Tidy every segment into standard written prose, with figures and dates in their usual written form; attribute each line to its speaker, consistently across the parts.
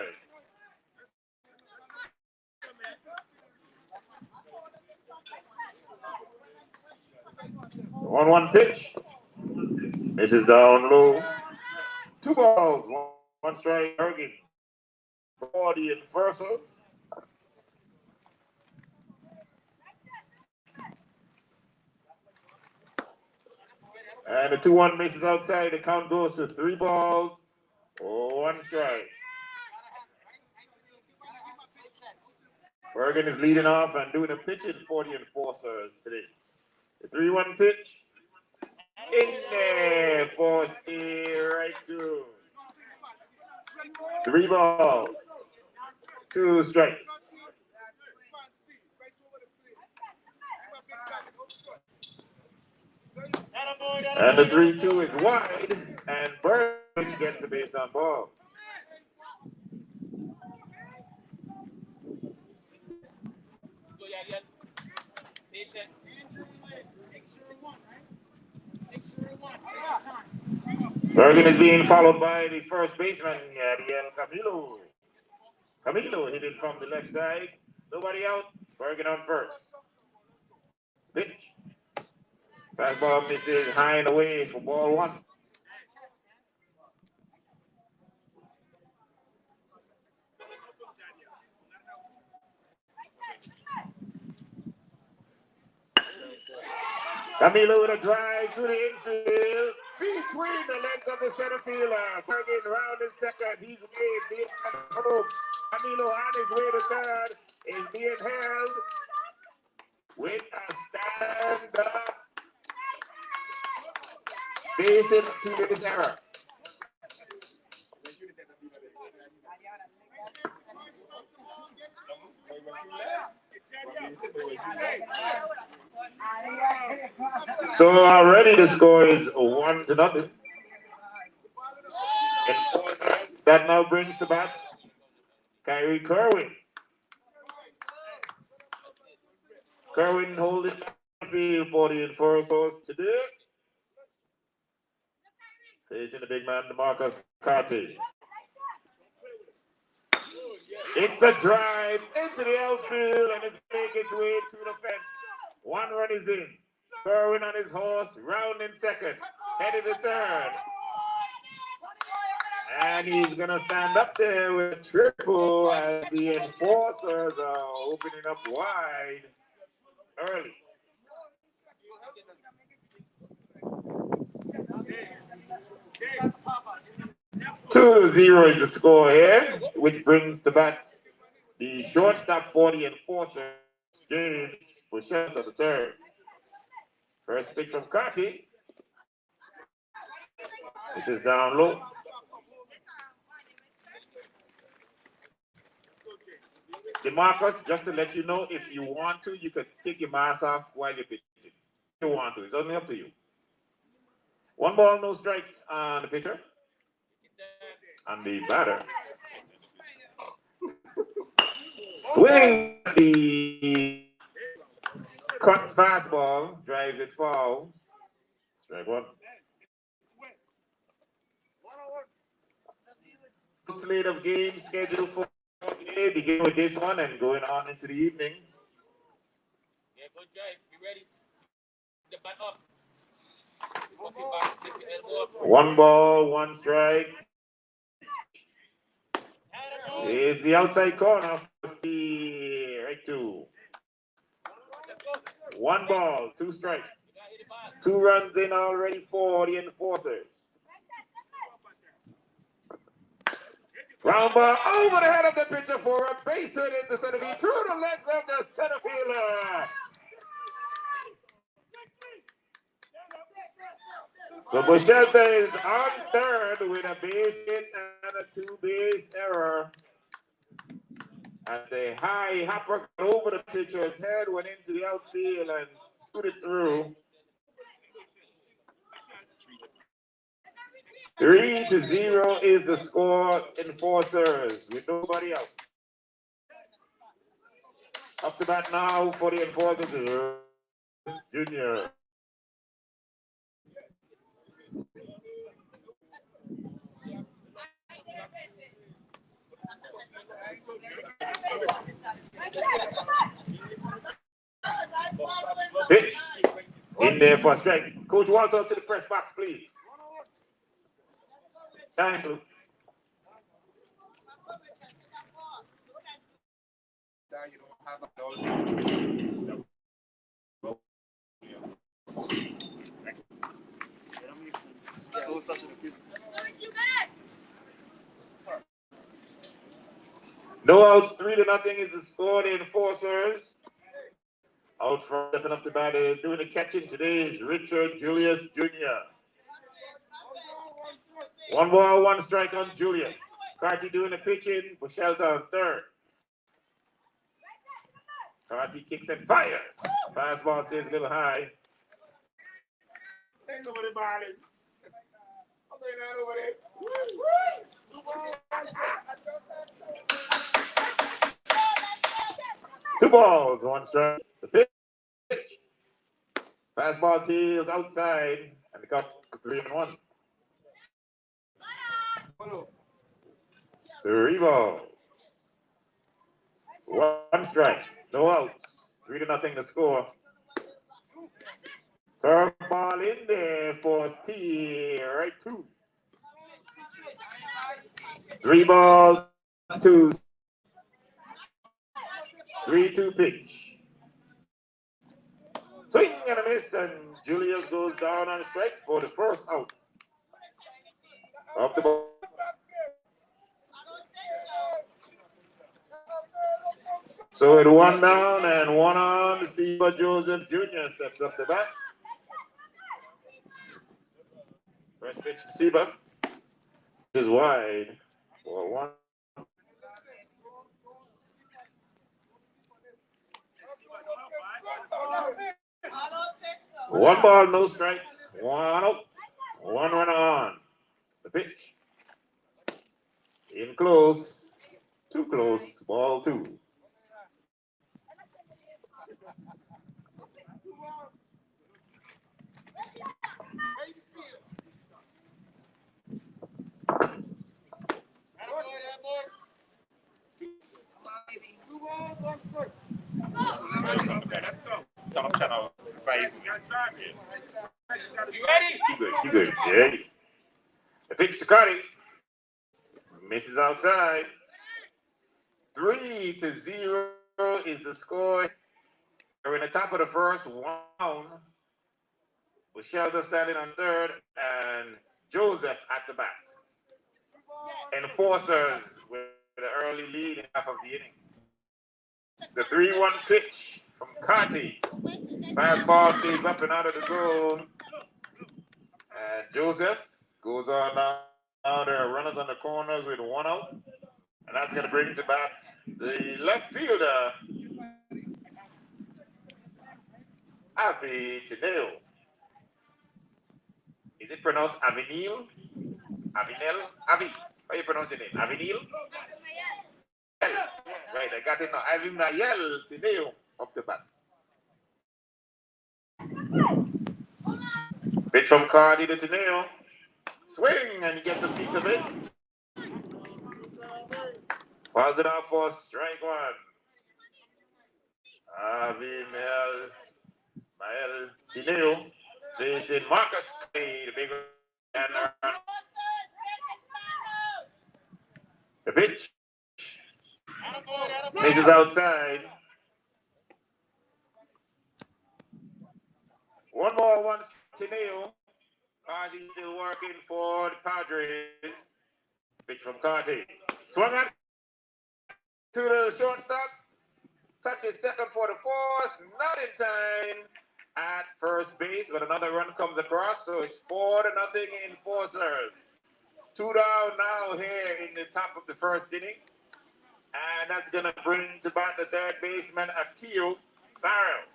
Speaker 1: strike. 1-1 pitch. This is down low. 2 balls, 1 strike. Bergen for the inversals. And the 2-1 misses outside. The count goes to 3 balls, 1 strike. Bergen is leading off and doing a pitching for the enforcers today. The 3-1 pitch. In there for right to 3 balls, 2 strikes. And the 3-2 is wide, and Bergen gets a base on ball. Bergen is being followed by the first baseman, Ariel Camilo. Camilo hit it from the left side. Nobody out. Bergen on first. Pitch. Fastball misses high and away for ball 1. Camilo with a drive to the infield. Between the legs of the center fielder. Bergen round in second. He's made the home. Camilo on his way to third is being held with a stand-up base to this error. So already the score is 1-0. That now brings to bat Kyrie Kerwin. Kerwin holding the field for the enforcers today. Facing the big man, DeMarcus Carty. It's a drive into the outfield and it's making its way to the fence. 1 run is in. Kerwin on his horse, round in second, headed to third. And he's going to stand up there with a triple as the enforcers are opening up wide early. 2-0 is the score here, which brings to bat the shortstop for the enforcers, James Bouchette of the third. First pitch from Carty. This is down low. DeMarcus, just to let you know, if you want to, you could take your mask off while you're pitching. If you want to, it's only up to you. 1 ball, no strikes on the pitcher. And the batter. Swing the cut fastball, drives it foul. Strike 1. Slate of games scheduled for today, begin with this one and going on into the evening.
Speaker 2: Yeah, good drive. You ready? The bat up.
Speaker 1: 1 ball, 1 strike. It's the outside corner for the right 2. 1 ball, 2 strikes. 2 runs in already for the enforcers. Ground ball over the head of the pitcher for a base hit into center field through the legs of the center fielder. So Bouchette is on third with a base hit and a 2-base error. And the high hopper over the pitcher's head, went into the outfield and scooted through. 3-0 is the score. Enforcers with nobody else. Up to bat now for the enforcers is Junior. there for a strike. Coach Walter up to the press box, please. Thank you. No outs, 3-0 is the score. The enforcers. Out front, stepping up to bat, doing the catching today is Richard Julius Jr. 1 ball, 1 strike on Julius. Carty doing the pitching, Bushelta on third. Carty kicks and fire. Fastball stays a little high. Thanks over the ball. I'll bring that over there. 2 balls, 1 strike. The pitch. Fastball tails outside, and the cup 3-1. 3 balls. 1 strike. No outs. 3-0 the score. Curveball in there for right 2. 3 balls, 2. 3-2 pitch. Swing and a miss, and Julius goes down on strikes for the first out. Up the ball. So at 1 down and 1 on, the Seba Joseph Jr. steps up the bat. First pitch to Seba. This is wide for 1. One ball, no strikes. 1 out. 1 runner on. The pitch. In close. Too close. Ball 2.
Speaker 2: You ready?
Speaker 1: Keep good. Yeah. The pitch to Carty. Misses outside. 3-0 is the score. We're in the top of the first. 1 down. With Shelter standing on third and Joseph at the bat. Enforcers with the early lead in half of the inning. The 3-1 pitch from Carty. Fastball stays up and out of the zone. And Joseph goes on now. Now there are runners on the corners with 1 out. And that's going to bring to bat the left fielder, Avi Tadeo. Is it pronounced Avenil? Avinel? Avi. How do you pronounce your name? Avenil? Right, I got it now. Avinayel Tadeo up the bat. Pitch from Cardi to Tadeo. Swing, and he gets a piece of it. Fouls it out for strike 1. Avinel Mael Tadeo. Facing Marcus, the big runner. The pitch. Misses outside. 1 more, 1 Tineo. Carty still working for the Padres. Pitch from Carty. Swung at to the shortstop. Touches second for the force. Not in time at first base, but another run comes across. So it's 4-0 Enforcers. 2 down now here in the top of the first inning. And that's going to bring to bat the third baseman, Akil Farrell.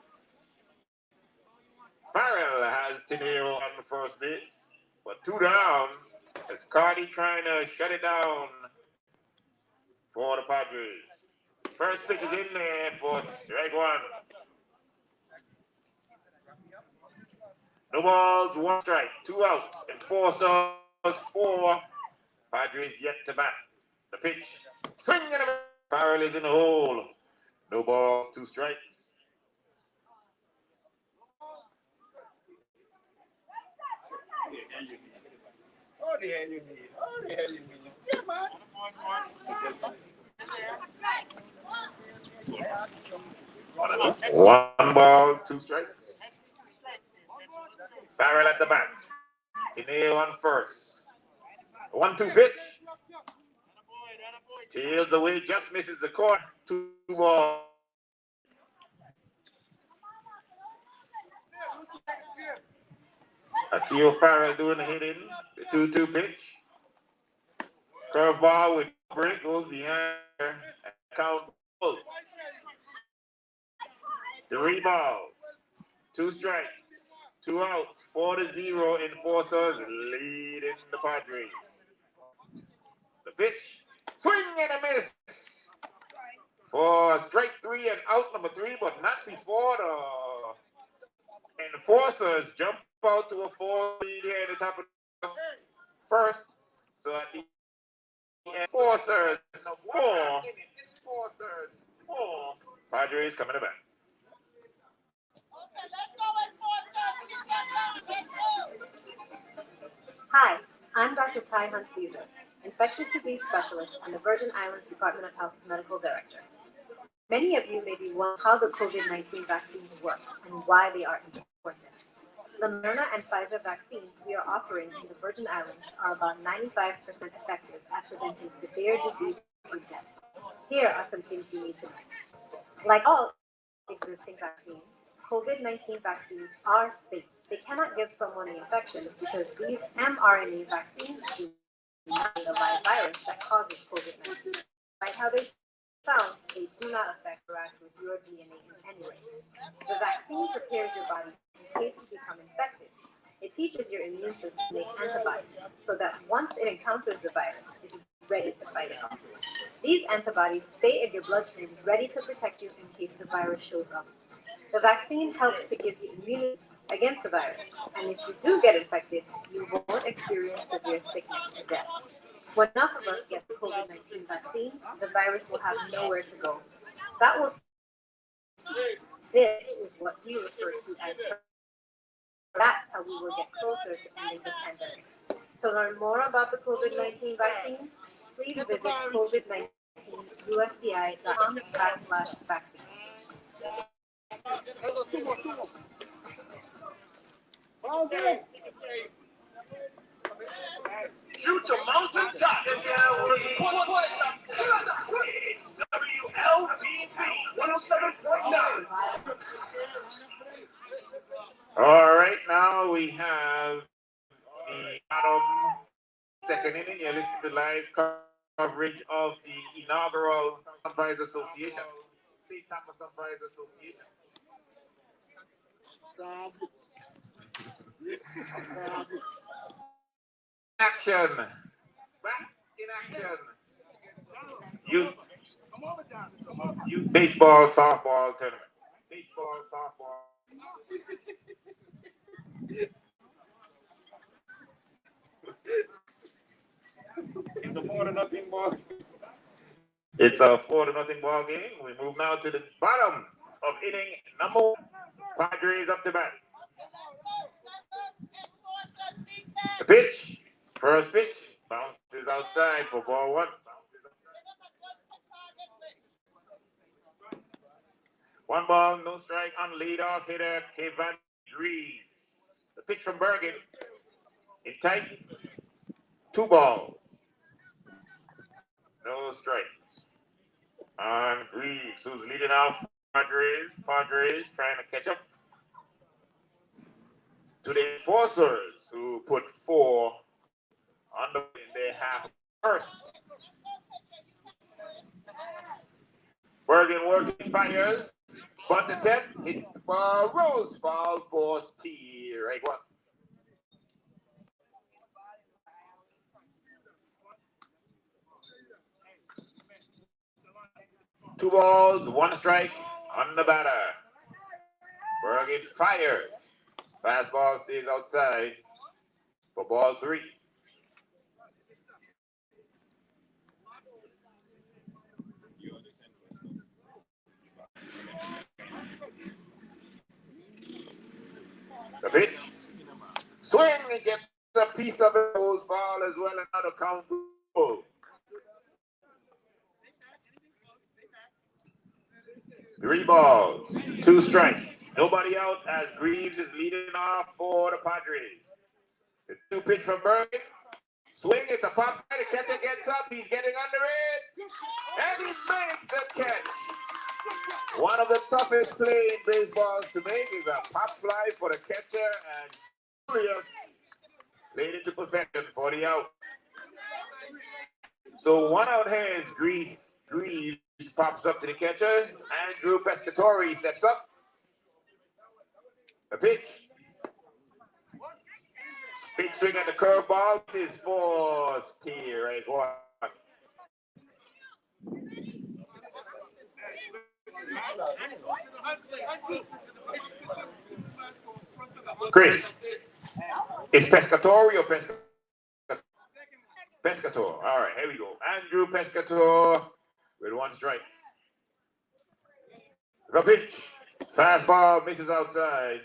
Speaker 1: Farrell has Tenero on the first base, but 2 down. It's Carty trying to shut it down for the Padres. First pitch is in there for strike 1. No balls, 1 strike, 2 outs, Enforcers 4. Padres yet to bat. The pitch, swing and a Farrell is in the hole. No balls, 2 strikes. All the hell you need. All the hell you need. Yeah, man. One ball, two strikes. Farrell at the bat. Tennille on first. 1-2 pitch. Tails away, just misses the corner. 2 balls. Akil Farrell doing the hitting. The 2-2 pitch. Curveball with break goes behind. Count. 3 balls. 2 strikes. 2 outs. 4-0 Enforcers leading the Padres. The pitch. Swing and a miss. For strike 3 and out number 3, but not before the Enforcers jump out to a 4 lead here at the top of the first. So at the Enforcers 4. Padres coming back.
Speaker 3: Hi, I'm Dr. Ty Hunt Caesar, infectious disease specialist and the Virgin Islands Department of Health's medical director. Many of you may be wondering how the COVID-19 vaccines work and why they are important. The Moderna and Pfizer vaccines we are offering in the Virgin Islands are about 95% effective at preventing severe disease or death. Here are some things you need to know. Like all existing vaccines, COVID-19 vaccines are safe. They cannot give someone the infection because these mRNA vaccines do not the live virus that causes COVID-19. Like how they sound, they do not interact with your DNA in any way. The vaccine prepares your body in case you become infected. It teaches your immune system to make antibodies so that once it encounters the virus, it's ready to fight it off. These antibodies stay in your bloodstream ready to protect you in case the virus shows up. The vaccine helps to give you immunity against the virus, and if you do get infected, you won't experience severe sickness or death. When enough of us get the COVID-19 vaccine, the virus will have nowhere to go. That will This is what we refer to as that's how we will get closer to ending the pandemic. To learn more about the COVID-19 vaccine, please visit covid19usbi.com/vaccine.
Speaker 1: Shoot your mountain top. WLBB 107.9. All right, now we have the bottom second inning. You're listening to live coverage of the inaugural Sunrise Association. St. Thomas Sunrise Association. Action. Back in action. Youth baseball, softball tournament. Baseball, softball. It's a 4-0 ball. It's a 4-0 ball game. We move now to the bottom of inning number 1. Padres up to bat. The pitch. First pitch. Bounces outside for ball 1. 1 ball, no strike on leadoff hitter Kevin Reeves. The pitch from Bergen. In tight. 2 balls. No strikes. On Reeves, who's leading off Padres trying to catch up to the Enforcers, who put 4 on in their half first. Bergen working fires. Bunt attempt. Hit the ball. Rolls foul. Force T. Right one. Two balls, 1 strike on the batter. Bergen fires. Fastball stays outside for ball 3. The pitch. Swing, it gets a piece of it goes ball as well, another count. 3 balls, 2 strikes. Nobody out as Greaves is leading off for the Padres. The 2 pitch from Bergen. Swing, it's a pop fly. The catcher gets up. He's getting under it. And he makes the catch. One of the toughest play in baseballs to make is a pop fly for the catcher, and Julius played it to perfection for the out. So 1 out hands, Greaves pops up to the catcher. Andrew Pescatori steps up. A pitch. Big swing at the curveball. This is for steer, right? One. Chris, is Pescatori or Pescator? All right, here we go. Andrew Pescator with 1 strike. The pitch. Fastball misses outside.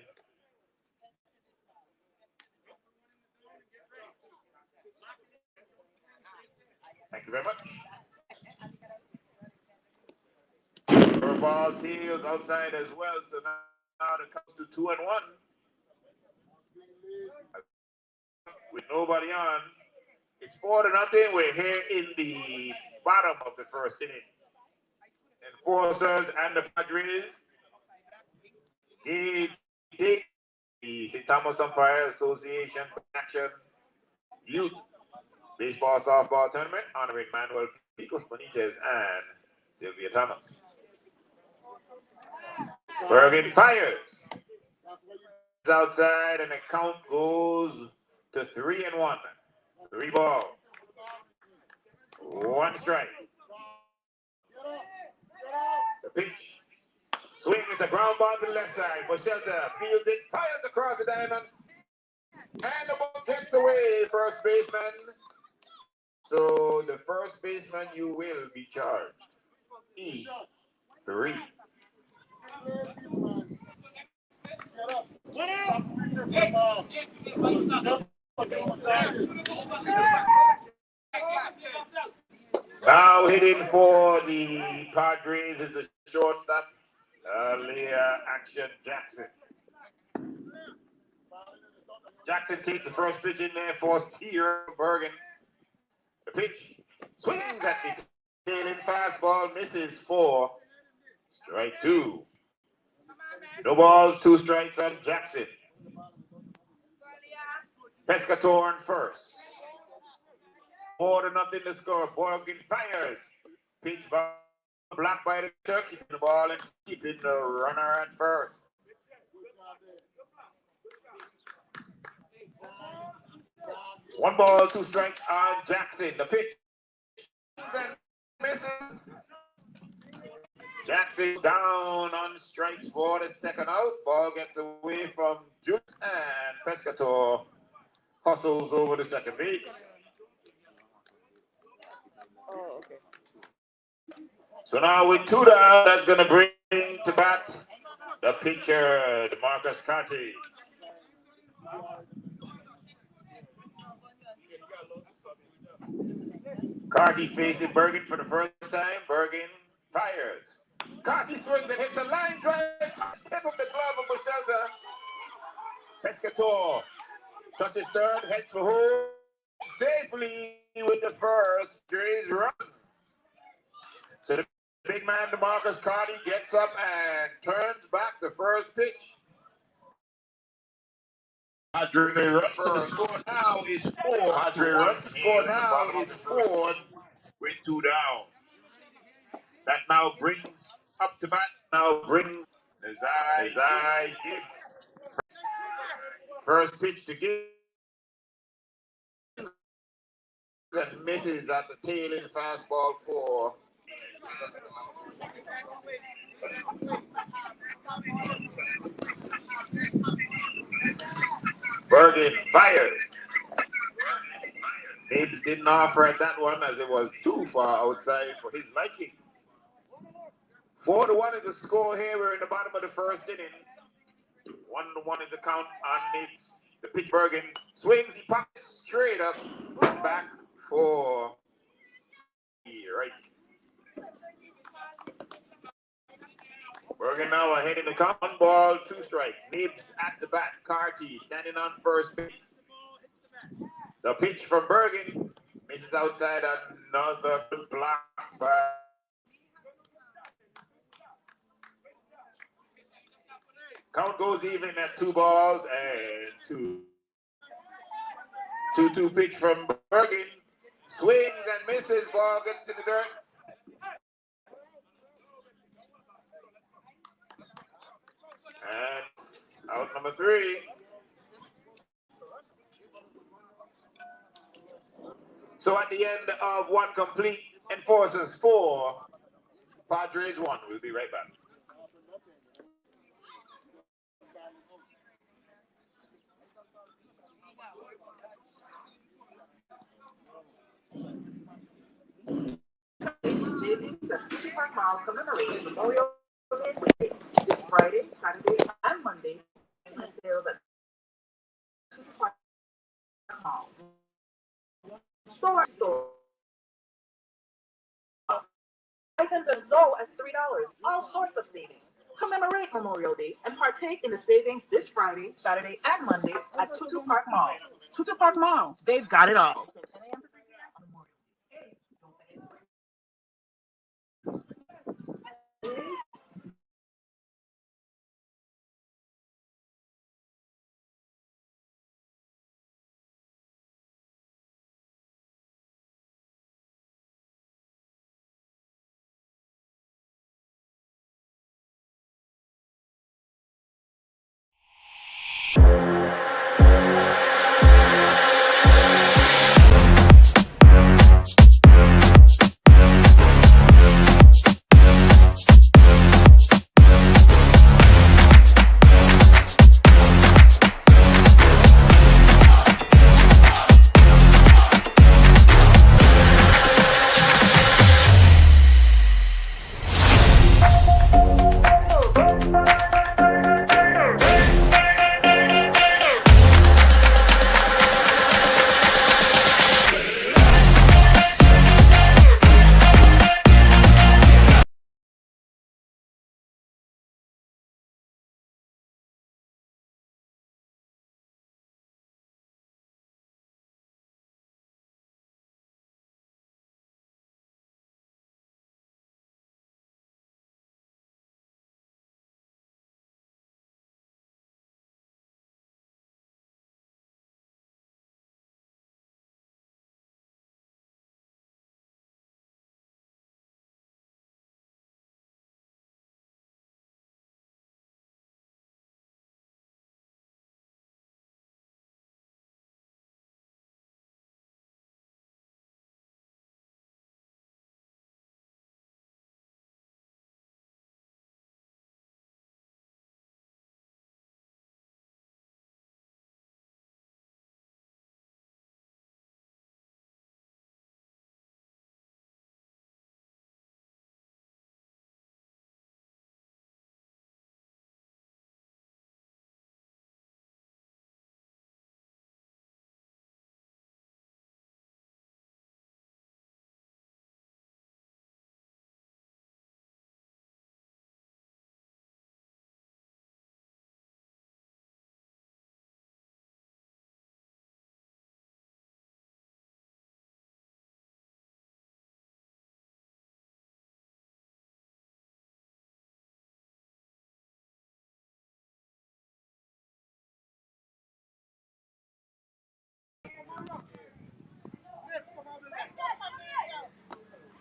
Speaker 1: Thank you very much. Curveball tails outside as well, so now it comes to 2-1. With nobody on, it's 4-0. We're here in the bottom of the first inning. Enforcers and the Padres, they take the St. Thomas Umpire Association Action Youth Baseball Softball Tournament honoring Manuel Picos Benitez and Sylvia Thomas. Bergen fires. Outside, and the count goes to 3-1. 3 balls. 1 strike. The pitch. Swing is a ground ball to the left side for Shelter. Fields it, fires across the diamond. And the ball gets away, first baseman. So the first baseman, you will be charged. E3. Now hitting for the Padres is the shortstop, Leah Action Jackson. Jackson takes the first pitch in there for Steer Bergen. The pitch swings at the tail end fastball, misses for strike 2. No balls, 2 strikes on Jackson. Pescator on first. 4-0 to score. Bergen fires. Pitch ball blocked by the pitcher, keeping the ball and keeping the runner at first. One ball, 2 strikes on Jackson. The pitch and misses. Jackson down on strikes for the second out. Ball gets away from Juice, and Pescator hustles over the second base.
Speaker 2: Oh, okay.
Speaker 1: So now with 2 down, that's going to bring to bat the pitcher, DeMarcus Carty. Carty facing Bergen for the first time. Bergen fires. Carty swings and hits a line drive on the tip of the glove of Michelda. Pescator touches third, heads for home safely with the first Jays run. So the big man, DeMarcus Carty, gets up and turns back the first pitch. Padre run to the score now is 4. Padre run to score now is 4 with 2 down. That now brings up to bat. Now brings Nazai Gibb. First pitch to Gibb. That misses at the tail end fastball for Bergen fires. Gibbs didn't offer at that one as it was too far outside for his liking. 4-1 is the score here. We're in the bottom of the first inning. 1-1 is the count on Gibbs. The pitch Bergen swings, he pops straight up, back for right. Bergen now ahead in the count. 1 ball, 2 strike. Nibs at the bat. Carty standing on first base. The pitch from Bergen misses outside another block by. Count goes even at 2 balls and 2. 2-2 pitch from Bergen. Swings and misses. Ball gets in the dirt. And out number 3. So at the end of 1 complete, Enforcers 4, Padres 1. We'll be right back.
Speaker 4: Savings at Stumpa Mall commemorating Memorial Day this Friday, Saturday, and Monday. Sales at Stumpa Mall. Store. Items as low as $3. All sorts of savings. Commemorate Memorial Day and partake in the savings this Friday, Saturday, and Monday at Tutu Park Mall. Tutu Park Mall, they've got it all.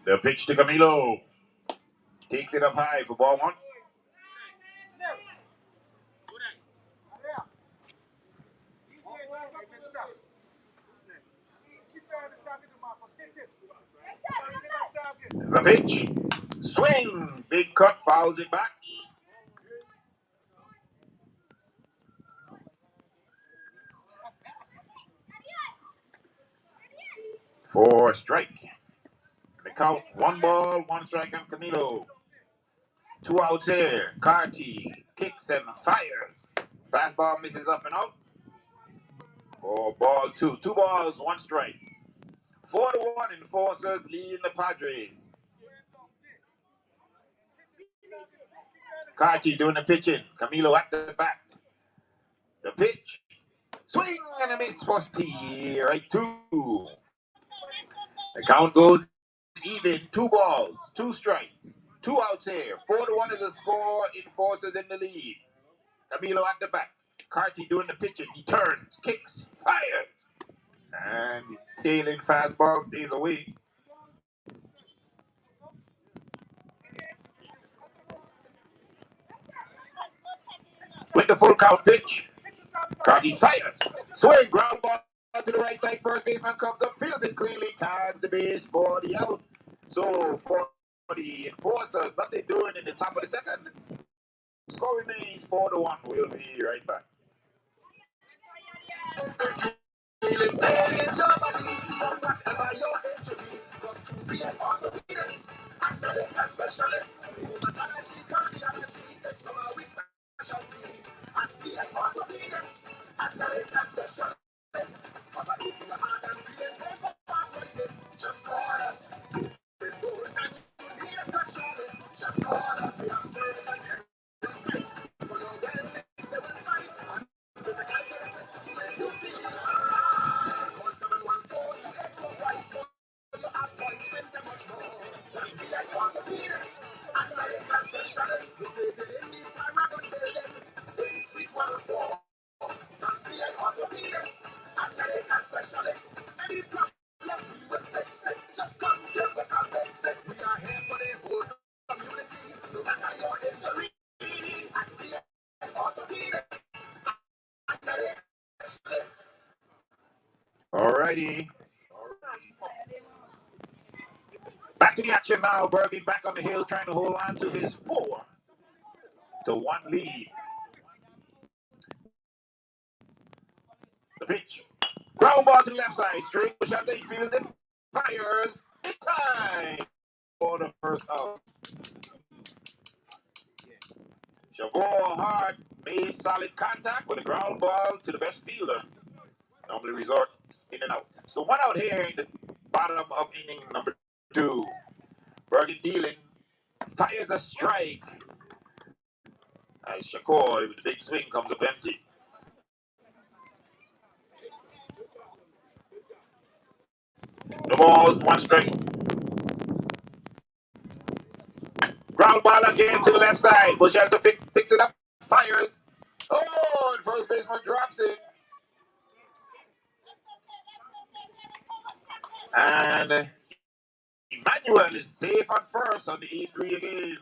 Speaker 1: The pitch to Camilo. Takes it up high for ball 1. The pitch. Swing. Big cut. Fouls it back. For strike. The count 1 ball, 1 strike on Camilo. 2 outs here. Carty kicks and fires. Fastball misses up and out. or ball two. 2 balls, 1 strike. 4-1 Enforcers leading the Padres. Carty doing the pitching. Camilo at the bat. The pitch. Swing and a miss for Steve. Right 2. The count goes even. 2 balls, 2 strikes. 2 outs here. 4-1 is the score. Enforcers in the lead. Camilo at the bat. Carty doing the pitching. He turns, kicks, fires. And tailing fastball stays away. With the full count pitch. Carty fires. Swing, ground ball to the right side. First baseman comes up, fields it cleanly, tags the base for the out. So for the Enforcers, nothing doing in the top of the second. Score remains 4-1. We'll be right back. Alrighty. Back to the action now. Bergen back on the hill trying to hold on to his 4-1 lead. The pitch. Ground ball to the left side. Straight push out. He fields it. Fires. In time for the first out. Chavot hard made solid contact with a ground ball to the best fielder. Normally resorts in and out. So 1 out here in the bottom of inning number 2. Bergen dealing. Fires a strike. As Shakur with the big swing comes up empty. The ball, 1 strike. Ground ball again to the left side. Bush has to fix it up. Fires. Oh, and first baseman drops it. And Emmanuel is safe on first on the E3 again.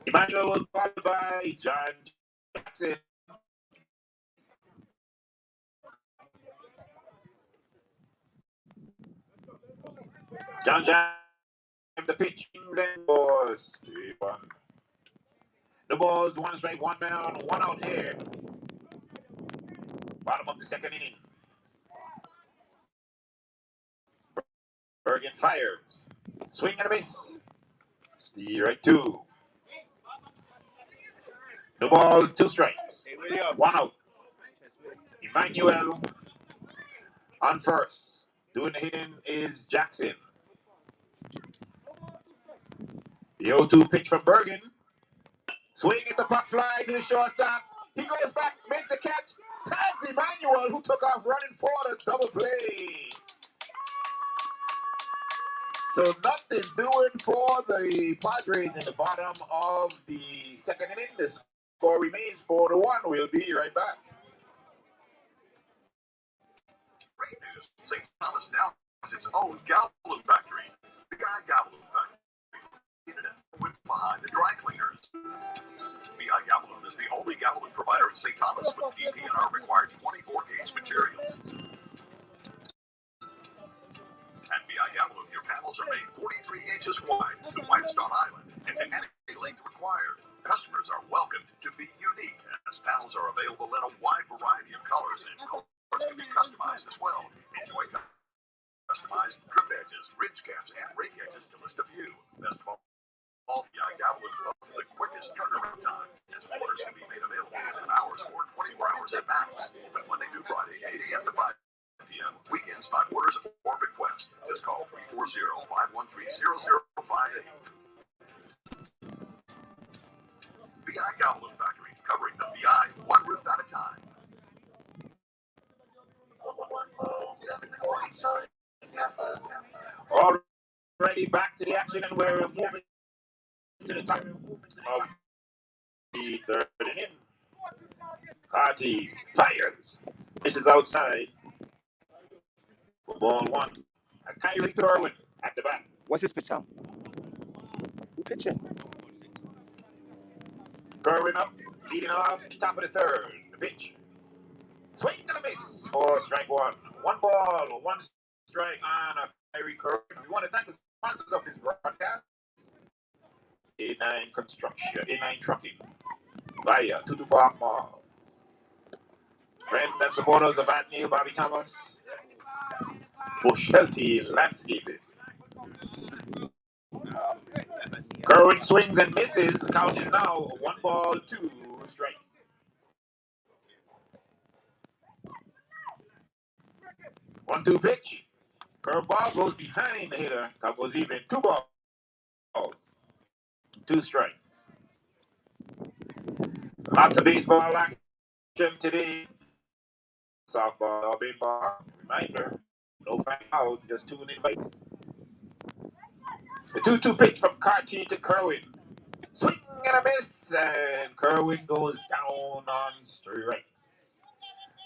Speaker 1: Emmanuel was followed by John Jackson. John Jackson, the pitch, and balls. 3-1. The ball's 1 strike, 1 man on, 1 out here. Bottom of the second inning. Bergen fires. Swing and a miss. Steve right 2. The ball's 2 strikes. 1 out. Emmanuel on first. Doing the hitting is Jackson. The 0-2 pitch from Bergen. Swing, it's a pop fly to the shortstop. He goes back, makes the catch. Tags Emmanuel, who took off running for the double play. So nothing doing for the Padres in the bottom of the second inning. The score remains 4-1. We'll be right back.
Speaker 5: Great news. St. Thomas now has its own Galloon factory. The Guy Galloon factory. With behind the dry cleaners. B.I. Galloon is the only Galloon provider in St. Thomas with DP&R required 24-gauge materials. At B.I. Galloon, your panels are made 43 inches wide, the widest on island, and any length required. Customers are welcomed to be unique, as panels are available in a wide variety of colors, and colors can be customized as well. Enjoy customized drip edges, ridge caps, and rake edges to list a few. Best of all, B.I. Galloon in-spot orders or request. Just call 340-513-0058. BI Gallows Factory, covering the BI one roof at a time.
Speaker 1: Already back to the action, and we're moving to the top of the third inning. Carty fires. This is outside. Ball one. Kyrie Kerwin at the bat.
Speaker 6: What's his pitch, Al? Who pitching?
Speaker 1: Kerwin up, leading off the top of the third. The pitch. Swing and a miss for strike one. One ball, one strike on a Kyrie Kerwin. We want to thank the sponsors of this broadcast. A9 Construction, A9 Trucking, via Tutu Park Mall. Friends and supporters of Neil Bobby Thomas, Bushelty Landscaping. Kerwin swings and misses. The count is now 1-2 strike. One-two pitch. Curveball goes behind the hitter. Count goes even. 2 balls. 2 strikes. Lots of baseball action today. Softball, or baseball. Reminder, no foul, just tune in late. The 2-2 pitch from Carty to Kerwin. Swing and a miss, and Kerwin goes down on strikes.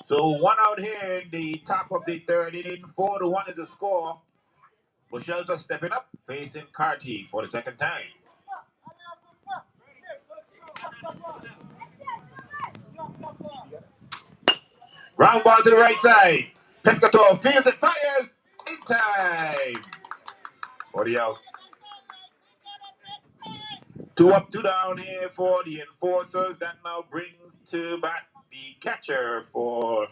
Speaker 1: So 1 out here in the top of the third inning. 4-1 is the score. Bushelta stepping up, facing Carty for the second time. Ground ball to the right side. Pescatore fields and fires in time. 40 out. 2 up, 2 down here for the enforcers. That now brings to bat the catcher for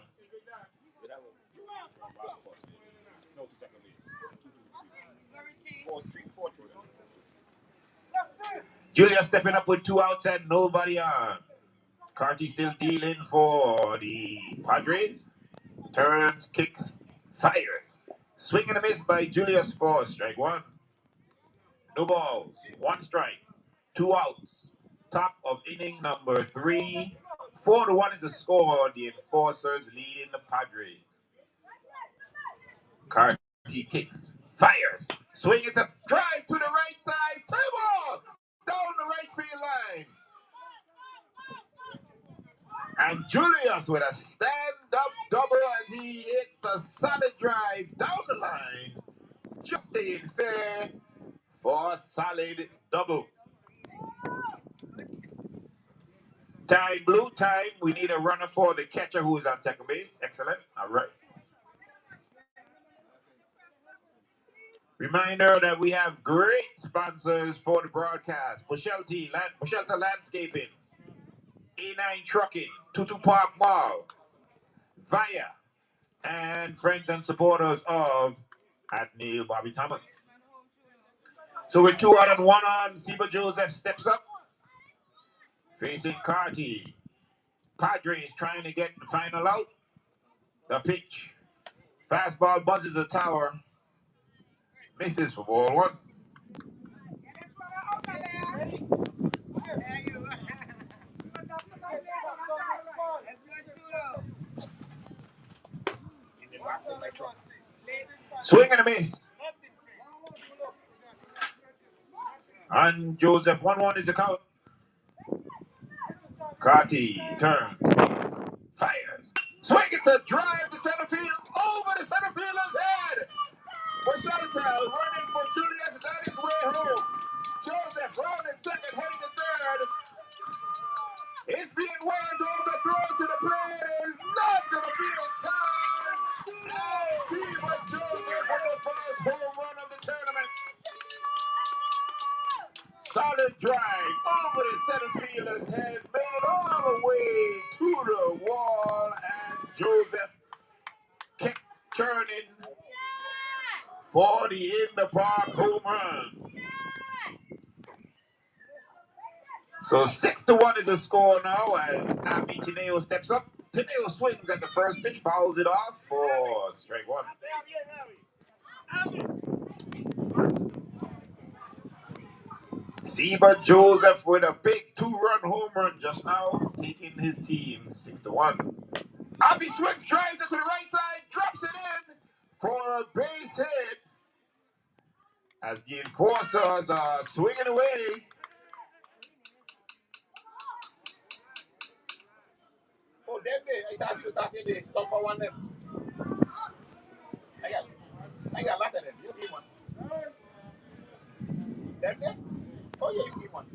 Speaker 1: Julia stepping up with 2 outs and nobody on. Carty still dealing for the Padres. Turns, kicks, fires. Swing and a miss by Julius for strike 1. No balls, 1 strike, 2 outs. Top of inning number 3. 4-1 is the score. The enforcers leading the Padres. Carty kicks, fires. Swing, it's a drive to the right side. Play ball down the right field line. And Julius with a stand-up double as he hits a solid drive down the line. Just staying fair for a solid double. Time, blue time. We need a runner for the catcher who is on second base. Excellent. All right. Reminder that we have great sponsors for the broadcast. Bushelta Landscaping, A9 Trucking, Tutu Park Mall, Via, and friends and supporters of Neil Bobby Thomas. So with 2 out and 1 on, Seba Joseph steps up, facing Carty. Padres trying to get the final out. The pitch. Fastball buzzes the tower. Misses for ball 1. Swing and a miss. And Joseph, 1-1 is the count. Carty turns, fires. Swing, it's a drive to center field, over the center fielder's head. Bushelta running for Julius is on his way home. Joseph rounding second, heading to third. It's being waved over, the throw to the plate is not going to be in time. And Seba Joseph with the first home run of the tournament. Solid drive over the center fielder's head, made all the way to the wall, and Joseph kept turning for the in the park home run. So 6-1 is the score now as Nami Tineo steps up, Taneo swings at the first pitch, fouls it off for strike one. Seba Joseph with a big two-run home run just now, taking his team 6-1. Avi swings, drives it to the right side, drops it in for a base hit as the enforcers are swinging away.
Speaker 2: Oh, them there. I thought you were talking the Stumpa one them. I got a lot of them. You give one. Them there? Oh, yeah, you give one.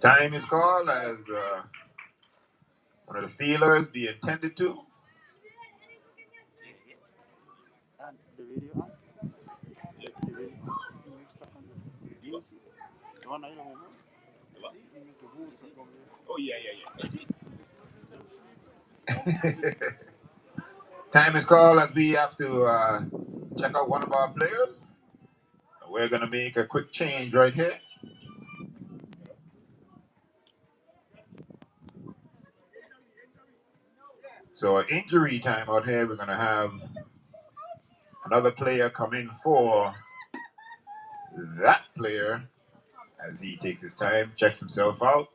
Speaker 1: Time is called as one of the feelers be intended to.
Speaker 6: And the video on? Yeah. The video on? Next second. Do you see? The one I know, bro. See, you use the rules that go with this.
Speaker 2: Oh, yeah. That's it.
Speaker 1: Time is called as we have to check out one of our players. We're going to make a quick change right here. So injury time out here, we're going to have another player come in for that player as he takes his time, checks himself out.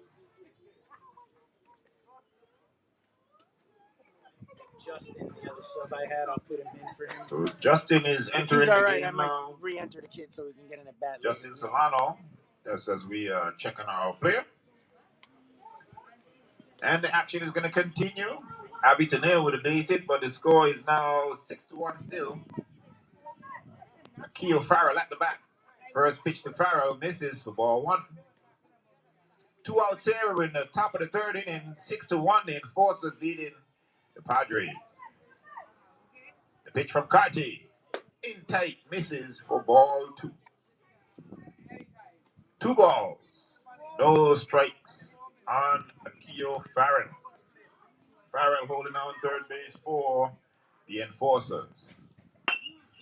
Speaker 7: Justin, the other sub I had, I'll put him in for him.
Speaker 1: So Justin is entering
Speaker 7: He's all
Speaker 1: the
Speaker 7: right.
Speaker 1: game
Speaker 7: I might
Speaker 1: now.
Speaker 7: re-enter the kid so we can get in a bat.
Speaker 1: Justin Solano. That's as we are checking our player. And the action is going to continue. Abby Tanel with a base hit, but the score is now 6-1 still. Akio Farrell at the bat. First pitch to Farrell misses for ball one. 2 outs here in the top of the third inning, 6-1. The enforcers leading the Padres. The pitch from Kati. In tight, misses for ball two. 2 balls. No strikes on Akio Farrell. Farrell holding on third base for the enforcers.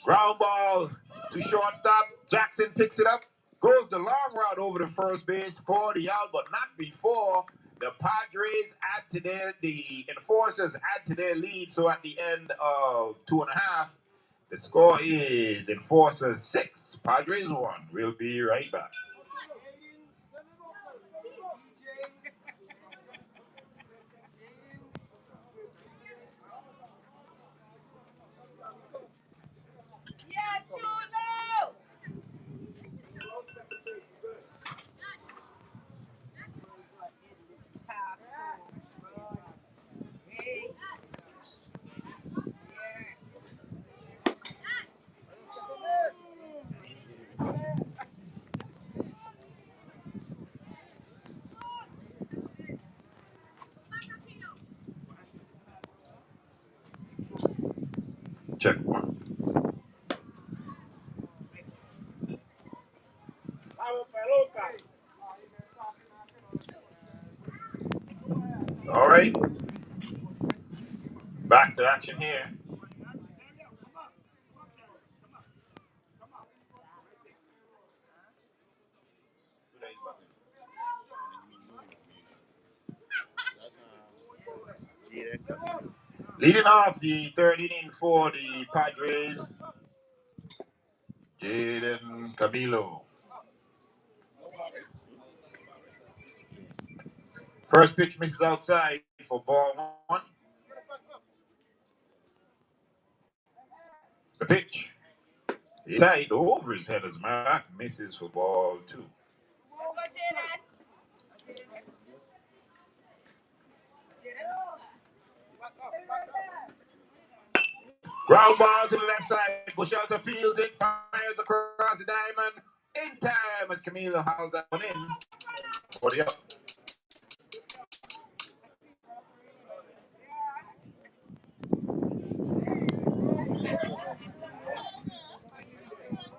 Speaker 1: Ground ball to shortstop. Jackson picks it up. Goes the long route over to first base for the out, but not before the Padres add to the enforcers add to their lead. So at the end of 2.5, the score is enforcers 6, Padres 1. We'll be right back. Check one. All right. Back to action here. Leading off the third inning for the Padres, Jaden Camilo. First pitch misses outside for ball one. The pitch is tight over his head as Mac misses for ball two. Ground ball to the left side. Bush out the field. It fires across the diamond. In time as Camilo howls that one in for the up.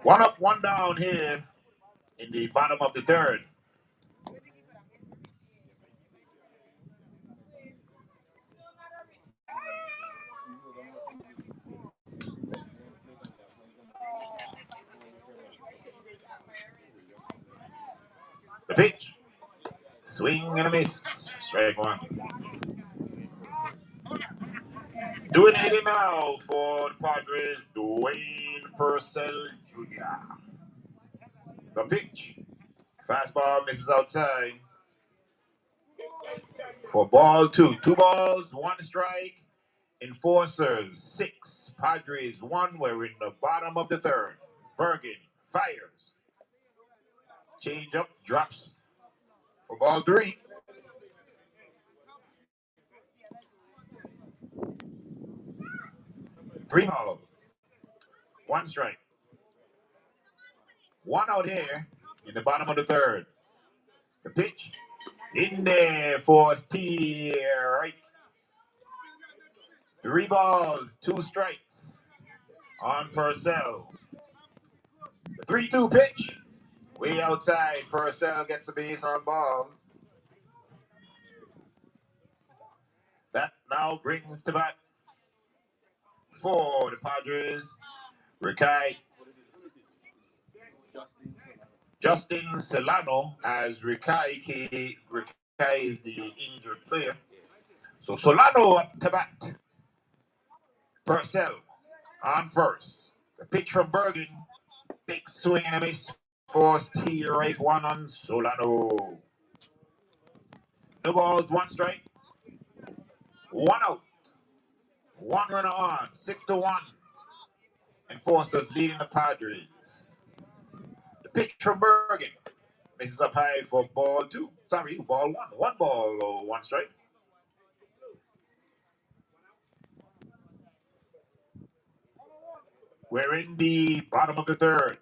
Speaker 1: One up, one down here in the bottom of the third. pitch. Swing and a miss. Strike one. Doing it now for the Padres, Dwayne Purcell Jr. The pitch. Fastball misses outside. For ball two. 2 balls, 1 strike. Enforcers 6. Padres 1. We're in the bottom of the third. Bergen fires. Change up, drops for ball 3. 3 balls. 1 strike. 1 out here in the bottom of the third. The pitch. In there for strike. 3 balls, 2 strikes on Purcell. The 3-2 pitch. Way outside. Purcell gets the base on balls. That now brings to bat for the Padres. Rikai. Justin Solano as Rikai. Rikai is the injured player. So Solano up to bat. Purcell on first. The pitch from Bergen. Big swing and a miss for strike 1 on Solano. No balls, 1 strike. 1 out. 1 runner on. 6-1. Enforcers leading the Padres. The pitch from Bergen. Misses up high for ball 2. Sorry, ball 1. 1 ball, 1 strike. We're in the bottom of the third.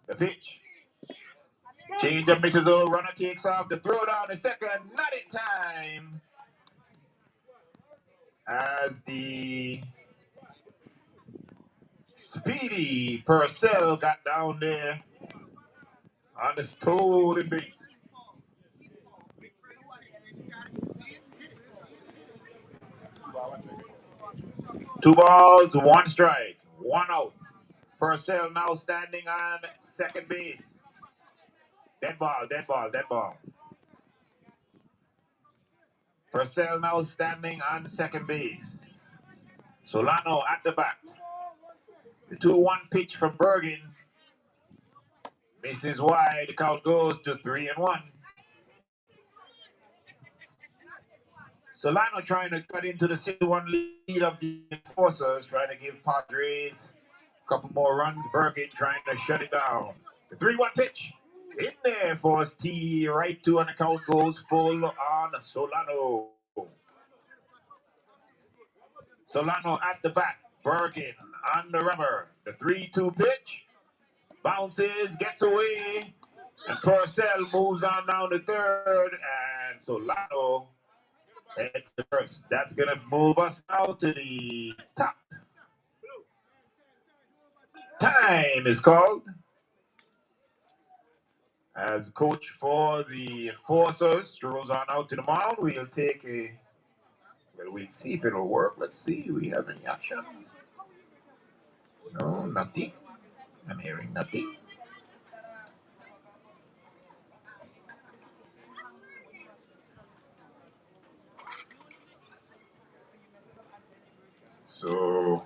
Speaker 1: The pitch. Change up, misses over. Runner takes off. The throw down the second. Not in time. As the speedy Purcell got down there on the stolen base. Two balls, 1 strike, 1 out. Purcell now standing on second base. Dead ball, dead ball, dead ball. Purcell now standing on second base. Solano at the bat. The 2-1 pitch from Bergen. Misses wide. The count goes to 3-1. Solano trying to cut into the 6-1 lead of the Enforcers, trying to give Padres a couple more runs. Bergen trying to shut it down. The 3-1 pitch in there for right 2 on the count goes full on Solano. Solano at the bat. Bergen on the rubber. The 3-2 pitch bounces, gets away, and Purcell moves on down the third, and Solano heads to first. That's going to move us now to the top. Time is called. As coach for the Enforcers strolls on out to the mound, we'll take a. Well, we'll see if it'll work. Let's see. Do we have any action? No, nothing. I'm hearing nothing. So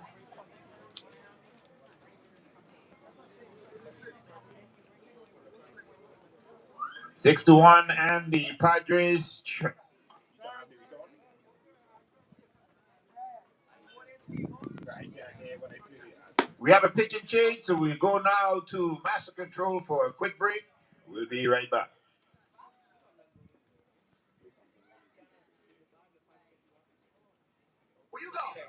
Speaker 1: 6-1, and the Padres. We have a pitch and change, so we go now to Master Control for a quick break. We'll be right back.
Speaker 4: Where you go?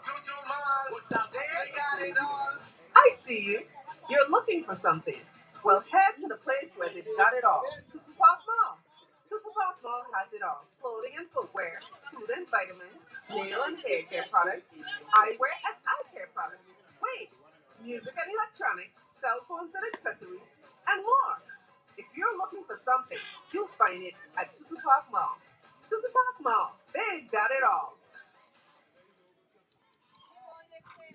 Speaker 4: What's out there? Got it all. I see you. You're looking for something. Well, head to the place where they've got it all. Stumpa Mall. Stumpa Mall has it all. Clothing and footwear, food and vitamins, nail and hair care products, eyewear and eye care products. Wait, music and electronics, cell phones and accessories, and more. If you're looking for something, you'll find it at Stumpa Mall. Stumpa Mall. They've got it all.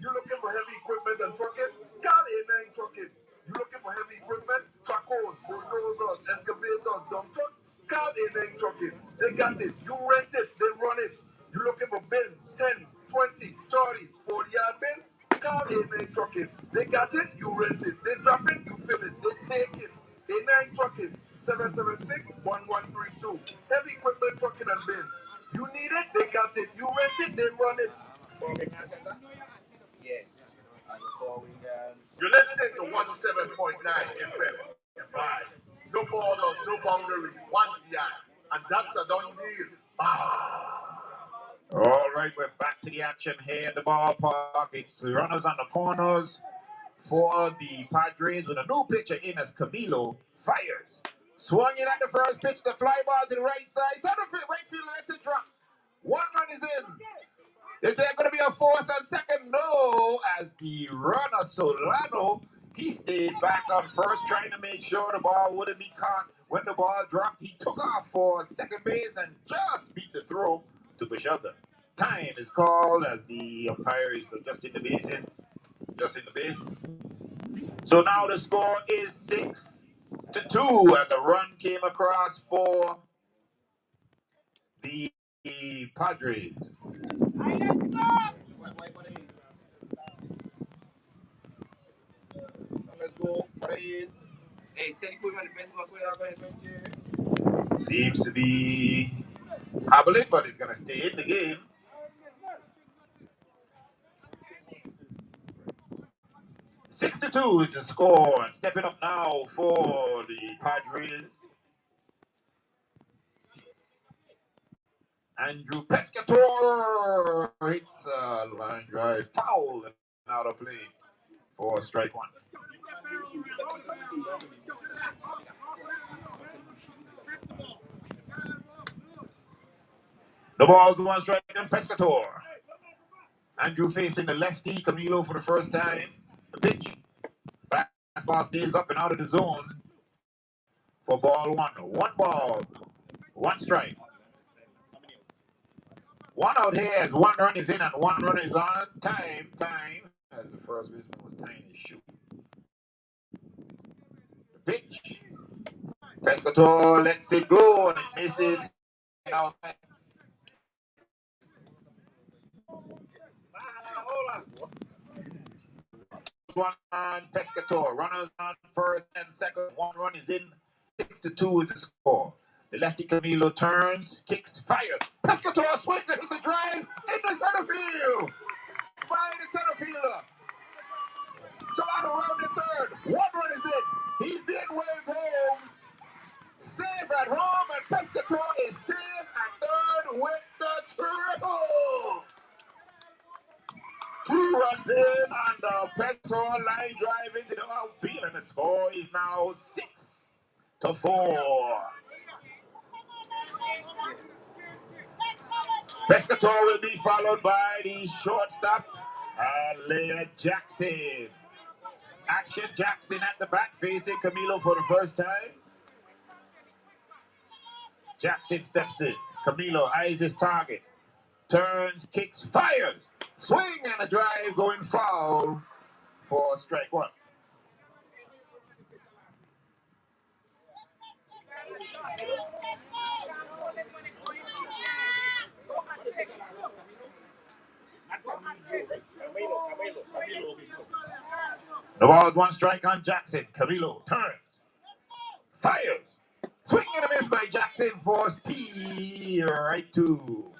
Speaker 1: You looking for heavy equipment and trucking? Got it, man, trucking.
Speaker 5: You looking for heavy equipment? Tractors, bulldozers, excavators, dump trucks? Call A9 Trucking. They got it. You rent it, they run it. You looking for bins, 10, 20, 30, 40-yard bins? Call A9 Trucking. They got it, you rent it. They drop it, you fill it. They take it. A9 Trucking, 776-1132. Heavy equipment trucking and bins. You need it, they got it. You rent it, they run it. Yeah. You're listening to 17.9 FM. No borders, no boundaries, one yard. And that's a done deal.
Speaker 1: All right, we're back to the action here in the ballpark. It's runners on the corners for the Padres with a new pitcher in as Camilo fires. Swung in at the first pitch, the fly ball to the right side. Center field, right field lets it drop. One run is in. Is there going to be a force on second? No, as the runner Solano, he stayed back on first, trying to make sure the ball wouldn't be caught. When the ball dropped, he took off for second base and just beat the throw to Bichelta. Time is called as the umpire is adjusting the bases, adjusting the base. So now the score is 6-2 as a run came across for the Padres. Let's go, Padres. Hey, tell you seems to be hobbling, but he's going to stay in the game. 6-2 is the score. And stepping up now for the Padres, Andrew Pescatore hits a line drive, foul, and out of play for strike one. The ball's one strike and Pescatore. Andrew facing the lefty, Camilo for the first time. The pitch. Fastball stays up and out of the zone for ball one. One ball, one strike. One out here as one run is in and one run is on. Time, as the first baseman was tying his shoe. The pitch. Pescatore lets it go and it misses. Out. One on Pescatore. Runners on first and second. One run is in. 6-2 is the score. The lefty Camilo turns, kicks, fires. Pescatore swings and hits a drive in the center field. By the center fielder. Solano around the third. One run is in. He's being waved home. Safe at home, and Pescatore is safe at third with the triple. 2 runs in on the Pescatore line drive into the outfield, and the score is now 6-4. Pescatore will be followed by the shortstop, Leah Jackson. Action Jackson at the bat facing Camilo for the first time. Jackson steps in. Camilo eyes his target. Turns, kicks, fires. Swing and a drive going foul for strike one. The ball is one strike on Jackson. Camilo turns, fires. Swing and a miss by Jackson for right to.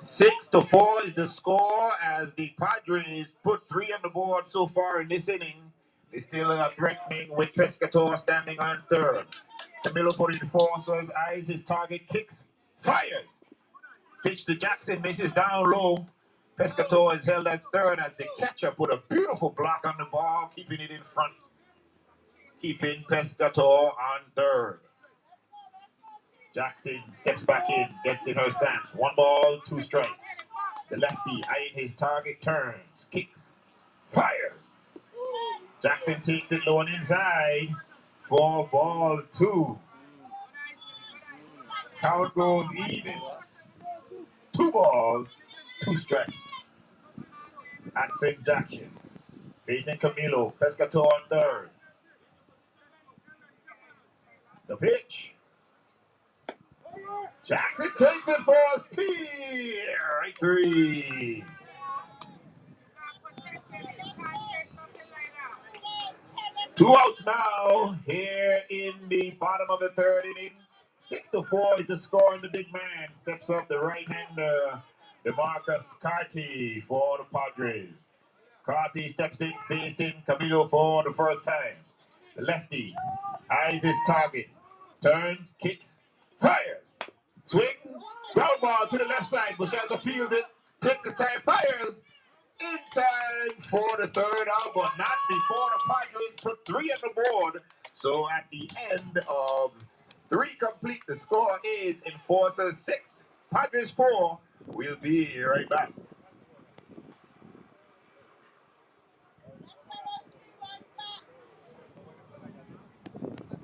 Speaker 1: 6-4 is the score as the Padres put 3 on the board so far in this inning. They still are threatening with Pescatore standing on third. Camilo putting the force on his eyes, his target kicks, fires. Pitch to Jackson, misses down low. Pescatore is held at third as the catcher put a beautiful block on the ball, keeping it in front. Keeping Pescatore on third. Jackson steps back in, gets in her stance. 1 ball, 2 strikes. The lefty eyeing his target, turns, kicks, fires. Jackson takes it low and inside for ball 2. Count goes even. 2 balls, 2 strikes. Jackson. Facing Camilo. Pescator on third. The pitch. Jackson takes it for a steal. Right 3. Two outs now here in the bottom of the third inning. 6-4 is the score, and the big man steps up, the right-hander, DeMarcus Carty for the Padres. Carty steps in, facing Camilo for the first time. The lefty eyes his target, turns, kicks, fires, swing, ground ball to the left side. Bushelka fields it, takes his time, fires. In time for the third out, but not before the Padres put 3 on the board. So at the end of 3 complete, the score is Enforcers 6, Padres 4. We'll be right back.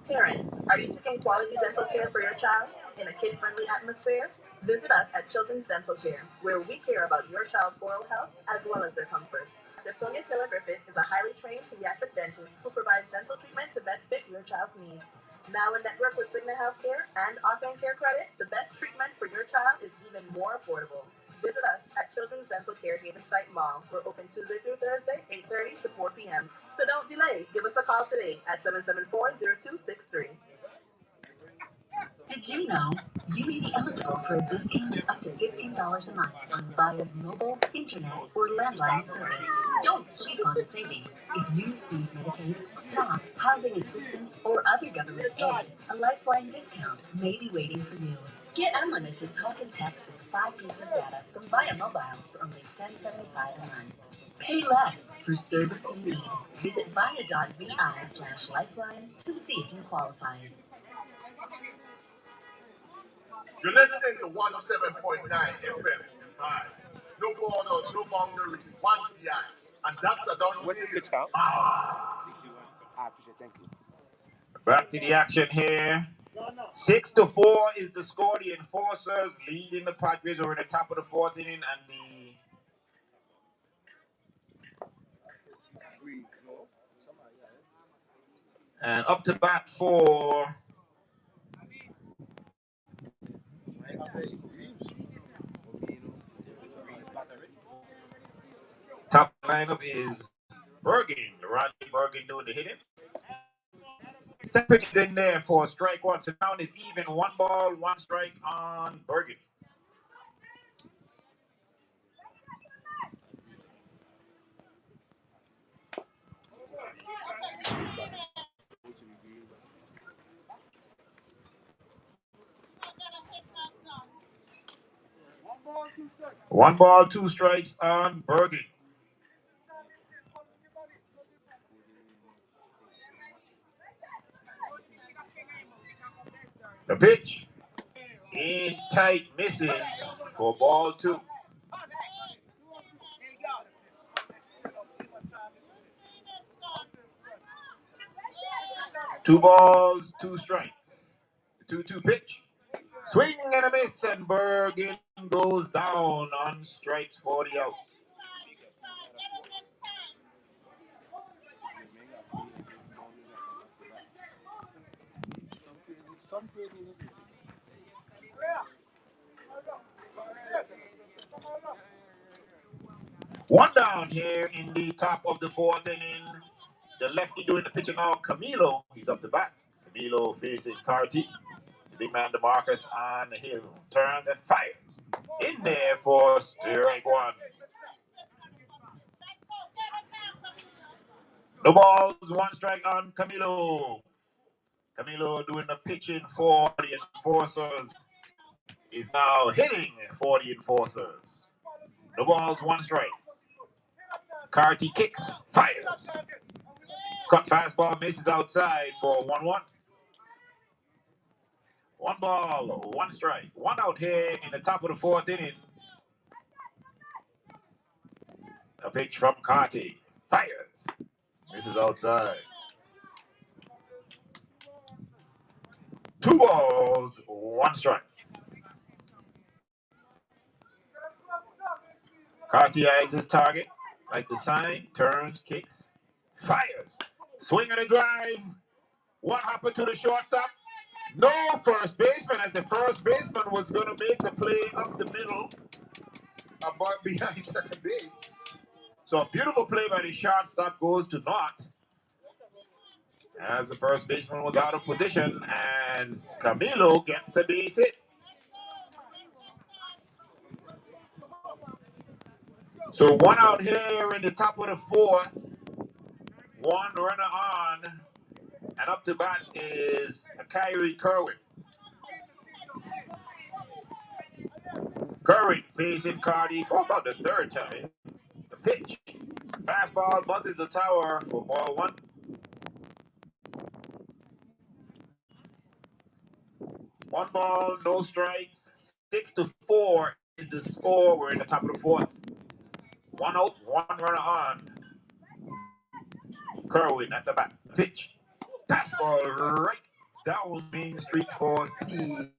Speaker 4: Parents, are you seeking quality dental care for your child in a kid-friendly atmosphere? Visit us at Children's Dental Care, where we care about your child's oral health as well as their comfort. Dr. Sonia Taylor Griffith is a highly trained pediatric dentist who provides dental treatment to best fit your child's needs. Now in network with Cigna Healthcare and Offhand Care Credit, the best treatment for your child is even more affordable. Visit us at Children's Dental Care Havenside Mall. We're open Tuesday through Thursday, 8:30 to 4 p.m. So don't delay. Give us a call today at 774-0263.
Speaker 8: Did you know you may be eligible for a discount of up to $15 a month on Via's mobile, internet, or landline service? Don't sleep on savings. If you receive Medicaid, SNAP, housing assistance, or other government aid, a Lifeline discount may be waiting for you. Get unlimited talk and text with 5 gigs of data from Via Mobile for only $10.75 a month. Pay less for service you need. Visit via.vi/lifeline to see if you qualify.
Speaker 5: You're listening to 107.9 FM Vibe. No borders, no boundaries, one PI. And that's a done.
Speaker 2: What's his pitch count?
Speaker 5: 61.
Speaker 2: I appreciate it. Thank you.
Speaker 1: Back to the action here. 6-4 is the score. The Enforcers leading the Padres over the top of the 4th inning, and up to bat for top lineup is Bergen. Rodney Bergen doing the hitting. Set pitches in there for strike 1. So now it's even, 1 ball, 1 strike on Bergen. One ball, 2 strikes on Bergen. The pitch in tight, misses for ball 2. Two balls, 2 strikes. 2-2 pitch. Swing and a miss, and Bergen goes down on strikes for the out. One down here in the top of the 4th inning. The lefty doing the pitching now, Camilo. He's up the bat. Camilo facing Carty. The big man, DeMarcus, on the hill. Turns and fires. In there for strike 1. No balls, 1 strike on Camilo. Camilo doing the pitching for the Enforcers. Is now hitting for the Enforcers. No balls, 1 strike. Carty kicks, fires. Cut fastball, misses outside for 1-1. 1 ball, 1 strike. 1 out here in the top of the 4th inning. A pitch from Carty. Fires. Misses outside. 2 balls, 1 strike. Carty eyes his target, likes the sign, turns, kicks, Fires. Swing and a drive. What happened to the shortstop? No first baseman, as the first baseman was going to make the play up the middle, about behind second base. So a beautiful play by the shortstop goes to naught, as the first baseman was out of position, and Camilo gets a base hit. So one out here in the top of the fourth, one runner on, and up to bat is Kyrie Kerwin. Kerwin facing Cardi for about the third time. The pitch. Fastball buzzes the tower for ball one. One ball, no strikes. 6-4 is the score. We're in the top of the fourth. One out, one runner on. Kerwin at the bat. Pitch. Fastball right down Main Street for Steve.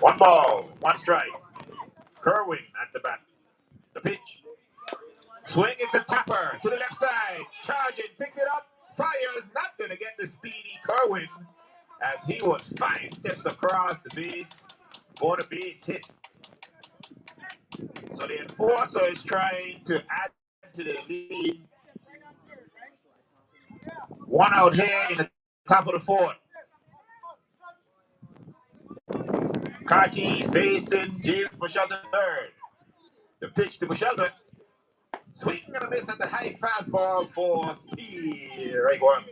Speaker 1: One ball, one strike. Kerwin at the bat. The pitch. Swing, it's a tapper to the left side. Charging, picks it up. Fires, not going to get the speedy Kerwin, as he was 5 steps across the base for the base hit. So the enforcer is trying to add to the lead. One out here in the top of the fourth. Kachi facing James Bushelton third. The pitch to Bushelton. Swing and a miss at the high fastball for Steve. Right one.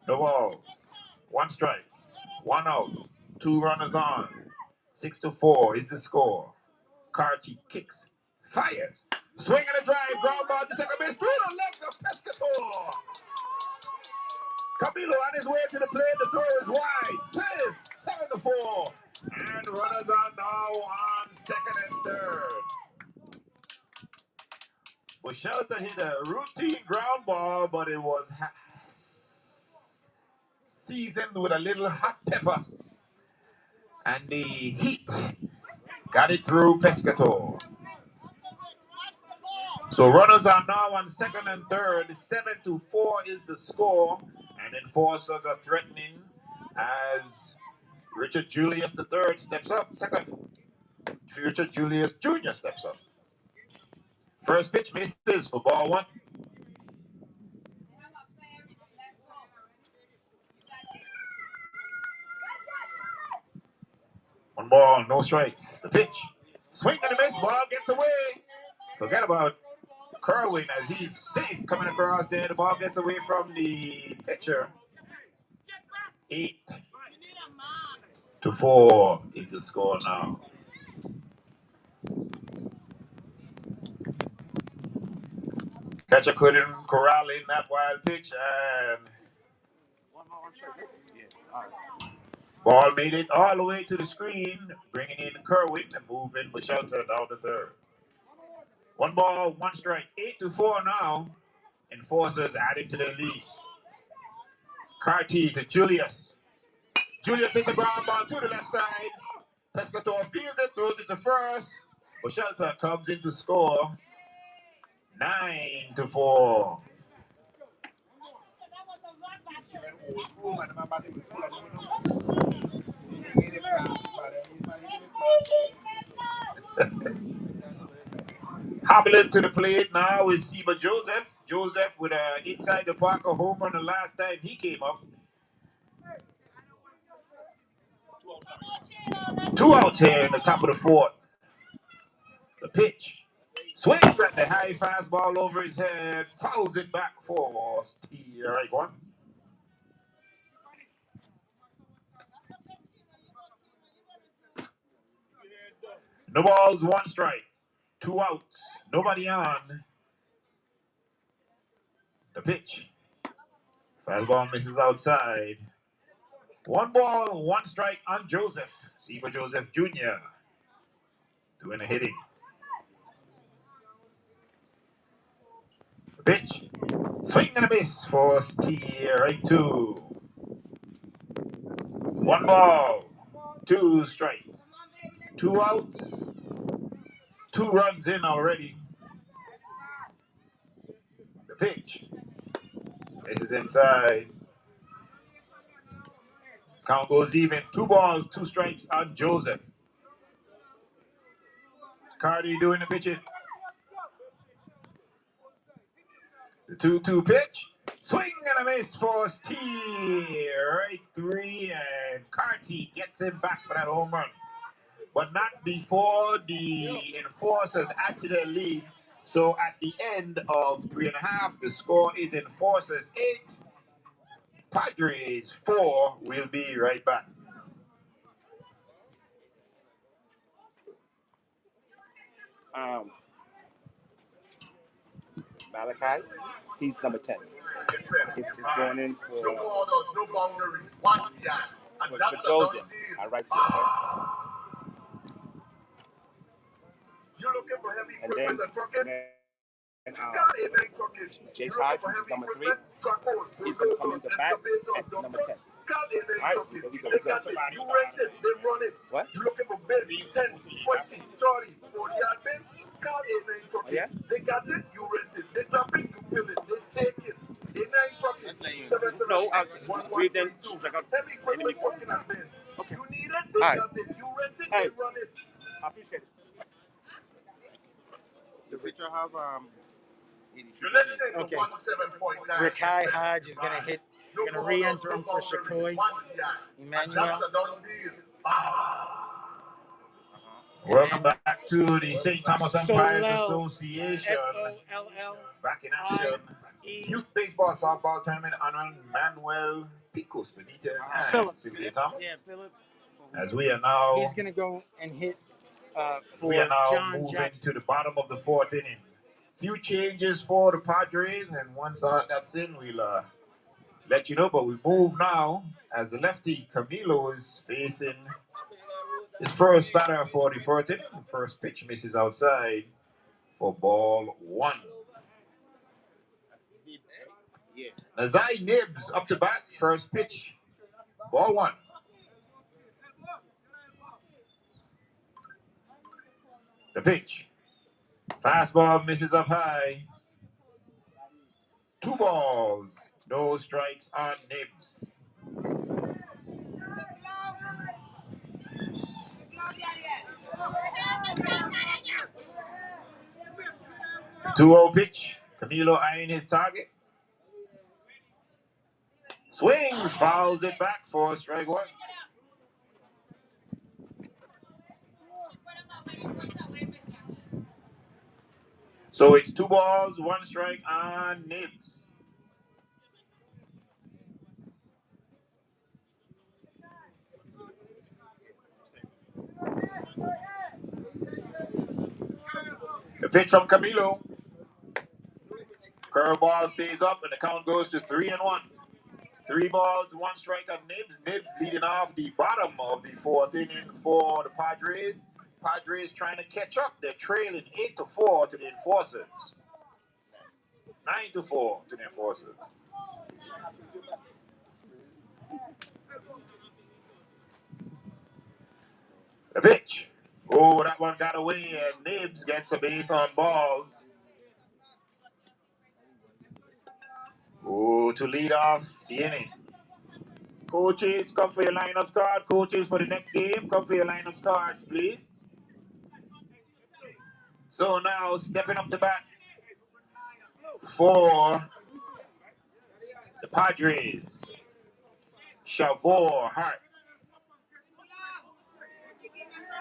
Speaker 1: No balls. One strike. One out. Two runners on. 6-4 is the score. Kachi kicks. Fires. Swing and a drive. Ground ball to second base. Through the legs of Pescatore. Camilo on his way to the plate. The throw is wide. 7-4. And runners are now on second and third. Bushelton hit a routine ground ball, but it was seasoned with a little hot pepper. And the heat got it through Pescatore. So runners are now on second and third. 7-4 is the score. And enforcers are threatening as Richard Julius III steps up. Second, Richard Julius Jr. steps up. First pitch misses for ball one. One ball, no strikes. The pitch. Swing and a miss. Ball gets away. Forget about Kerwin as he's safe coming across there. The ball gets away from the pitcher. 8-4 is the score now. Catcher couldn't corral in that wild pitch, and ball made it all the way to the screen, bringing in Kerwin and moving Bushelton down to third. One ball, one strike. 8-4 now. Enforcers added to the lead. Carty to Julius. Julius hits a ground ball to the left side. Pescatore fields it, throws it to first. Bushelton comes in to score. 9-4. Hobbling to the plate now is Seba Joseph. Joseph with an inside the Parker home run the last time he came up. 2 outs here in the top of the fourth. The pitch. Swings at the high fastball over his head. Fouls it back for Steve. Right one. No balls, one strike. 2 outs. Nobody on. The pitch. Fastball misses outside. 1 ball, 1 strike on Joseph. Seba Joseph Jr. doing the hitting. The pitch. Swing and a miss for Steve. Right 2. 1 ball, 2 strikes. 2 outs. 2 runs in already. The pitch. This is inside. Count goes even. 2 balls, 2 strikes on Joseph. Cardi doing the pitching. The 2-2 pitch. Swing and a miss for Steve. Right 3, and Carty gets him back for that home run. But not before the Enforcers add to their lead. So at the end of 3.5, the score is Enforcers 8, Padres 4. We'll be right back.
Speaker 2: Malachi, he's number 10. He's going in for Joseph, our right fielder. And then Chase Hodge, which is number 3, he's going to come in the back at number 10. All right, we go.
Speaker 5: You rented, they run it.
Speaker 2: What?
Speaker 5: You looking for bids, 10, 20, 30, 40 yard bids? Call A9 Trucking.
Speaker 2: Yeah?
Speaker 5: They got it, you rent it. They drop it, you fill it. They take it. A9 Trucking.
Speaker 2: No, we then check out
Speaker 5: Heavy equipment
Speaker 2: enemy.
Speaker 5: trucking and bids.
Speaker 2: Okay.
Speaker 5: You need it, they
Speaker 2: All right.
Speaker 5: got it. You rent it,
Speaker 2: Hey.
Speaker 5: they run it.
Speaker 2: I appreciate it.
Speaker 6: The picture have 83.
Speaker 5: You're listening
Speaker 7: Okay.
Speaker 5: to 17.9.
Speaker 7: Rakai Hodge is going to hit. We're going to re-enter him for Shakoi. Emmanuel.
Speaker 1: Welcome back to the St. Thomas Umpires
Speaker 7: Solel.
Speaker 1: Association.
Speaker 7: Soll.
Speaker 1: Back in action. Youth baseball softball tournament honoring Manuel Picos Benitez and
Speaker 7: Philip.
Speaker 1: Cynthia Thomas.
Speaker 7: Yeah, Philip.
Speaker 1: As we are now,
Speaker 7: He's going to go and hit for
Speaker 1: we are now
Speaker 7: John
Speaker 1: moving
Speaker 7: Jackson.
Speaker 1: to the bottom of the 4th inning. Few changes for the Padres, and once that's in, we'll let you know. But we move now as the lefty Camilo is facing his first batter for the 4th inning. The first pitch misses outside for ball 1. Nazai Nibs up to bat, first pitch, ball 1. The pitch. Fastball misses up high. 2 balls, no strikes on Nibs. The 2-0 pitch. Camilo eyeing his target. Swings, fouls it back for strike 1. So it's 2 balls, 1 strike on Nibs. The pitch from Camilo. Curveball stays up and the count goes to 3-1. 3 balls, 1 strike on Nibs. Nibs leading off the bottom of the 4th inning for the Padres. Padres trying to catch up. They're trailing 8-4 to the Enforcers. 9-4 to the Enforcers. The pitch. Oh, that one got away, and Nibs gets a base on balls. Oh, to lead off the inning. Coaches, come for your lineup card. Coaches, for the next game, come for your lineup cards, please. So now, stepping up to bat for the Padres. Chavor Hart.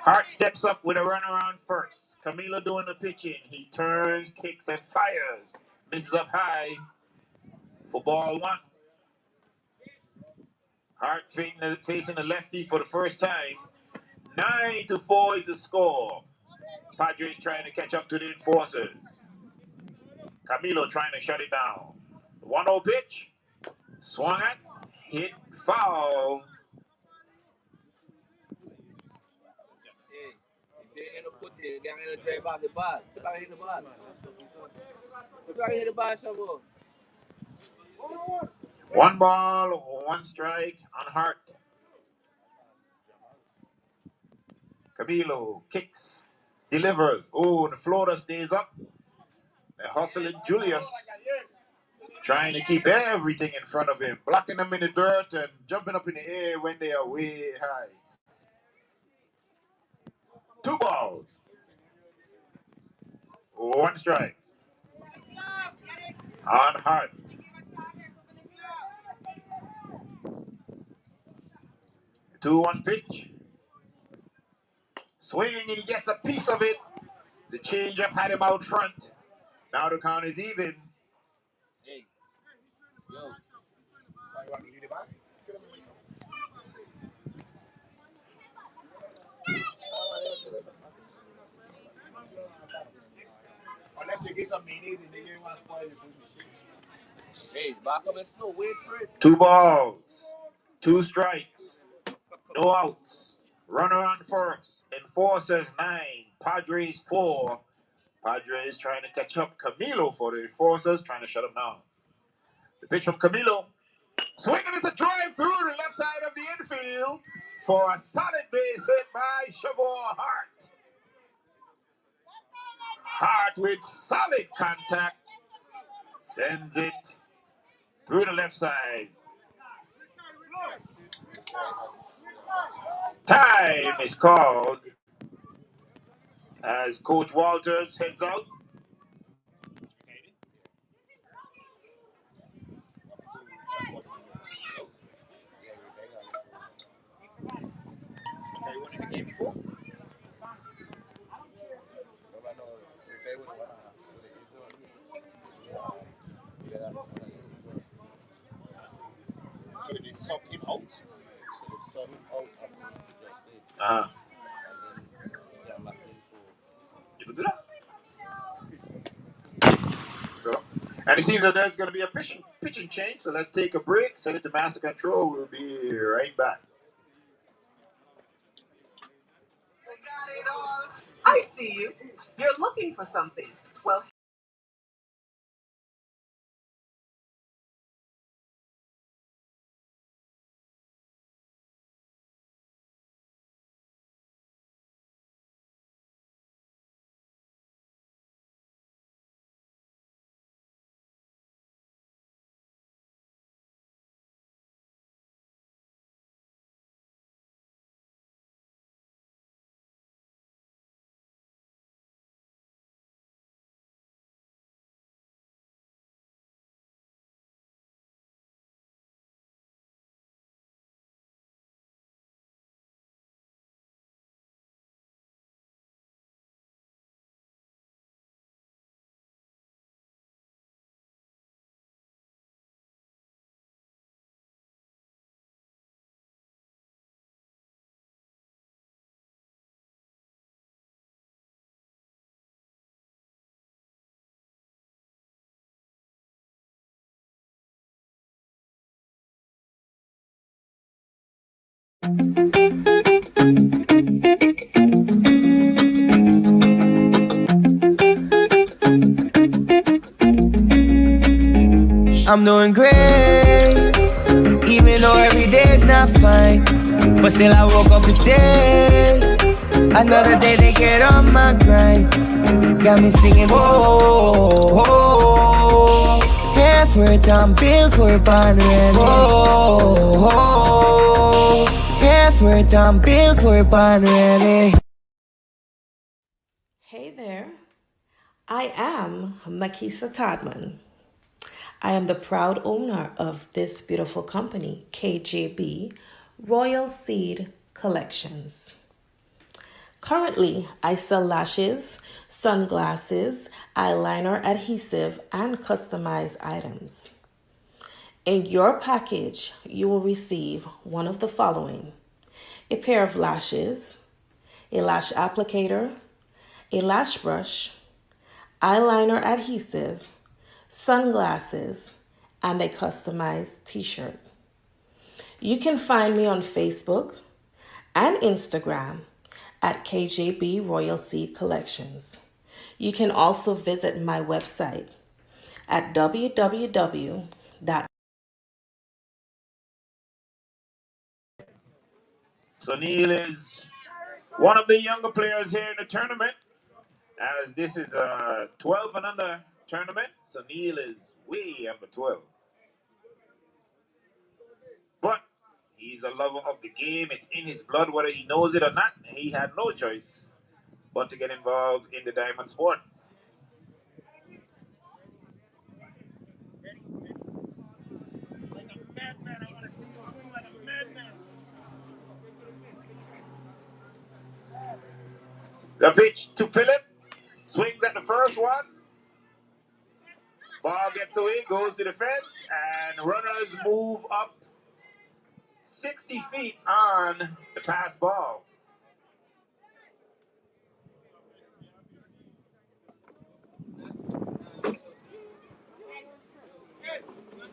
Speaker 1: Hart steps up with a run around first. Camilo doing the pitching. He turns, kicks, and fires. Misses up high for ball 1. Hart facing the lefty for the first time. 9-4 is the score. Padres trying to catch up to the Enforcers. Camilo trying to shut it down. 1-0 pitch. Swung at. Hit. Foul. One ball, 1 strike on Hart. Camilo kicks, delivers. Oh, the Florida stays up. They're hustling Julius, trying to keep everything in front of him, blocking them in the dirt and jumping up in the air when they are way high. 2 balls, 1 strike. On Hart. 2-1 pitch. Swing and he gets a piece of it. The changeup had him out front. Now the count is even.
Speaker 2: Hey, yo. Why you want me to do the back? Unless you get some mayonnaise and then you want to spoil your food. Hey, back up and slow. Wait for it.
Speaker 1: 2 balls, 2 strikes, no outs. Runner on first. Enforcers 9, Padres 4. Padres trying to catch up. Camilo for the Enforcers, trying to shut him down. The pitch from Camilo. Swinging is a drive through the left side of the infield for a solid base hit by Sugar Hart. Hart with solid contact sends it through the left side. Time is called as Coach Walters heads out.
Speaker 6: So they subbed him out. So they subbed him out at the just did.
Speaker 1: Uh-huh.
Speaker 6: And then they are back in for.
Speaker 1: You can do that. So, and it seems that there's going to be a pitching change. So let's take a break. Send it to Master Control. We'll be right back.
Speaker 4: I see you. You're looking for something. Well,
Speaker 9: I'm doing great, even though every day's not fine. But still I woke up today, another day to get on my grind. Got me singing, whoa, whoa, half worth on bills worth on rent. Whoa, whoa, half worth on bills worth on rent.
Speaker 10: Hey there, I am Makisa Todman. I am the proud owner of this beautiful company, KJB Royal Seed Collections. Currently, I sell lashes, sunglasses, eyeliner adhesive, and customized items. In your package, you will receive one of the following: a pair of lashes, a lash applicator, a lash brush, eyeliner adhesive, sunglasses, and a customized t-shirt. You can find me on Facebook and Instagram at KJB Royal Seed Collections. You can also visit my website at www.
Speaker 1: So Neil is One of the younger players here in the tournament, as this is a 12 and under tournament, so Neil is way under 12. But he's a lover of the game. It's in his blood, whether he knows it or not. He had no choice but to get involved in the diamond sport. The pitch to Phillip. Swings at the first one. Ball gets away, goes to the fence, and runners move up 60 feet on the pass ball.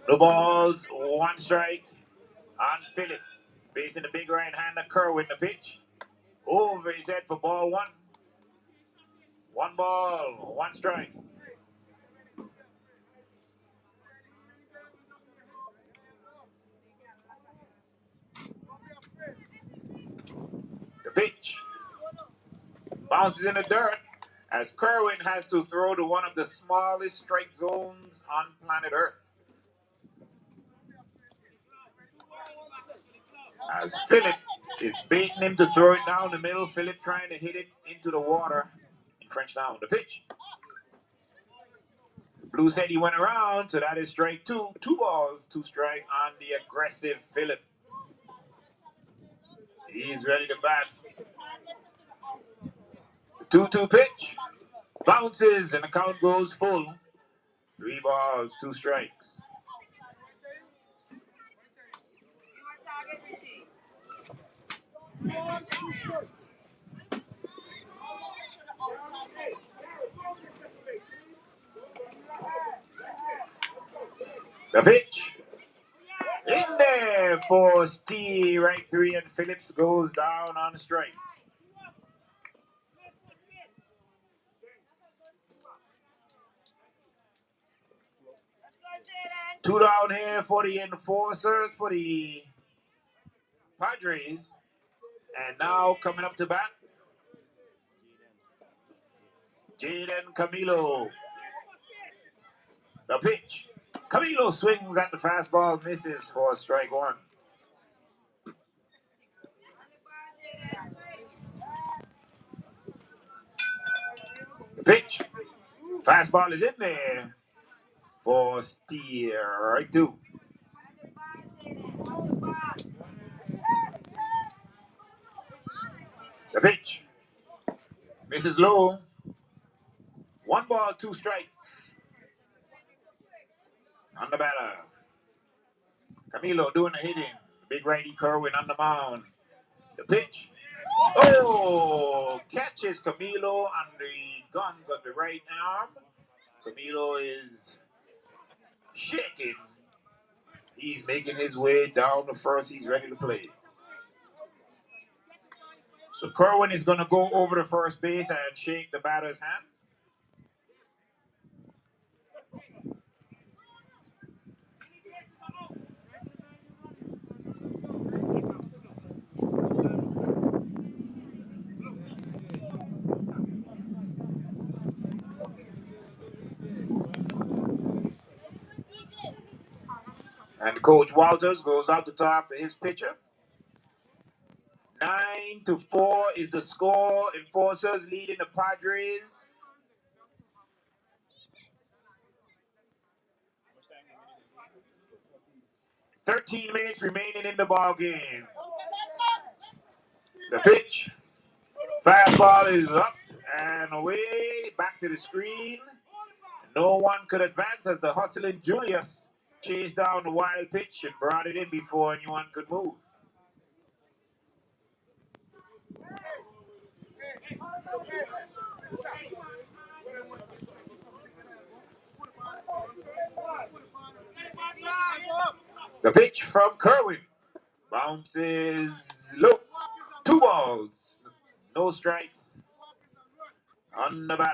Speaker 1: The ball's one strike on Phillip. Facing the big right hander Kerwin, the pitch. Over his head for ball one. One ball, one strike. The pitch bounces in the dirt as Kerwin has to throw to one of the smallest strike zones on planet Earth. As Phillip is baiting him to throw it down the middle, Phillip trying to hit it into the water in French Town. The pitch. Blue said he went around, so that is strike two. 2 balls, 2 strike on the aggressive Phillip. He's ready to bat. The 2-2 pitch. Bounces and the count goes full. 3 balls, 2 strikes. The pitch. In there for Steve, right 3, and Phillips goes down on the strike. Two down here for the enforcers for the Padres. And now coming up to bat, Jaden Camilo. The pitch. Camilo swings at the fastball, misses for strike 1. The pitch. Fastball is in there for Steer, right 2. The pitch. Misses low. 1 ball, 2 strikes. On the batter. Camilo doing the hitting. Big righty Kerwin on the mound. The pitch. Oh, catches Camilo on the guns of the right arm. Camilo is shaking. He's making his way down the first. He's ready to play. So Kerwin is going to go over to first base and shake the batter's hand. And Coach Walters goes out to talk to his pitcher. 9-4 is the score. Enforcers leading the Padres. 13 minutes remaining in the ball game. The pitch. Fastball is up and away. Back to the screen. No one could advance as the hustling Julius chased down the wild pitch and brought it in before anyone could move. The pitch from Kerwin. Bounces low. 2 balls. No strikes on the batter.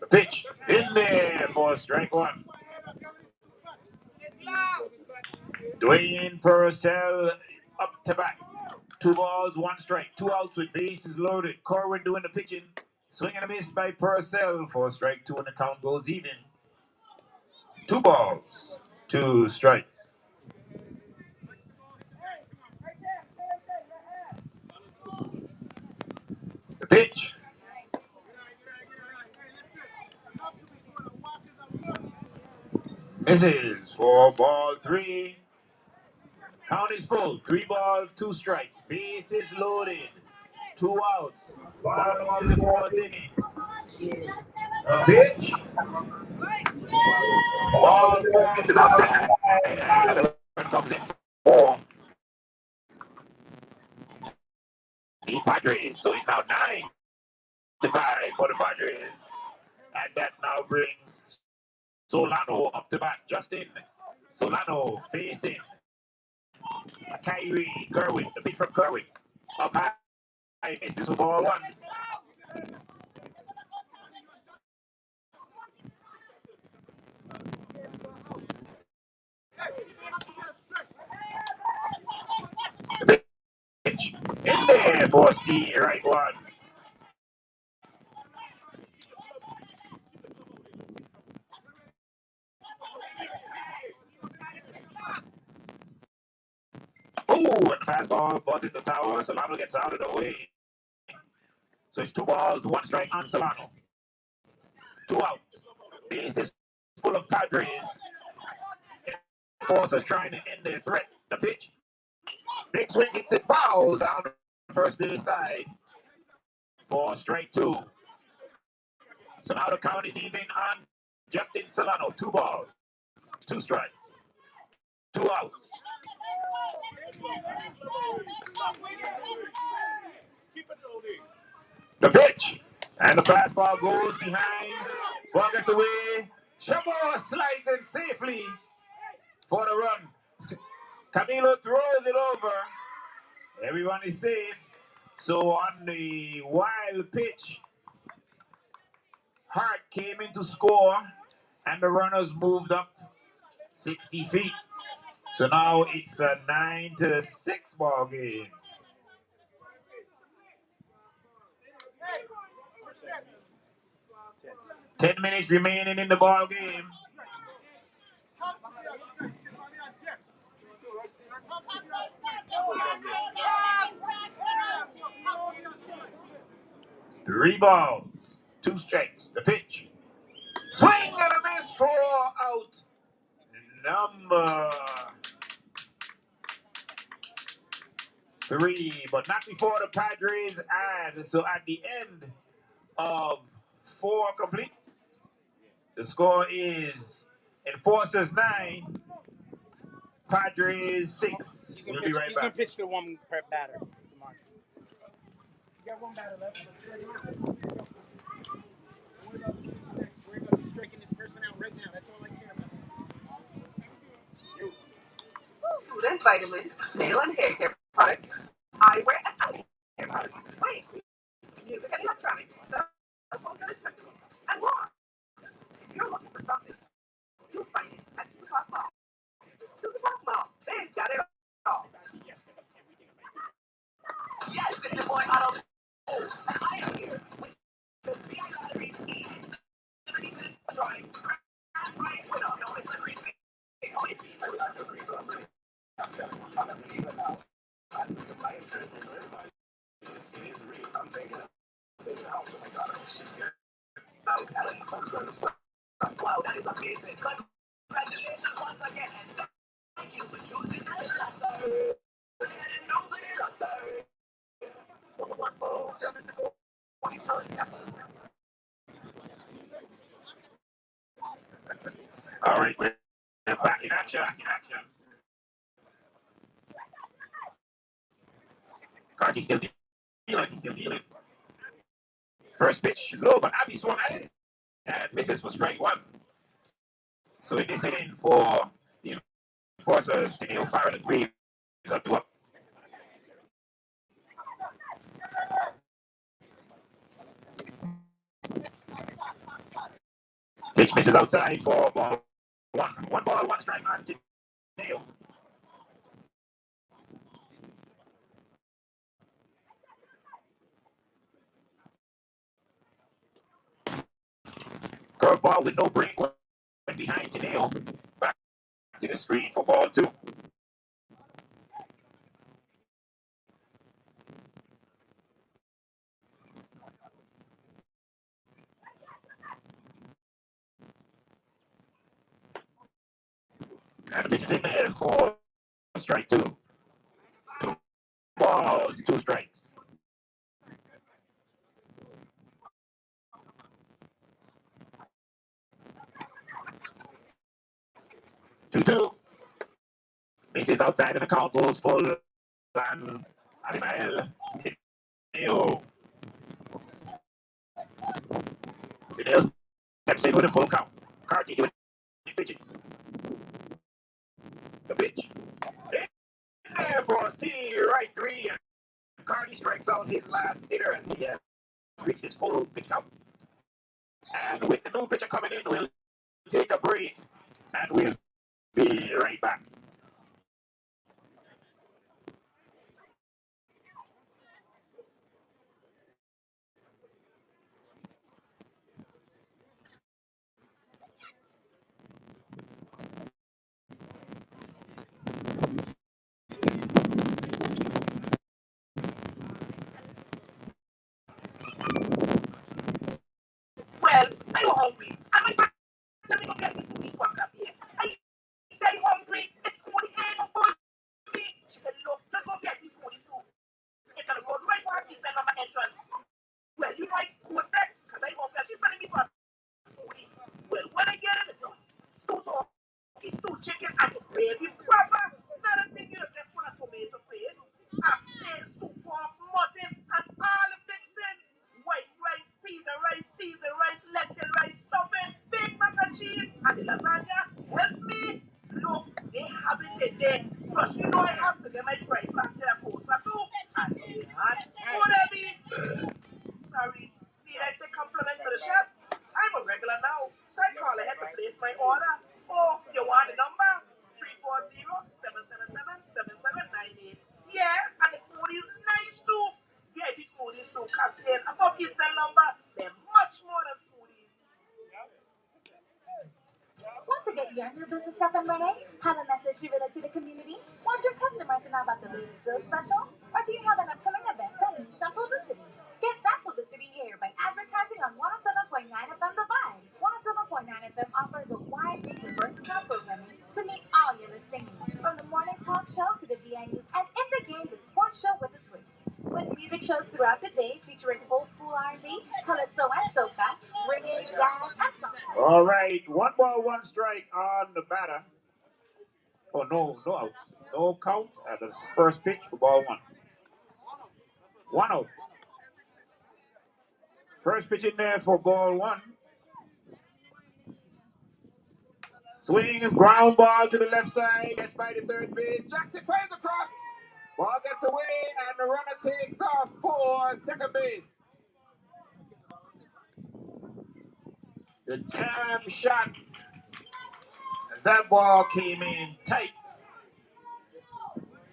Speaker 1: The pitch in there for strike 1. Dwayne Purcell up to bat. 2 balls, 1 strike. 2 outs with bases loaded. Corwin doing the pitching. Swing and a miss by Purcell for strike 2 and the count goes even. 2 balls, 2 strikes. The pitch. Misses for ball 3. Count is full. 3 balls, 2 strikes. Bases loaded. 2 outs. Bottom of the 4th inning. The pitch. Ball 4 misses outside. And the run comes in 4. The Padres. So it's now 9-5 for the Padres. And that now brings Solano up to bat. Justin Solano facing Kyrie Kerwin. The pitch from Kerwin. Up high. Misses for ball 1. The pitch in there for the right one. Oh, and the fastball buzzes the tower. Solano gets out of the way. So it's 2 balls, 1 strike on Solano. 2 outs. Bases full of Padres. Forces trying to end their threat. The pitch. Big swing hits it foul down the first base side for strike 2. So now the count is even on Justin Solano. 2 balls, 2 strikes, 2 outs. The pitch. And the fastball goes behind. Ball gets away. Chamorro slides in safely for the run. Camilo throws it over. Everyone is safe. So on the wild pitch, Hart came in to score, and the runners moved up 60 feet. So now it's a 9-6 ball game. Ten minutes remaining in the ball game. Three balls, 2 strikes. The pitch. Swing and a miss for out number 3, but not before the Padres add. So at the end of 4 complete, the score is Enforcers 9, Padres 6. We'll be right back.
Speaker 2: He's going to pitch to 1 batter. You got 1 batter left. We're going to be striking this person out right now. That's all I care about.
Speaker 4: Food and vitamins, nail and hair care products, eyewear and eye care products, music and electronics, cell phones and accessories, and more. If you're looking for something, you'll find it at 2 O'Clock Mall. 2 O'Clock Mall, they've got it all. Yes, it's your boy Otto. And I am here with the VI Lotteries E77 drawing. Grand prize winner. No, it's the green thing. Oh, it's the green thing. Wow, that is amazing. Congratulations once again, and thank you for choosing the lottery. Don't play the lottery.
Speaker 1: All right, we're back in action. Carty still dealing. First pitch, low, but Abby swung at it. And misses for strike 1. So it is in for the Enforcers to get fire and Reeves up to up. Pitch misses outside for ball 1. 1 ball, 1 strike on Nail. Curveball with no break went behind Teneo. Back to the screen for ball 2. And the pitch is in there for strike 2. 2 balls, 2 strikes. 2-2. This is outside of the count, goes full. And Animal. Teneo. Teneo steps in with a full count. Carty doing pitching. The pitch. In there for Steve, right 3. And Carty strikes out his last hitter as he has reached his full pitch count. And with the new pitcher coming in, we'll take a break. And we'll be right back.
Speaker 4: Well, I was hungry. And my tell me to get this food one here. I say hungry, it's food ain't no food me. She said, look, just go get these foodies too. It's on the road right past this time on my entrance. Well, you might go next, because I hungry. She's telling me for foodie. Well, when I get in, it's stew turkey, stew chicken, and the gravy proper. Not a thing you just get full of tomato paste. Steak, stew pork, mutton, and all the fixings. White rice, pizza rice, Caesar rice, lentil rice, stuffing, big mac and cheese, and the lasagna. Help me. Look, they have it in there. Plus, you know I have to get my fried plantain coleslaw too. And they had whatever. Sorry, did I say compliments to the chef? I'm a regular now, so I call ahead to place my order. Oh, you want the number? 340-777-7798. Yeah, and the smoothie is nice too. VIP smoothies too, Cascade. Above Eastern number, they're much more than smoothies.
Speaker 8: Want to get your new business up and running? Have a message to relate to the community? Want your customers to know about the business so special? Or do you have an upcoming event that needs some publicity? Get that publicity here by advertising on 107.9 FM The Vibe. 107.9 FM offers a wide range of versatile programming to meet all your listening needs, from the morning talk show to the VI News and In the Game, the sports show with a twist. With music shows throughout the day featuring old school R&B, calypso and soca, reggae, jazz, and song.
Speaker 1: All right, 1 ball, 1 strike on the batter. Oh, no out. No count. That's the first pitch for ball 1. 1 out. First pitch in there for ball 1. Swing and ground ball to the left side. Gets by the third base. Jackson fires across. Ball gets away and the runner takes off for second base. The jam shot as that ball came in tight.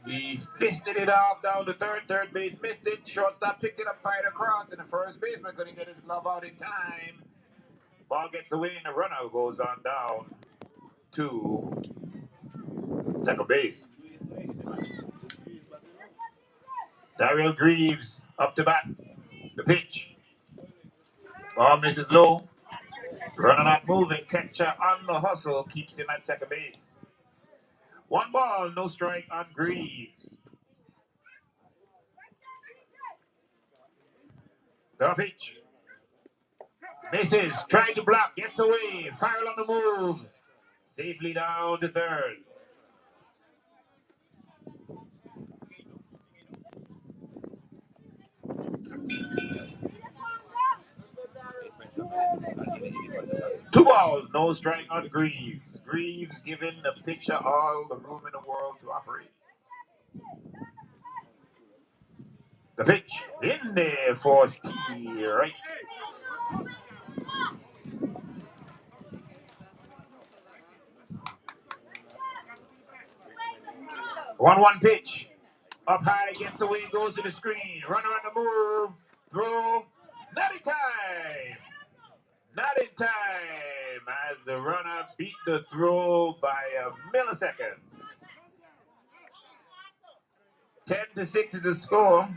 Speaker 1: He fisted it off down the third base missed it. Shortstop picked it up, fired across, and the first baseman couldn't get his glove out in time. Ball gets away and the runner goes on down to second base. Daryl Greaves up to bat. The pitch. Ball misses low. Runner not moving. Catcher on the hustle keeps him at second base. 1 ball, no strike on Greaves. The pitch. Misses. Trying to block. Gets away. Farrell on the move. Safely down to third. Two balls, no strike on Greaves. Greaves giving the pitcher all the room in the world to operate. The pitch in there for Steve, right? One pitch. Up high, gets away, goes to the screen. Runner on the move. Throw. Nutty time. Not in time as the runner beat the throw by a millisecond. 10-6 is the score.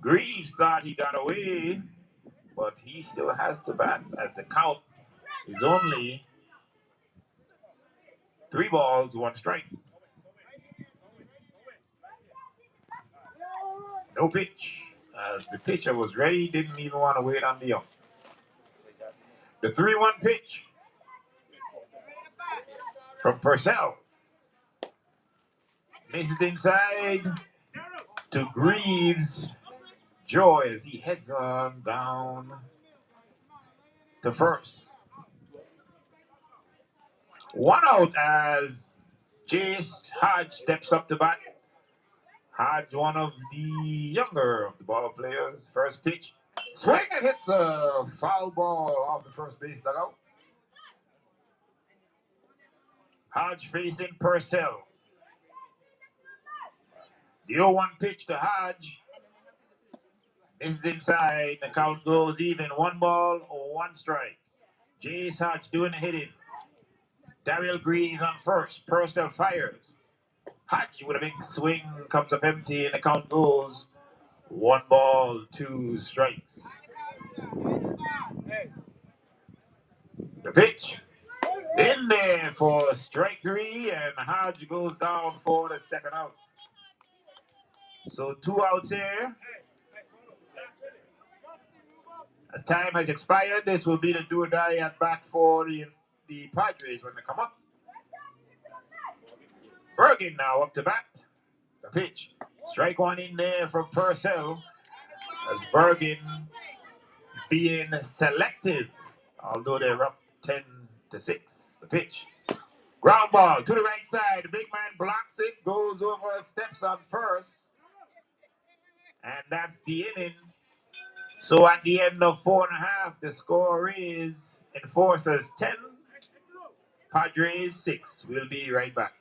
Speaker 1: Greaves thought he got away, but he still has to bat as the count is only 3 balls, 1 strike. No pitch. As the pitcher was ready, didn't even want to wait on the ump. The 3-1 pitch from Purcell. Misses inside to Greaves. Joy as he heads on down to first. 1 out as Jace Hodge steps up to bat. Hodge, one of the younger of the ball players. First pitch. Swing and hits a foul ball off the first base dugout. Hodge facing Purcell. The 0-1 pitch to Hodge. This is inside. The count goes even. 1 ball, 1 strike. Jace Hodge doing the hitting. Daryl Greaves on first. Purcell fires. Hodge with a big swing comes up empty, and the count goes 1 ball, 2 strikes. The pitch in there for strike 3, and Hodge goes down for the second out. So 2 outs here. As time has expired, this will be the do or die at bat for the Padres when they come up. Bergen now up to bat. The pitch. Strike 1 in there from Purcell. As Bergen being selective, although they're up 10-6. The pitch. Ground ball to the right side. The big man blocks it, goes over, steps on first. And that's the inning. So at the end of 4.5, the score is Enforcers 10, Padres 6. We'll be right back.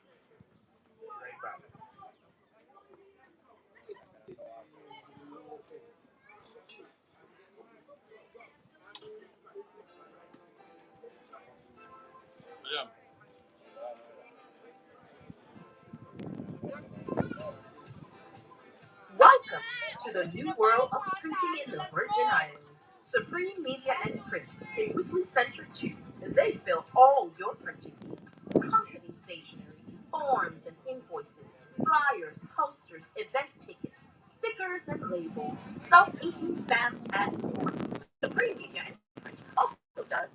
Speaker 4: Welcome to the new world of printing in the Virgin Islands. Supreme Media and Print, a weekly center too. They fill all your printing needs. Company stationery, forms and invoices, flyers, posters, event tickets, stickers and labels, self-inking stamps and more. Supreme Media and Print also does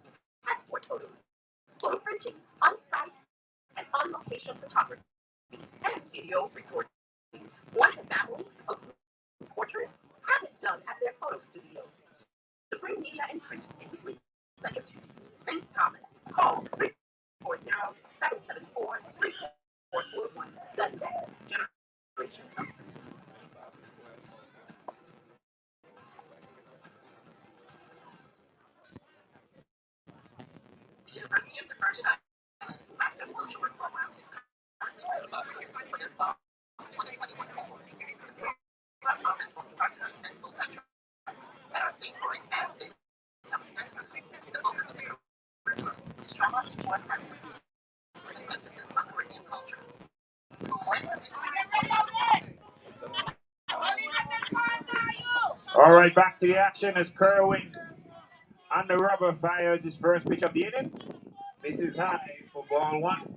Speaker 4: passport photos, photo printing, on-site and on-location photography, and video recording. Want a family, a group portrait? Have it done at their photo studio. Supreme Media and Print in Weekly Center 2, St. Thomas. Call 340-774-3441. The next generation of University of the Virgin Islands Master of Social Work program is currently recruiting students for their fall 2021 cohort. The program offers both part-time and full-time tracks at our St. Croix and St. Thomas campuses. The focus of their curriculum is trauma-informed practice with an emphasis on Caribbean culture.
Speaker 1: All right, back to the action as Kerwin on the rubber fires his first pitch of the inning. This is high for ball 1.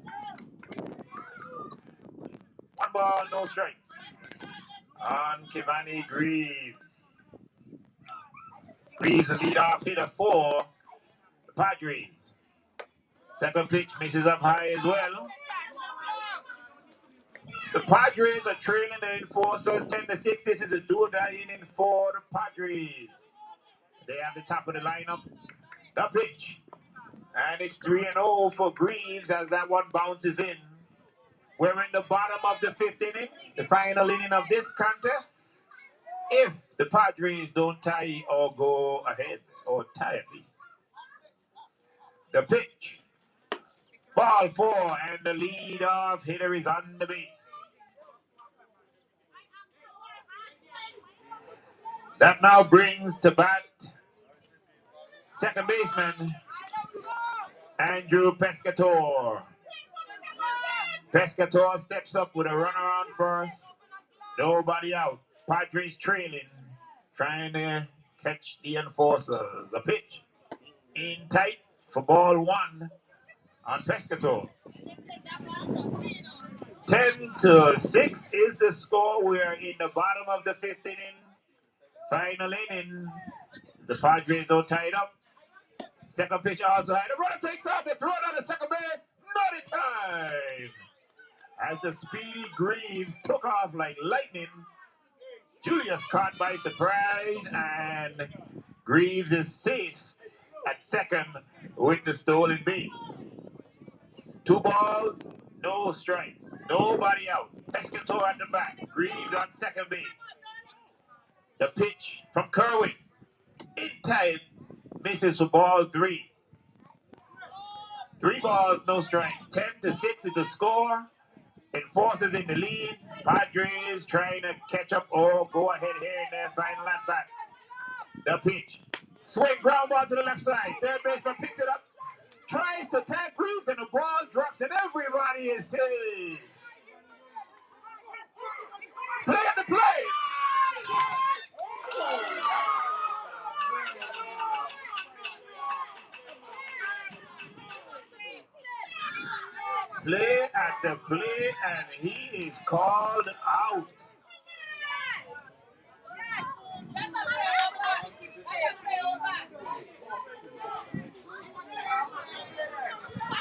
Speaker 1: 1 ball, no strikes. On Kivani Greaves. Greaves, a leadoff hitter for the Padres. Second pitch misses up high as well. The Padres are trailing the Enforcers 10-6. This is a do-or-die inning for the Padres. They have the top of the lineup. The pitch. And it's 3-0 for Greaves as that one bounces in. We're in the bottom of the 5th inning, the final inning of this contest. If the Padres don't tie or go ahead, or tie at least. The pitch. Ball 4, and the lead-off hitter is on the base. That now brings to bat Second baseman, Andrew Pescator. Pescator steps up with a runner on first. Nobody out. Padres trailing, trying to catch the enforcers. The pitch in tight for ball one on Pescator. 10-6 is the score. We are in the bottom of the fifth inning. Final inning. The Padres don't tie it up. Second pitch also high. The runner takes off. They throw it on the second base. Not in time. As the speedy Greaves took off like lightning, Julius caught by surprise, and Greaves is safe at second with the stolen base. 2 balls, no strikes, nobody out. Pescator at the back, Greaves on second base. The pitch from Kerwin, in time, misses for ball 3. 3 balls, no strikes. 10-6 is the score. Enforcers in the lead. Padres trying to catch up or go ahead here in their final at bat. The pitch. Swing ground ball to the left side. Third baseman picks it up. Tries to tag Greaves and the ball drops and everybody is safe. Play at the plate. Play at the plate and he is called out.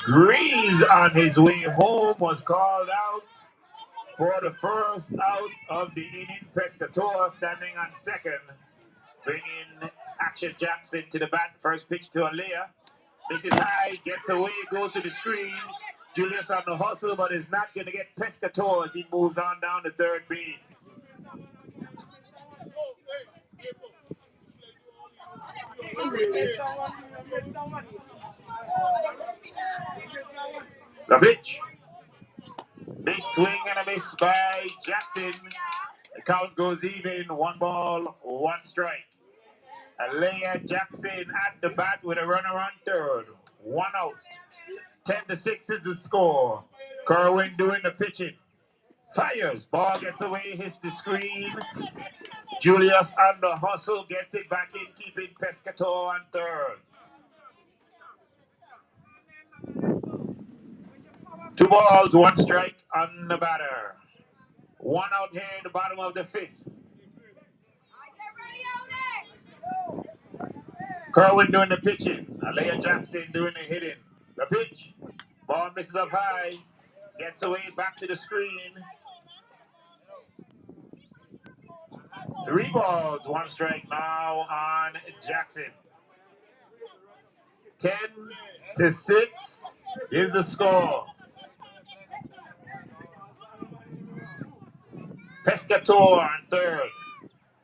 Speaker 1: Greaves on his way home was called out for the first out of the inning. Pescator standing on second, bringing Action Jackson to the bat. First pitch to Alea. This is high, gets away, goes to the screen. Julius on the hustle, but is not going to get Pescator as he moves on down to third base. The pitch. Big swing and a miss by Jackson. The count goes even. 1 ball, 1 strike. Alea Jackson at the bat with a runner on third. 1 out. 10-6 is the score. Kerwin doing the pitching. Fires. Ball gets away, hits the screen. Julius on the hustle gets it back in, keeping Pescator on third. 2 balls, 1 strike on the batter. 1 out here in the bottom of the 5th. Kerwin doing the pitching. Alea Jackson doing the hitting. The pitch. Ball misses up high. Gets away back to the screen. 3 balls, 1 strike now on Jackson. 10-6 is the score. Pescator on third.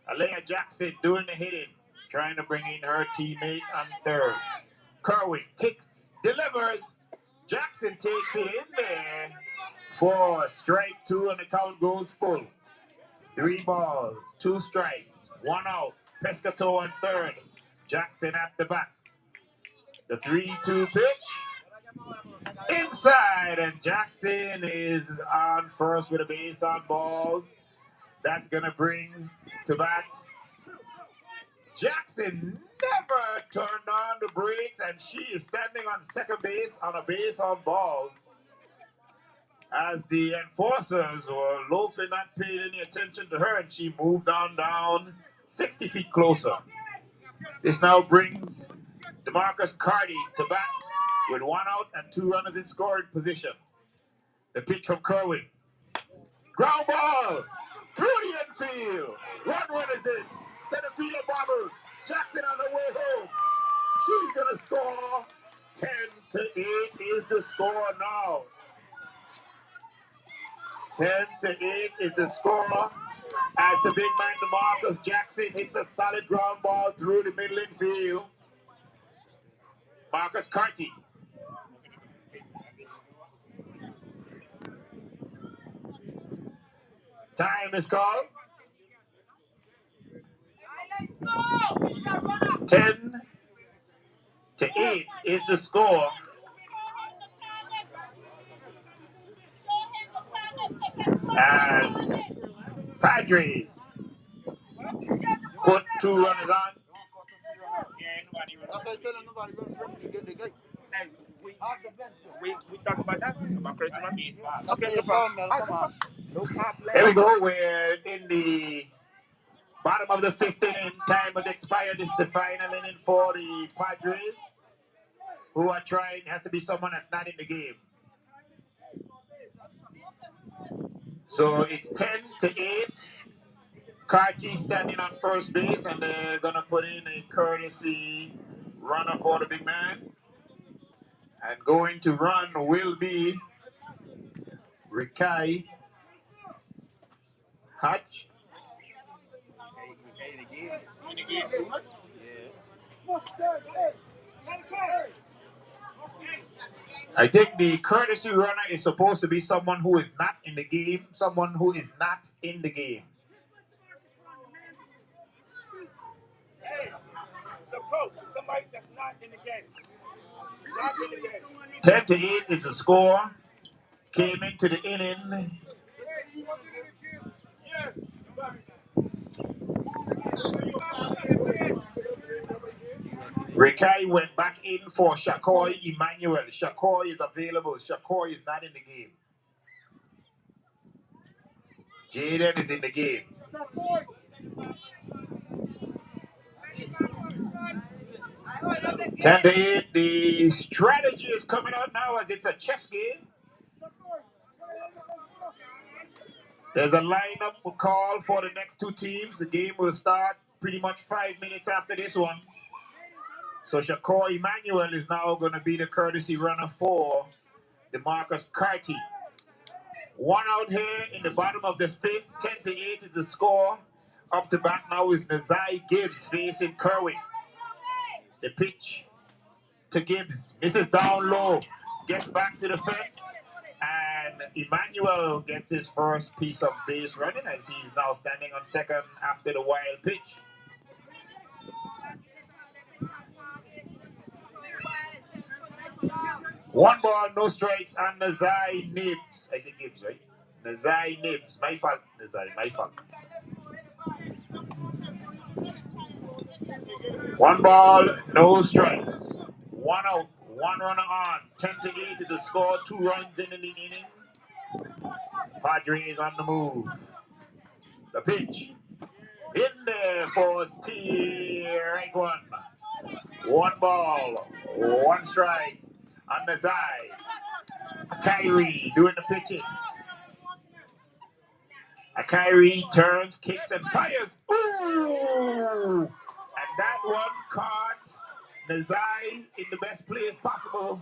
Speaker 1: Alea Jackson doing the hitting, trying to bring in her teammate on third. Kerwin kicks, delivers. Jackson takes it in there for strike 2, and the count goes full. 3 balls, 2 strikes, 1 out. Pescator on third. Jackson at the back. The 3-2 pitch. Inside, and Jackson is on first with a base on balls. That's going to bring to bat. Jackson never turned on the brakes, and she is standing on second base on a base on balls. As the enforcers were loafing, not paying any attention to her, and she moved on down 60 feet closer. This now brings DeMarcus Carty to bat with 1 out and 2 runners in scoring position. The pitch from Kerwin. Ground ball through the infield. 1 run is in. Center fielder bobbles. Jackson on the way home. She's going to score. 10-8 is the score now. 10-8 is the score as the big man DeMarcus Jackson hits a solid ground ball through the middle infield. Marcus Carty. Time is called. 10 10-8 is the score. As Padres put 2 runners on.
Speaker 6: That's why I tell nobody run from you get the guy.
Speaker 2: Hey, we talk about that? About creating a baseball. Okay, no
Speaker 6: Baseball,
Speaker 2: problem.
Speaker 6: man, come on.
Speaker 2: No problem.
Speaker 1: There we go. We're in the bottom of the 5th inning. Time has expired. This is the final inning for the Padres, who are trying. It has to be someone that's not in the game. So it's 10-8. Karchi standing on first base, and they're gonna put in a courtesy runner for the big man. And going to run will be Rikai Hutch. I think the courtesy runner is supposed to be someone who is not in the game, someone who is not in the game.
Speaker 2: Hey, so coach, somebody that's not in the game. Not in the game.
Speaker 1: 10-8 is the score. Came into the inning. Rikai went back in for Shakoy Emmanuel. Shakoy is available. Shakoy is not in the game. Jaden is in the game. 10-8. The strategy is coming out now as it's a chess game. There's a lineup call for the next 2 teams. The game will start pretty much 5 minutes after this one. So Shakoy Emmanuel is now going to be the courtesy runner for DeMarcus Carty. 1 out here in the bottom of the 5th. 10-8 is the score. Up to bat now is Nazai Gibbs facing Kerwin. The pitch to Gibbs. Misses down low. Gets back to the fence. And Emmanuel gets his first piece of base running as he's now standing on second after the wild pitch. One ball, no strikes on Nazai Nibs. I say Gibbs, right? Nazai Nibs. My fault, Nazai, my fault. 1 ball, no strikes. 1 out, 1 runner on. 10-8 is the score. 2 runs in the inning. Padres on the move. The pitch. In there for strike 1. 1 ball, 1 strike on the side. Kyrie doing the pitching. Kyrie turns, kicks, and fires. Ooh! And that one caught Nazai in the best place possible,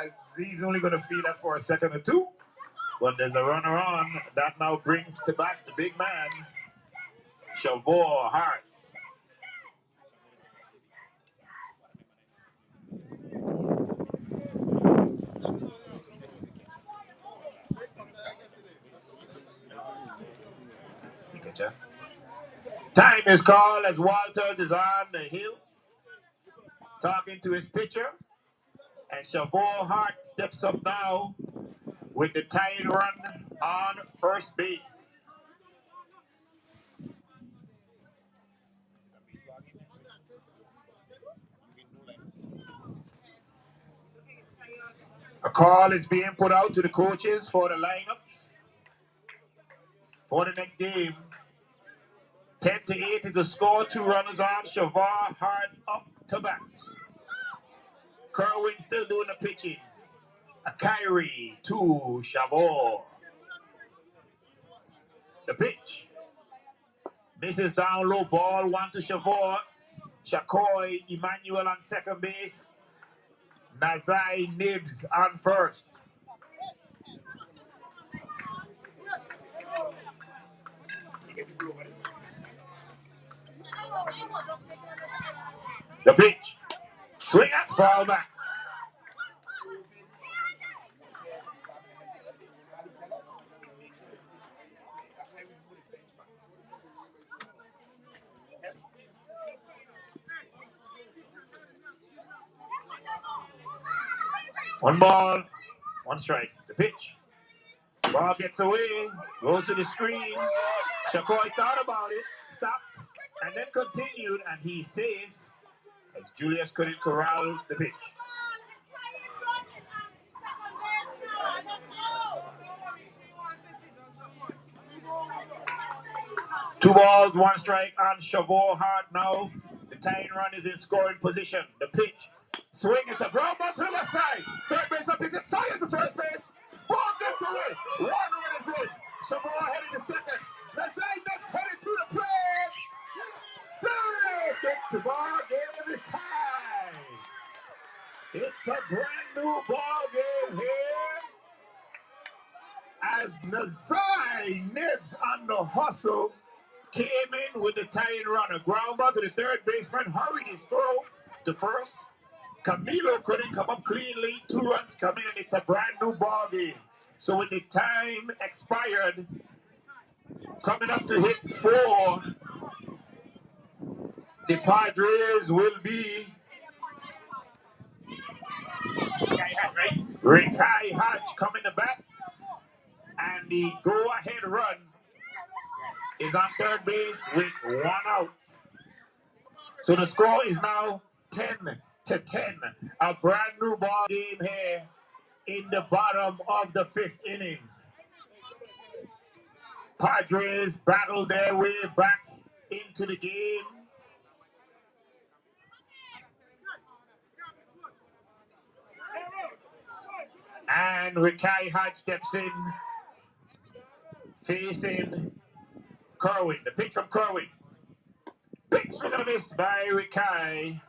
Speaker 1: as he's only going to feel that for a second or 2. But there's a runner on. That now brings to back the big man, Shavor Hart. Time is called as Walters is on the hill, talking to his pitcher. And Shavor Hart steps up now with the tying run on first base. A call is being put out to the coaches for the lineups for the next game. 10-8 is the score. 2 runners on. Shavor Hart up to bat. Kerwin still doing the pitching. A Kyrie to Shavor. The pitch. Misses down low, ball 1 to Shavor. Shakoy Emmanuel on second base. Nazai Nibs on first. The pitch. Swing up, fall back. One ball, one strike. The pitch. Ball gets away, goes to the screen. Shakoy thought about it, stopped, and then continued, and he saved as Julius couldn't corral the pitch. 2 balls, 1 strike on Chavot Hart now. The tying run is in scoring position. The pitch. Swing, it's a ground ball to the left side. Third baseman picks it, fires to first base. Ball gets away. 1 run is in. Chavot headed to second. Left side, next headed to the plate. Safe! It's the ball game is tied. It's a brand new ball game here. As Nazai Nibs on the hustle came in with the tying run. A ground ball to the third baseman, hurried his throw to first. Camilo couldn't come up cleanly. 2 runs come in, and it's a brand new ball game. So when the time expired, coming up to hit 4, the Padres will be Rikai Hatch coming to bat, and the go-ahead run is on third base with 1 out. So the score is now 10-10. A brand new ball game here in the bottom of the 5th inning. Padres battle their way back into the game. And Rikai Hart steps in, facing Kerwin. The pitch from Kerwin. Big swing and a miss by Rikai.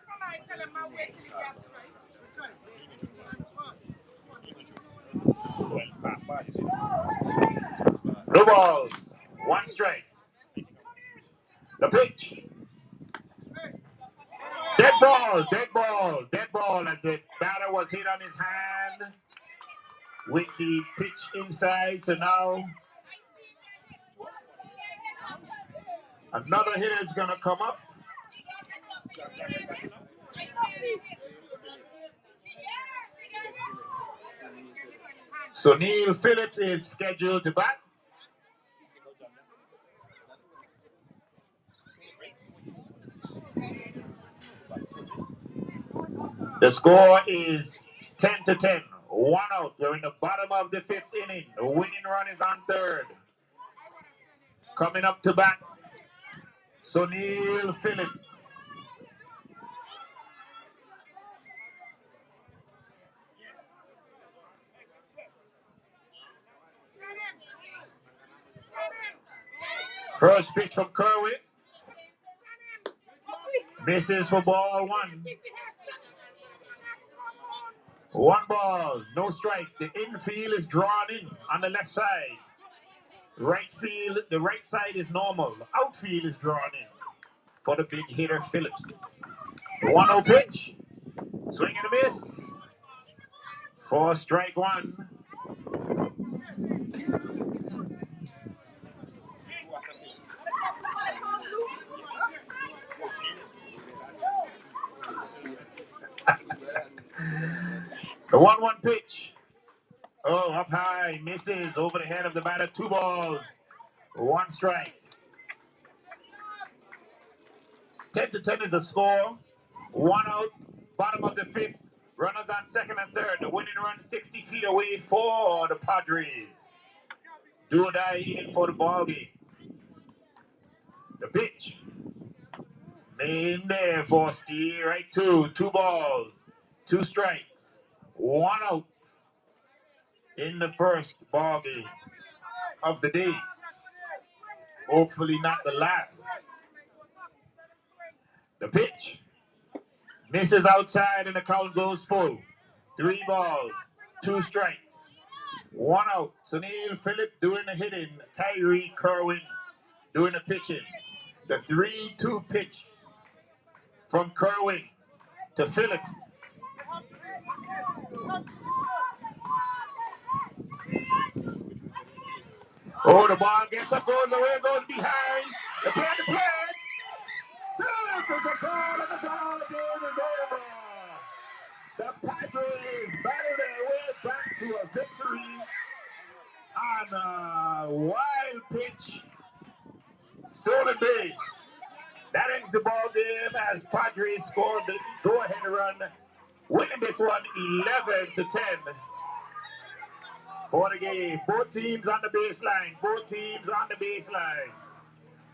Speaker 1: No balls, 1 strike. The pitch. Dead ball, dead ball, dead ball. As the batter was hit on his hand with the pitch inside. So now another hitter is going to come up. So Neil Phillips is scheduled to bat. The score is 10-10. 1 out. We're in the bottom of the 5th inning. The winning run is on third. Coming up to bat, so Neil Phillips. First pitch from Kerwin. Misses for ball 1. 1 ball, no strikes. The infield is drawn in on the left side. Right field, the right side is normal. The outfield is drawn in for the big hitter Phillips. 1-0 pitch. Swing and a miss. For strike 1. The 1-1 pitch. Oh, up high, misses over the head of the batter. 2 balls, 1 strike. 10-10 is the score. 1 out, bottom of the 5th. Runners on second and third. The winning run 60 feet away for the Padres. Do or die in for the ball game. The pitch. In there for steer, right 2. 2 balls, 2 strikes, 1 out in the first ball game of the day. Hopefully not the last. The pitch. Misses outside and the count goes full. 3 balls, 2 strikes, 1 out. So Neil Phillips doing the hitting. Kyrie Kerwin doing the pitching. The 3-2 pitch from Kerwin to Phillips. Oh, the ball gets up, goes away, goes behind. The play. Safe is the call, and the ball game is over. The Padres Padres battle their way back to a victory on a wild pitch, stolen base. That ends the ball game as Padres scored the go-ahead run, winning this one 11-10 for the game. Both teams on the baseline. Both teams on the baseline.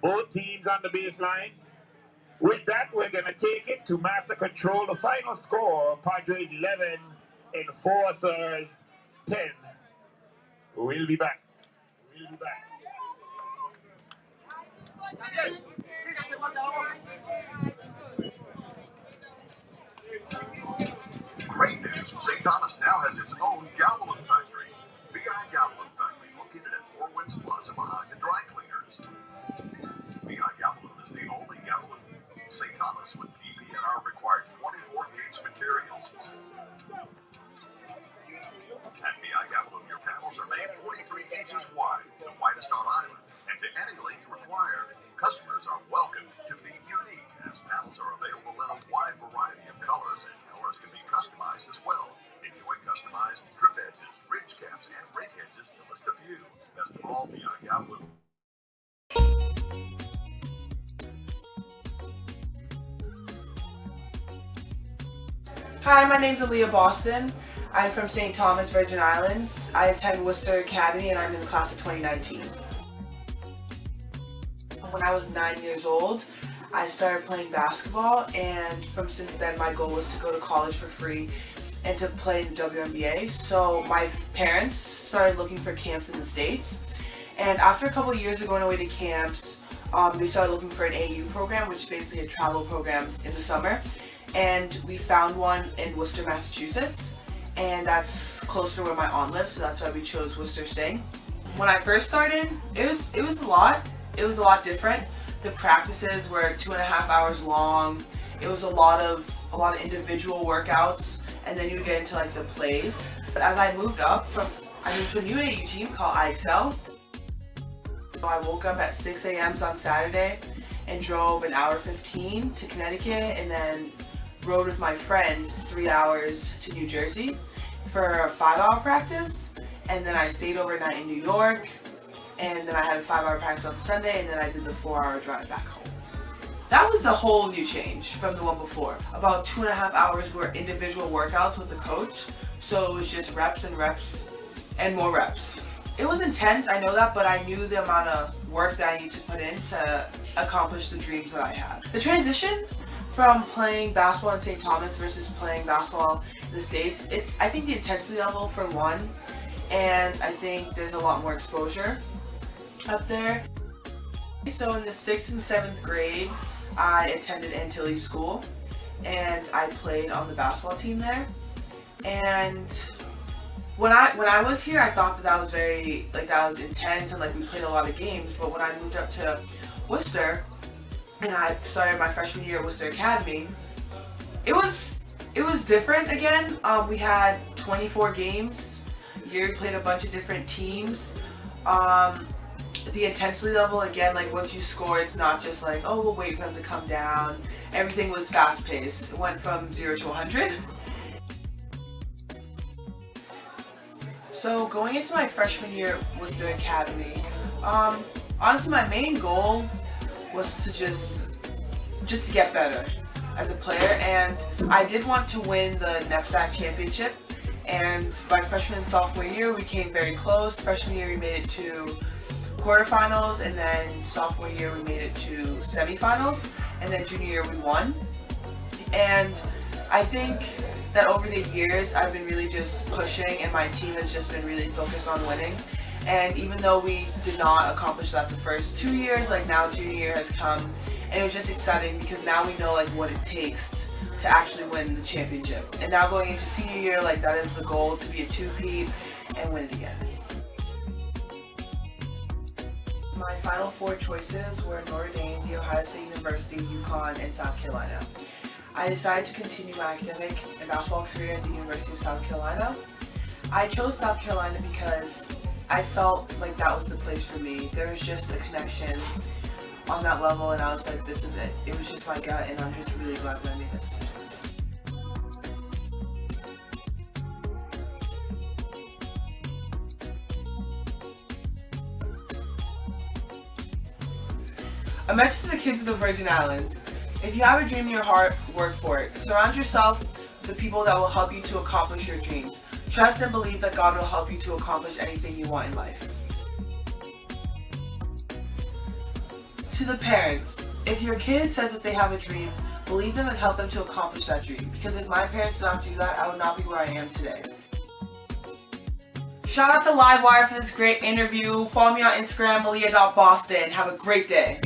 Speaker 1: Both teams on the baseline. With that, we're going to take it to Master Control. The final score, Padres 11 and Forcers 10. We'll be back. We'll be back.
Speaker 5: Great news! St. Thomas now has its own Galvin factory. B.I. Galvin Factory, located at 4 Winds Plaza behind the dry cleaners. B.I. Galvin is the only Galvin St. Thomas with PP&R required 24-gauge materials. At B.I. Galvin, your panels are made 43 inches wide, the widest on island, and to any length required. Customers are welcome to be unique, as panels are available in a wide variety of colors, and colors can be customized as well. Enjoy customized trip edges, ridge caps, and rake edges, to list a few. Best of all, B.I. Galvin.
Speaker 11: Hi, my name's Aaliyah Boston. I'm from St. Thomas, Virgin Islands. I attend Worcester Academy and I'm in the class of 2019. When I was 9 years old, I started playing basketball, and since then my goal was to go to college for free and to play in the WNBA. So my parents started looking for camps in the States, and after a couple of years of going away to camps, we started looking for an AU program, which is basically a travel program in the summer, and we found one in Worcester, Massachusetts, and that's closer to where my aunt lives, so that's why we chose Worcester State. When I first started, it was a lot. It was a lot different. The practices were 2.5 hours long. It was a lot of individual workouts, and then you would get into like the plays. But as I moved up I moved to a new AU team called IXL. So I woke up at 6 a.m. on Saturday and drove an hour 15 to Connecticut, and then rode with my friend 3 hours to New Jersey for a 5-hour practice, and then I stayed overnight in New York. And then I had a 5-hour practice on Sunday, and then I did the 4-hour drive back home. That was a whole new change from the one before. About 2.5 hours were individual workouts with the coach, so it was just reps and reps and more reps. It was intense, I know that, but I knew the amount of work that I need to put in to accomplish the dreams that I had. The transition from playing basketball in St. Thomas versus playing basketball in the States, I think the intensity level for one, and I think there's a lot more exposure up there. So in the 6th and 7th grade, I attended Antilles School, and I played on the basketball team there. And when I was here, I thought that was very that was intense, and we played a lot of games. But when I moved up to Worcester, and I started my freshman year at Worcester Academy, it was different again. We had 24 games a year. We played a bunch of different teams. The intensity level, again, once you score, it's not just oh, we'll wait for them to come down. Everything was fast paced. It went from 0 to 100. So going into my freshman year at Worcester Academy, honestly my main goal was to just to get better as a player, and I did want to win the NEPSAC championship, and my freshman and sophomore year we came very close. Freshman year we made it to quarterfinals, and then sophomore year we made it to semifinals, and then junior year we won. And I think that over the years I've been really just pushing, and my team has just been really focused on winning. And even though we did not accomplish that the first 2 years, now junior year has come, and it was just exciting because now we know what it takes to actually win the championship. And now going into senior year, that is the goal, to be a two-peat and win it again. My final 4 choices were Notre Dame, The Ohio State University, UConn, and South Carolina. I decided to continue my academic and basketball career at the University of South Carolina. I chose South Carolina because I felt like that was the place for me. There was just a connection on that level, and I was like, this is it. It was just my gut, and I'm just really glad that I made that decision. A message to the kids of the Virgin Islands. If you have a dream in your heart, work for it. Surround yourself with the people that will help you to accomplish your dreams. Trust and believe that God will help you to accomplish anything you want in life. To the parents, if your kid says that they have a dream, believe them and help them to accomplish that dream. Because if my parents did not do that, I would not be where I am today. Shout out to Livewire for this great interview. Follow me on Instagram, malia.boston. Have a great day.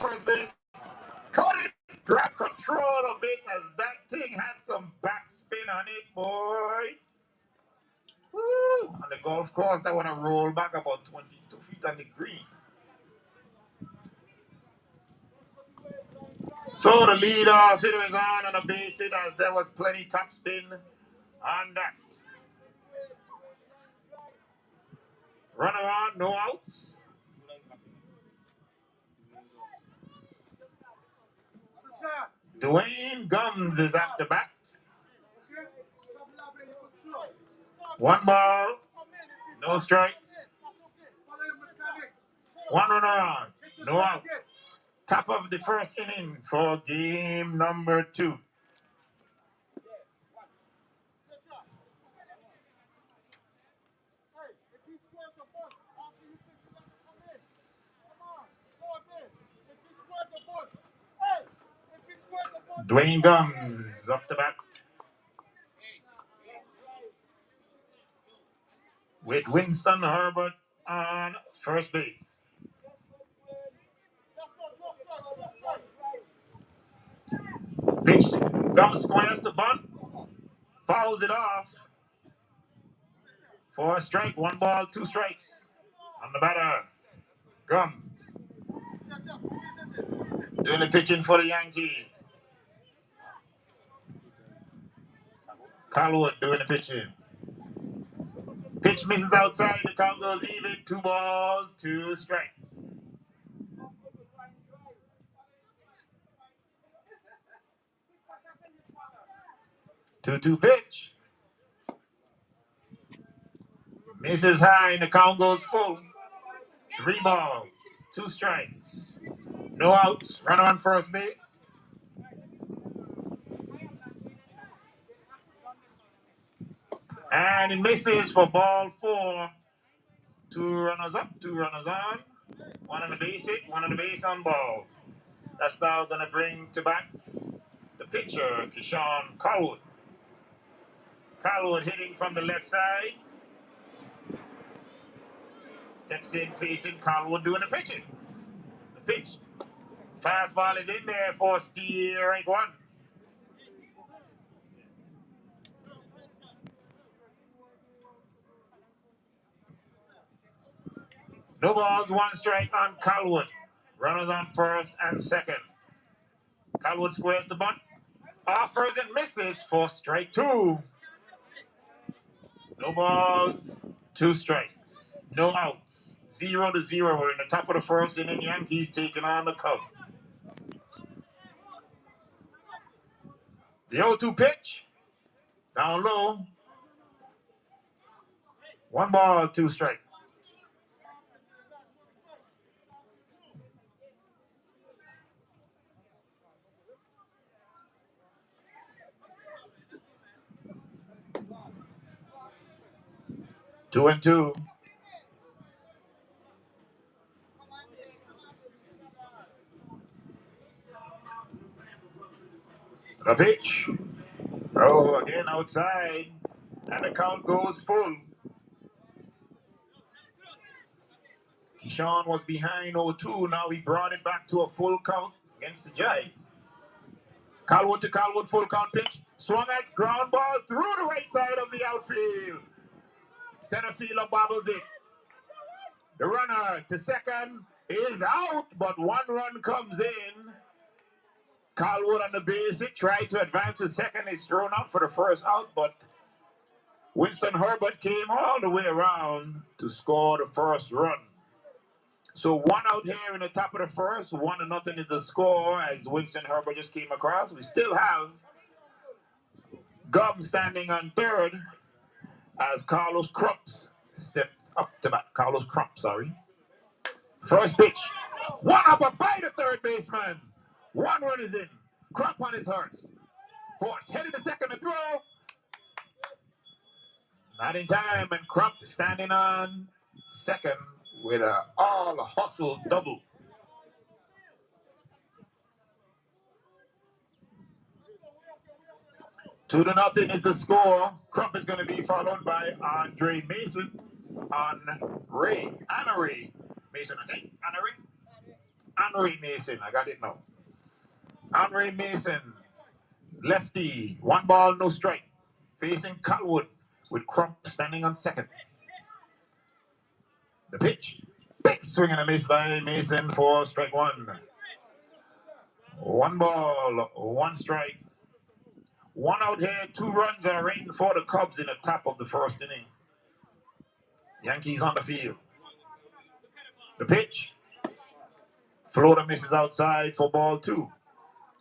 Speaker 1: first base. Cody grabbed control of it as that thing had some backspin on it, boy. Woo! On the golf course, that want to roll back about 22 feet on the green. So the lead off, it was on a base hit as there was plenty top spin on that. Run around, no outs. Dwayne Gums is at the bat. One ball, no strikes. One runner on, no out. Top of the first inning for game number 2. Dwayne Gums up the bat. With Winston Herbert on first base. Pitch, Gums squares the bunt, fouls it off for a strike. 1 ball, 2 strikes on the batter. Gums doing the pitching for the Yankees. Colwood doing the pitching. Pitch misses outside. The count goes even. 2 balls, 2 strikes. 2-2 pitch. Misses high and the count goes full. 3 balls, 2 strikes. No outs. Runner on first base. And it misses for ball 4. 2 runners up, 2 runners on. 1 on the base hit, 1 on the base on balls. That's now going to bring to back the pitcher, Keyshawn Colwood. Colwood hitting from the left side. Steps in facing Colwood doing the pitching. The pitch. Fastball is in there for strike 1. No balls, 1 strike on Colwood. Runners on first and second. Colwood squares the bunt. Offers and misses for strike 2. No balls, 2 strikes. No outs. 0-0. We're in the top of the first inning. Yankees taking on the Cubs. The 0-2 pitch. Down low. 1 ball, 2 strikes. Two and two. The pitch. Oh, again outside. And the count goes full. Keyshawn was behind 0-2. Now he brought it back to a full count against the Giants. Colwood to Colwood, full count pitch. Swung at ground ball through the right side of the outfield. Center fielder bobbles it. The runner to second is out, but 1 run comes in. Colwood on the base hit, tried to advance to second. Is thrown out for the first out, but Winston Herbert came all the way around to score the first run. So 1 out here in the top of the first, 1-0 is the score as Winston Herbert just came across. We still have Gum standing on third as Carlos Crumps stepped up to bat. Carlos Crumps, sorry. First pitch. 1 up by the third baseman. 1 run is in. Crump on his horse. Headed to second to throw. Not in time, and Crump standing on second with a all-hustle double. 2-0 is the score. Crump is going to be followed by Andre Mason on Ray. Anna Ray. Mason, I say, Anna Ray. Henry Mason. I got it now. Henry Mason, lefty, 1 ball, no strike. Facing Colwood with Crump standing on second. The pitch. Big swing and a miss by Mason for strike 1. 1 ball, 1 strike. 1 out here, 2 runs are waiting for the Cubs in the top of the first inning. Yankees on the field. The pitch. Floater misses outside for ball 2.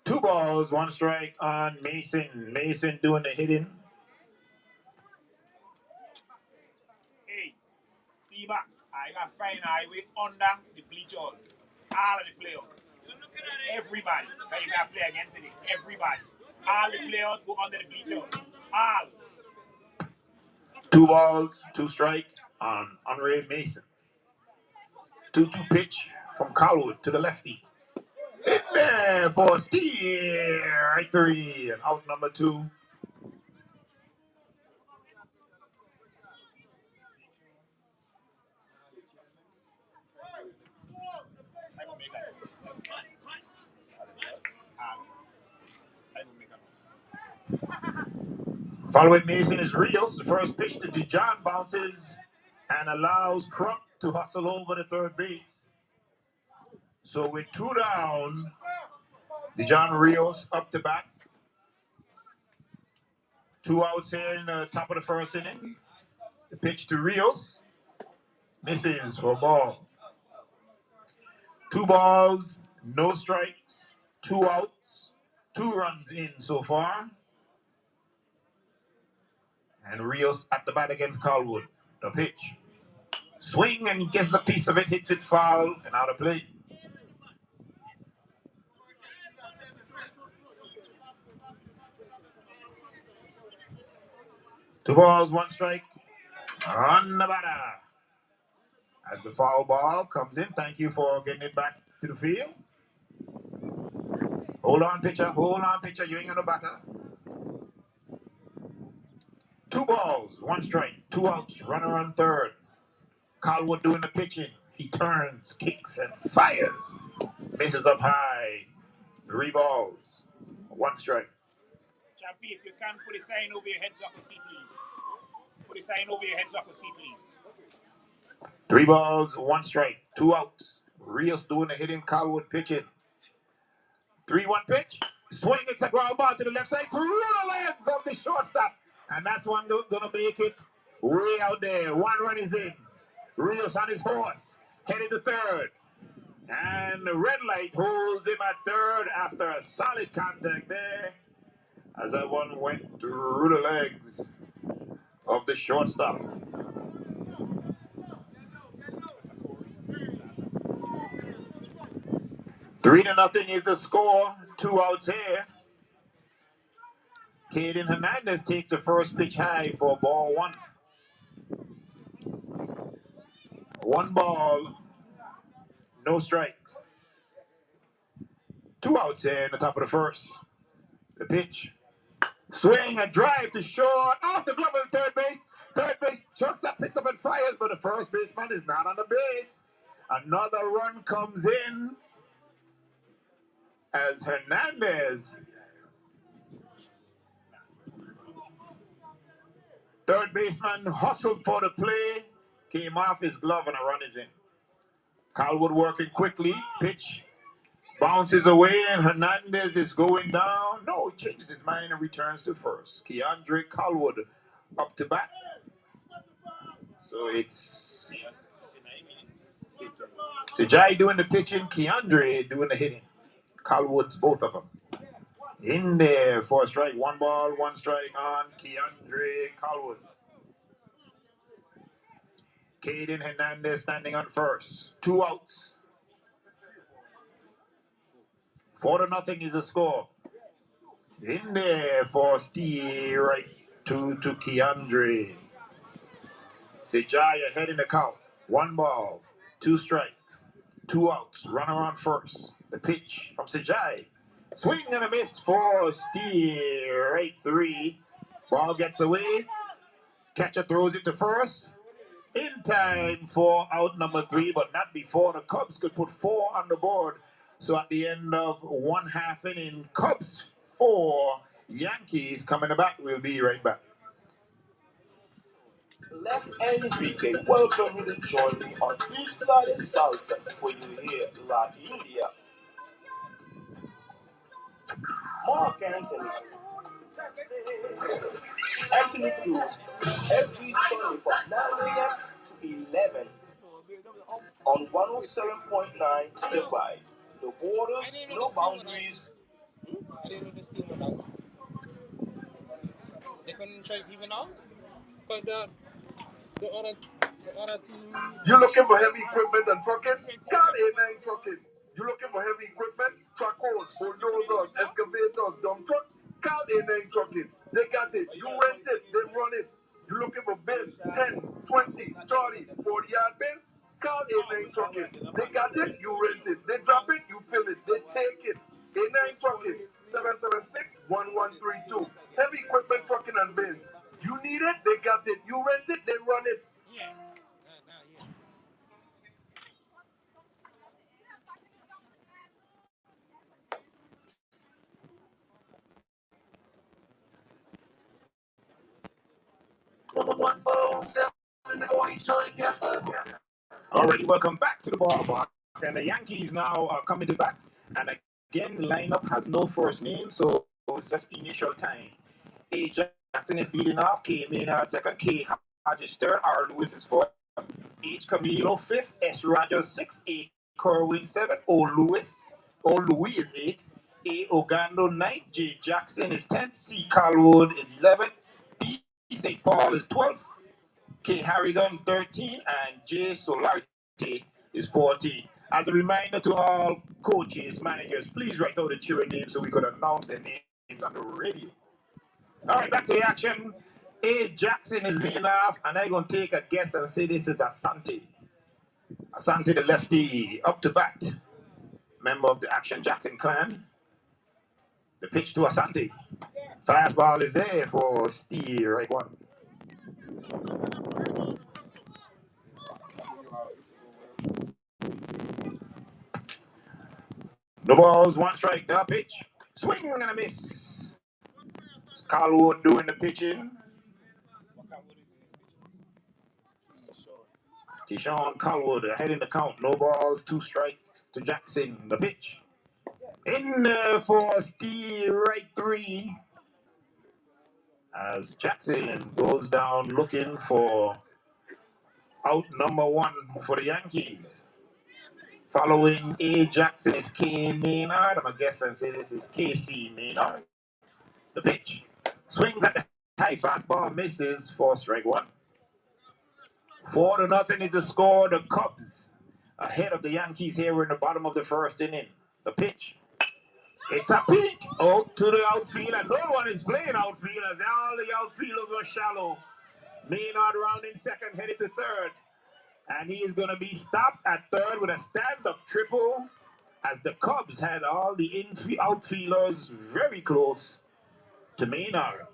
Speaker 1: 2 balls, 1 strike on Mason. Mason doing the hitting.
Speaker 2: Hey, see back. I got fine highway under the bleachers. All of the players. Everybody. So you got to play against it. Everybody. All the players go under the bleachers. All.
Speaker 1: 2 balls, 2 strike on Henry Mason. 2-2 pitch from Colwood to the lefty. In there for steal. Right 3 and out number 2. Following Mason is Rios. The first pitch to Dijon bounces and allows Crump to hustle over the third base. So with 2 down, Dijon Rios up to bat. 2 outs here in the top of the first inning. The pitch to Rios. Misses for a ball. 2 balls, no strikes, 2 outs, 2 runs in so far. And Rios at the bat against Colwood. The pitch. Swing and gets a piece of it, hits it foul, and out of play. Two balls, 1 strike on the batter. As the foul ball comes in, thank you for getting it back to the field. Hold on, pitcher, you ain't gonna batter. 2 balls, 1 strike, 2 outs, runner on third. Colwood doing the pitching. He turns, kicks, and fires. Misses up high. 3 balls, 1 strike.
Speaker 2: Champy, if you can put a sign over your head so I can see, please. Put a sign over your head so I can see, please.
Speaker 1: 3 balls, 1 strike, 2 outs. Rios doing the hitting, Colwood pitching. 3-1 pitch. Swing, it's a ground ball to the left side through the legs of the shortstop. And that's one gonna make it way out there. 1 run is in. Rios on his horse, headed to third. And the red light holds him at third after a solid contact there. As that one went through the legs of the shortstop. 3-0 is the score. 2 outs here. Caden Hernandez takes the first pitch high for ball 1. 1 ball, no strikes. 2 outs here in the top of the first. The pitch. Swing, a drive to short, off the glove of the third base. Third base, shortstop picks up and fires, but the first baseman is not on the base. Another run comes in as Hernandez, third baseman, hustled for the play, came off his glove, and a run is in. Colwood working quickly, pitch bounces away, and Hernandez is going down. No, he changes his mind and returns to first. Keandre Colwood up to bat. So it's Sejai doing the pitching, Keandre doing the hitting. Colwood's both of them. In there for a strike. 1 ball, 1 strike on Keandre Colwood. Caden Hernandez standing on first. 2 outs. 4-0 is the score. In there for Steve, right to Keandre. Sejai ahead in the count. 1 ball, 2 strikes, 2 outs. Runner on first. The pitch from Sejai. Swing and a miss for Steve, right 3. Ball gets away. Catcher throws it to first. in time for out number 3, but not before the Cubs could put 4 on the board. So at the end of 1/2 inning, Cubs 4, Yankees coming back. We'll be right back.
Speaker 12: Les Enrique welcome you to join me on Isla de Salsa, where you hear La India, Mark Anthony Cruz, every Sunday from 9 a.m. to 11 on 107.9 The Vibe. No borders, no boundaries.
Speaker 7: I didn't know this team went out. They couldn't try even out? But the other team.
Speaker 12: You looking for heavy equipment and trucking? Call A9 Trucking. You looking for heavy equipment? Truckers, bulldozers, excavators, dump trucks? Call A9 Trucking. They got it. You rent it, they run it. You looking for bins, 10, 20, 30, 40-yard bins? Call A9 Trucking. They got it, you rent it. They drop it, you fill it. They take it. A9 Trucking, 776-1132. Heavy equipment trucking and bins. You need it, they got it. You rent it, they run it.
Speaker 1: Alrighty, welcome back to the ballpark. And the Yankees now are coming to bat. And again, the lineup has no first name, so it's just initial time. A. Jackson is leading off. K. Maynard second. K. Hodges third. R. Lewis is fourth. H. Camilo fifth. S. Rogers sixth. A. Kerwin seventh. O. Louis is eighth. A. Ogando ninth. J. Jackson is 10th. C. Carlwood is 11th. D. St. Paul is 12th. K. Harrigan 13 and J. Solarte is 14. As a reminder to all coaches, managers, please write out the cheering names so we could announce their names on the radio. All right, back to the action. A. Jackson is leading off, and I'm going to take a guess and say this is Asante. Asante, the lefty, up to bat. Member of the Action Jackson clan. The pitch to Asante. Fastball is there for Steve, right one. The ball's one strike, the pitch. Swing and a miss. It's Carlwood doing the pitching. Deshaun Carlwood ahead in the count. No balls, 2 strikes to Jackson. The pitch. In for Steve, right 3. As Jackson goes down looking for out number 1 for the Yankees. Following A. Jackson is K. Maynard. I'm going to guess and say this is KC Maynard. The pitch. Swings at the high fastball, misses for strike 1. 4-0 is the score. The Cubs ahead of the Yankees here in the bottom of the first inning. The pitch. It's a peak out to the outfield, and no one is playing outfield as all the outfielders were shallow. Maynard rounding second, headed to third. And he is going to be stopped at third with a stand-up triple as the Cubs had all the outfielders very close to Maynard.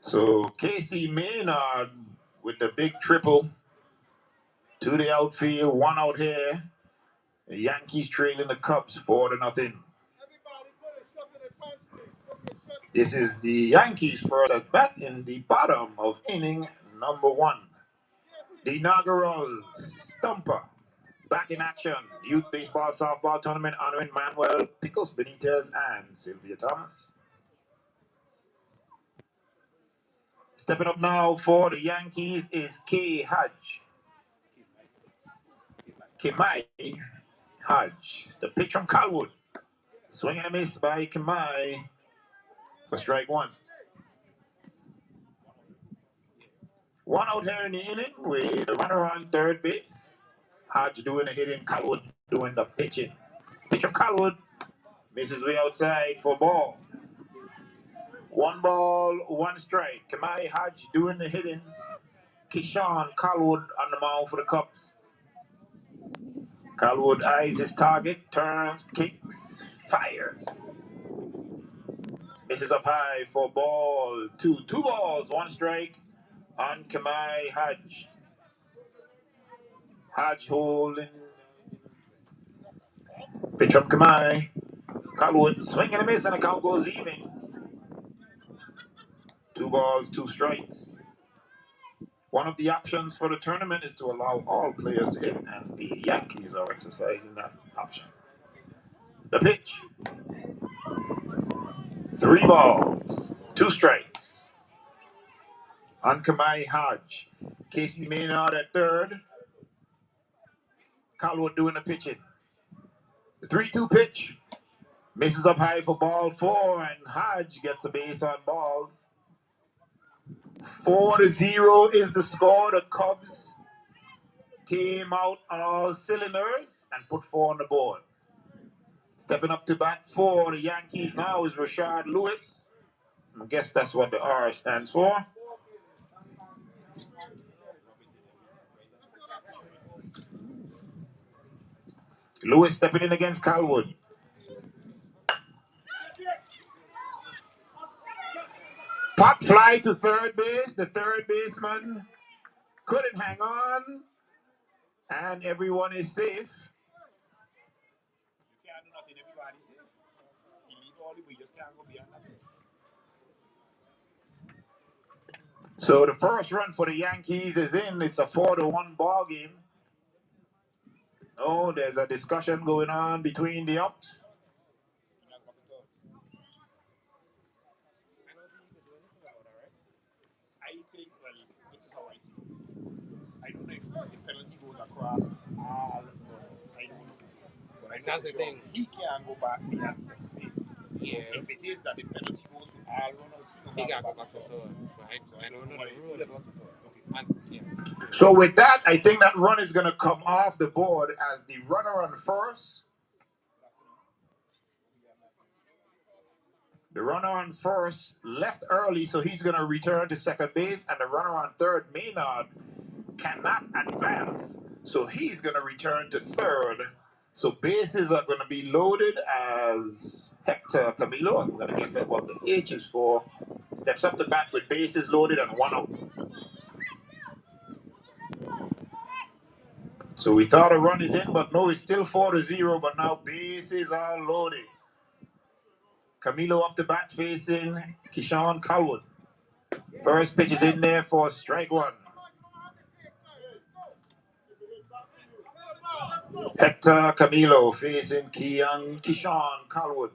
Speaker 1: So Casey Maynard with the big triple to the outfield, 1 out here. The Yankees trailing the Cubs 4-0. This is the Yankees first at bat in the bottom of inning number 1. The inaugural Stumpa back in action. Youth Baseball Softball Tournament honoring Manuel Pickles Benitez and Sylvia Thomas. Stepping up now for the Yankees is Kemai Hodge. The pitch from Carlwood. Swing and a miss by Kemai for strike 1. 1 out here in the inning with a runner on third base. Hodge doing the hitting, Carlwood doing the pitching. Pitch from Carlwood misses way outside for ball. 1 ball, 1 strike. Kemai Hodge doing the hitting. Keyshawn Carlwood on the mound for the Cubs. Carlwood eyes his target, turns, kicks, fires.
Speaker 2: Misses up high for ball two. 2 balls, 1 strike on Kamai Hodge. Hodge holding. Pitch from Kamai. Colwood swing and a miss, and the count goes even. 2 balls, 2 strikes. One of the options for the tournament is to allow all players to hit, and the Yankees are exercising that option. The pitch. 3 balls, 2 strikes. On Kamai Hodge. Casey Maynard at third. Colwood doing the pitching. The 3-2 pitch. Misses up high for ball 4, and Hodge gets a base on balls. 4-0 is the score. The Cubs came out on all cylinders and put 4 on the board. Stepping up to bat for the Yankees now is Rashard Lewis. I guess that's what the R stands for. Lewis stepping in against Colwood. Pop fly to third base. The third baseman couldn't hang on. And everyone is safe. You can't do nothing, everybody's safe. You leave all the way, you just can't go beyond that. So the first run for the Yankees is in. It's a 4-1 ball game. Oh, there's a discussion going on between the ups. I think, well, this is how I see it. I don't know if the penalty goes across all. I don't know. But I know that's the thing. He can't go back beyond second base. Yeah. If it is that the penalty goes to all runners, he can't go back to third. Right? So I don't know the rule. Okay. So with that, I think that run is going to come off the board as the runner on first. The runner on first left early, so he's going to return to second base, and the runner on third, Maynard, cannot advance, so he's going to return to third. So bases are going to be loaded as Hector Camilo, I'm going to guess at what the H is for, steps up to bat with bases loaded and 1 out. So we thought a run is in, but no, it's still 4-0, but now bases are loaded. Camilo up to bat facing Keyshawn Colwood. First pitch is in there for strike 1. Hector Camilo facing Keyshawn Colwood.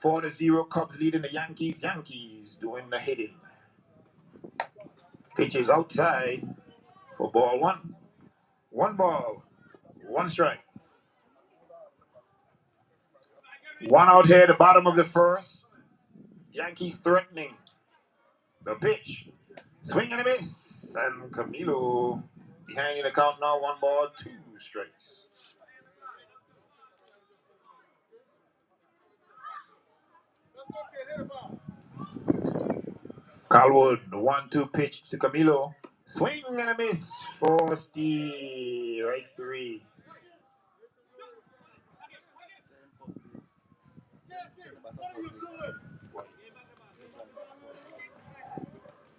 Speaker 2: 4-0 Cubs leading the Yankees. Yankees doing the hitting. Pitch is outside for ball 1. 1 ball, 1 strike. 1 out here at the bottom of the first. Yankees threatening. The pitch. Swing and a miss. And Camilo behind in the count now. 1 ball, 2 strikes. Colwood, the 1-2 pitch to Camilo. Swing and a miss for Steve. Right 3.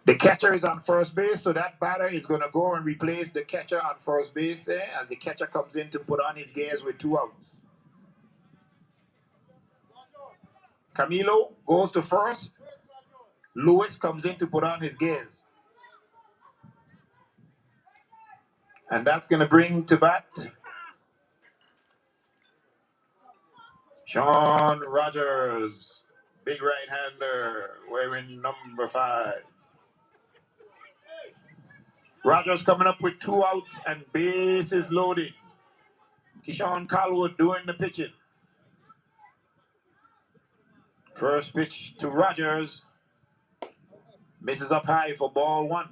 Speaker 2: The catcher is on first base, so that batter is going to go and replace the catcher on first base as the catcher comes in to put on his gears with 2 outs. Camilo goes to first. Lewis comes in to put on his gears. And that's going to bring to bat Sean Rogers, big right-hander, wearing number 5. Rogers coming up with 2 outs and bases loaded. Keyshawn Colwood doing the pitching. First pitch to Rogers. Misses up high for ball 1.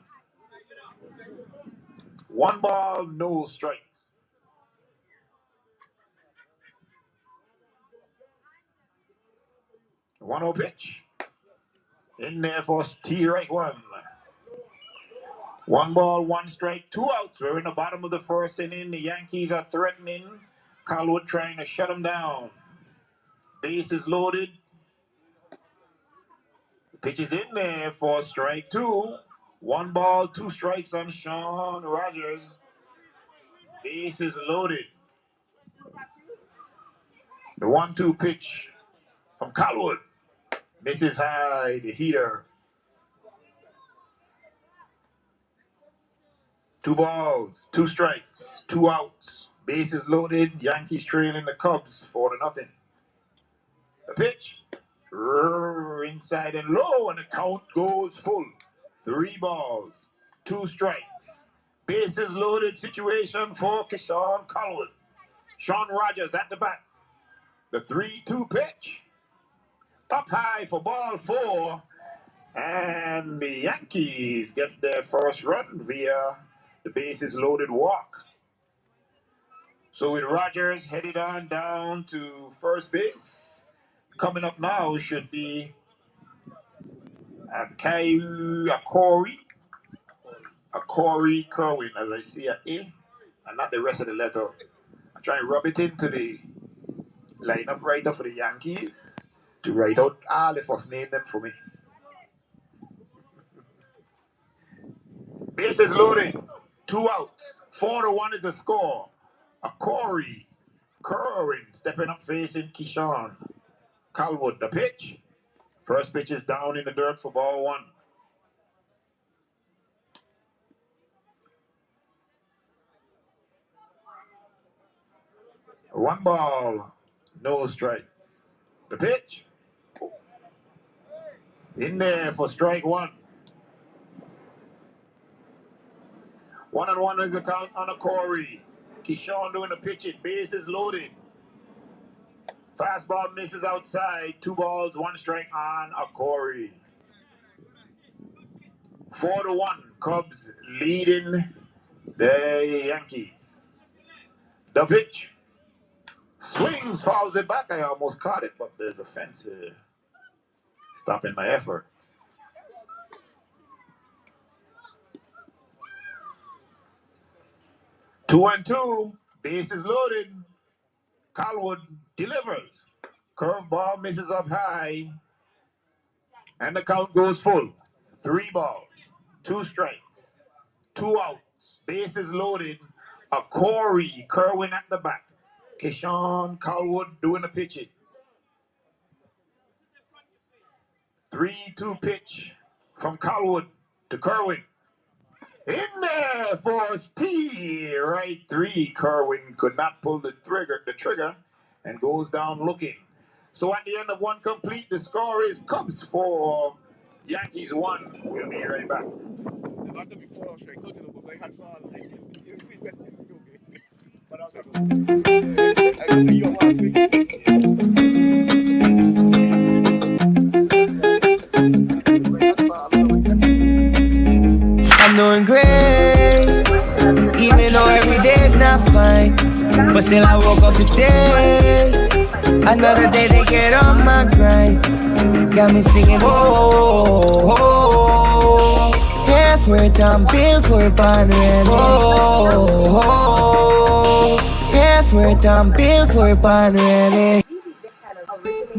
Speaker 2: 1 ball, no strikes. 1-0 pitch. In there for T right 1. 1 ball, 1 strike, 2 outs. We're in the bottom of the first inning. The Yankees are threatening. Colwood trying to shut them down. Bases loaded.
Speaker 1: Pitch is in there for strike two. 1 ball, 2 strikes on Sean Rogers. Base is loaded. The 1-2 pitch from Colwood. Misses high, the heater. 2 balls, 2 strikes, 2 outs. Bases loaded. Yankees trailing the Cubs 4-0. The pitch. Inside and low, and the count goes full. 3 balls, 2 strikes. Bases loaded situation for Keshawn Colwood. Sean Rogers at the bat. The 3-2 pitch. Up high for ball 4. And the Yankees get their first run via the bases loaded walk. So with Rogers headed on down to first base, coming up now should be Corey Kerwin, as I see a A, and not the rest of the letter. I try and rub it into the lineup writer for the Yankees to write out all the first name them for me. Bases loaded, 2 outs, 4-1 is the score. A Corey Kerwin stepping up facing Keshawn Colwood. The pitch. First pitch is down in the dirt for ball 1. One ball, no strikes. The pitch. In there for strike 1. 1-1 is the count on a Corey. Keshawn doing the pitching. Bases loaded. Fastball misses outside. 2 balls, 1 strike on a Corey. 4-1. Cubs leading the Yankees. The pitch. Swings, fouls it back. I almost caught it, but there's a fence here stopping my efforts. Two and two, bases loaded. Colwood delivers. Curveball misses up high. And the count goes full. 3 balls, 2 strikes, 2 outs. Bases loaded. A Corey Kerwin at the bat. Keshawn Colwood doing the pitching. 3-2 pitch from Colwood to Kerwin. In there for T. Right 3. Kerwin could not pull the trigger and goes down looking. So at the end of 1 complete, the score is Cubs 4, Yankees 1. We'll be right back.
Speaker 9: I'm doing great, even though every day is not fine. But still I woke up today, another day to get on my grind. Got me singing, oh, oh, oh. Effort, I'm built for it, oh, oh, effort, I'm built for it,
Speaker 3: originate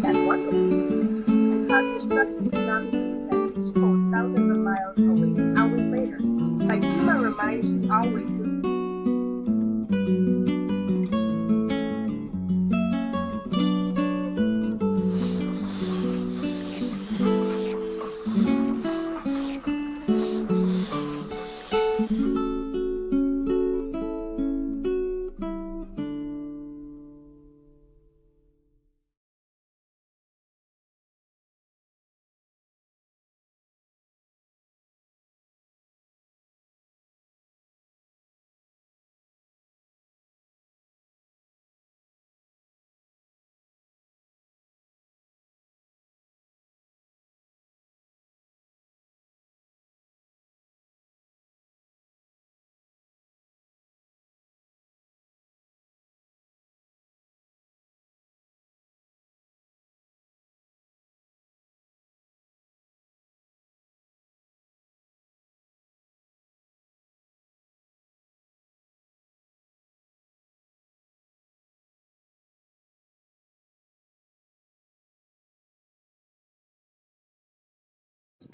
Speaker 3: at one location and have destructive tsunamis that reach coast thousands of miles away hours later. My team reminds you always to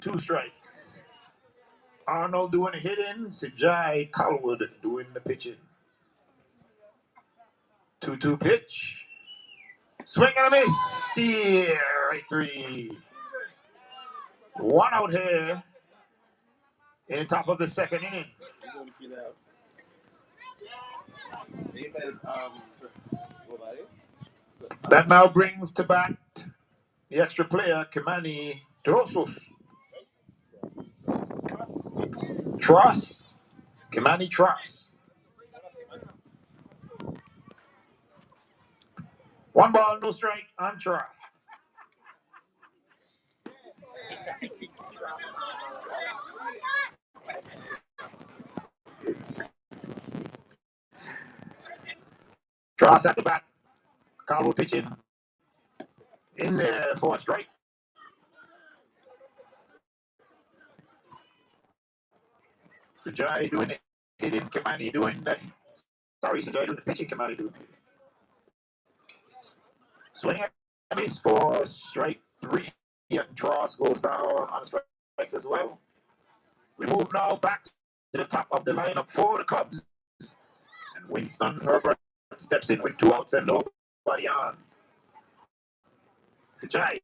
Speaker 2: 2 strikes. Arnold doing the hitting, Sijai Colwood doing the pitching. 2-2 pitch. Swing and a miss. Steer, right 3. 1 out here in the top of the 2nd inning. That now brings to bat the extra player, Kimani Trossos. Truss. Kimani Truss. 1 ball, no strike on Truss. Truss at the bat. Carlo pitching in there for a strike. Sajai doing it. Hitting Kimani doing the. Sorry, Sajai doing the pitching. Kimani doing it. Swing and miss for strike 3. And Truss goes down on strikes as well. We move now back to the top of the lineup for the Cubs. And Winston Herbert steps in with 2 outs and nobody on. Sajai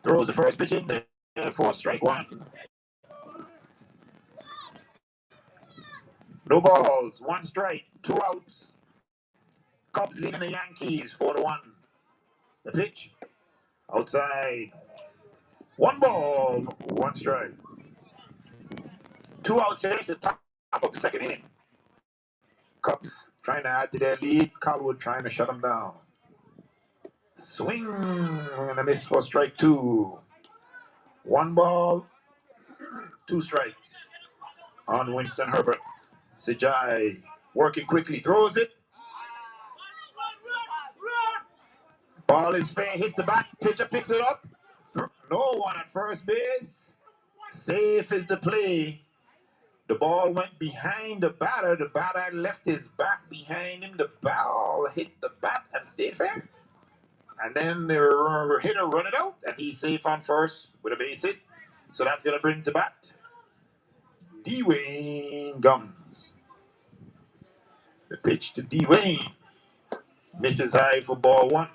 Speaker 2: throws the first pitch in there for strike 1. No balls, 1 strike, 2 outs. Cubs leading the Yankees 4-1. The pitch outside. 1 ball, 1 strike. 2 outs here. It's the top of the 2nd inning. Cubs trying to add to their lead. Colwood trying to shut them down. Swing and a miss for strike 2. 1 ball, 2 strikes on Winston Herbert. Sajai working quickly, throws it. Ball is fair, hits the bat, pitcher picks it up. No one at first base. Safe is the play. The ball went behind the batter. The batter left his back behind him. The ball hit the bat and stayed fair. And then the hitter run it out, and he's safe on first with a base hit. So that's going to bring to bat Dwayne Gums. The pitch to Dwayne. Misses high for ball 1.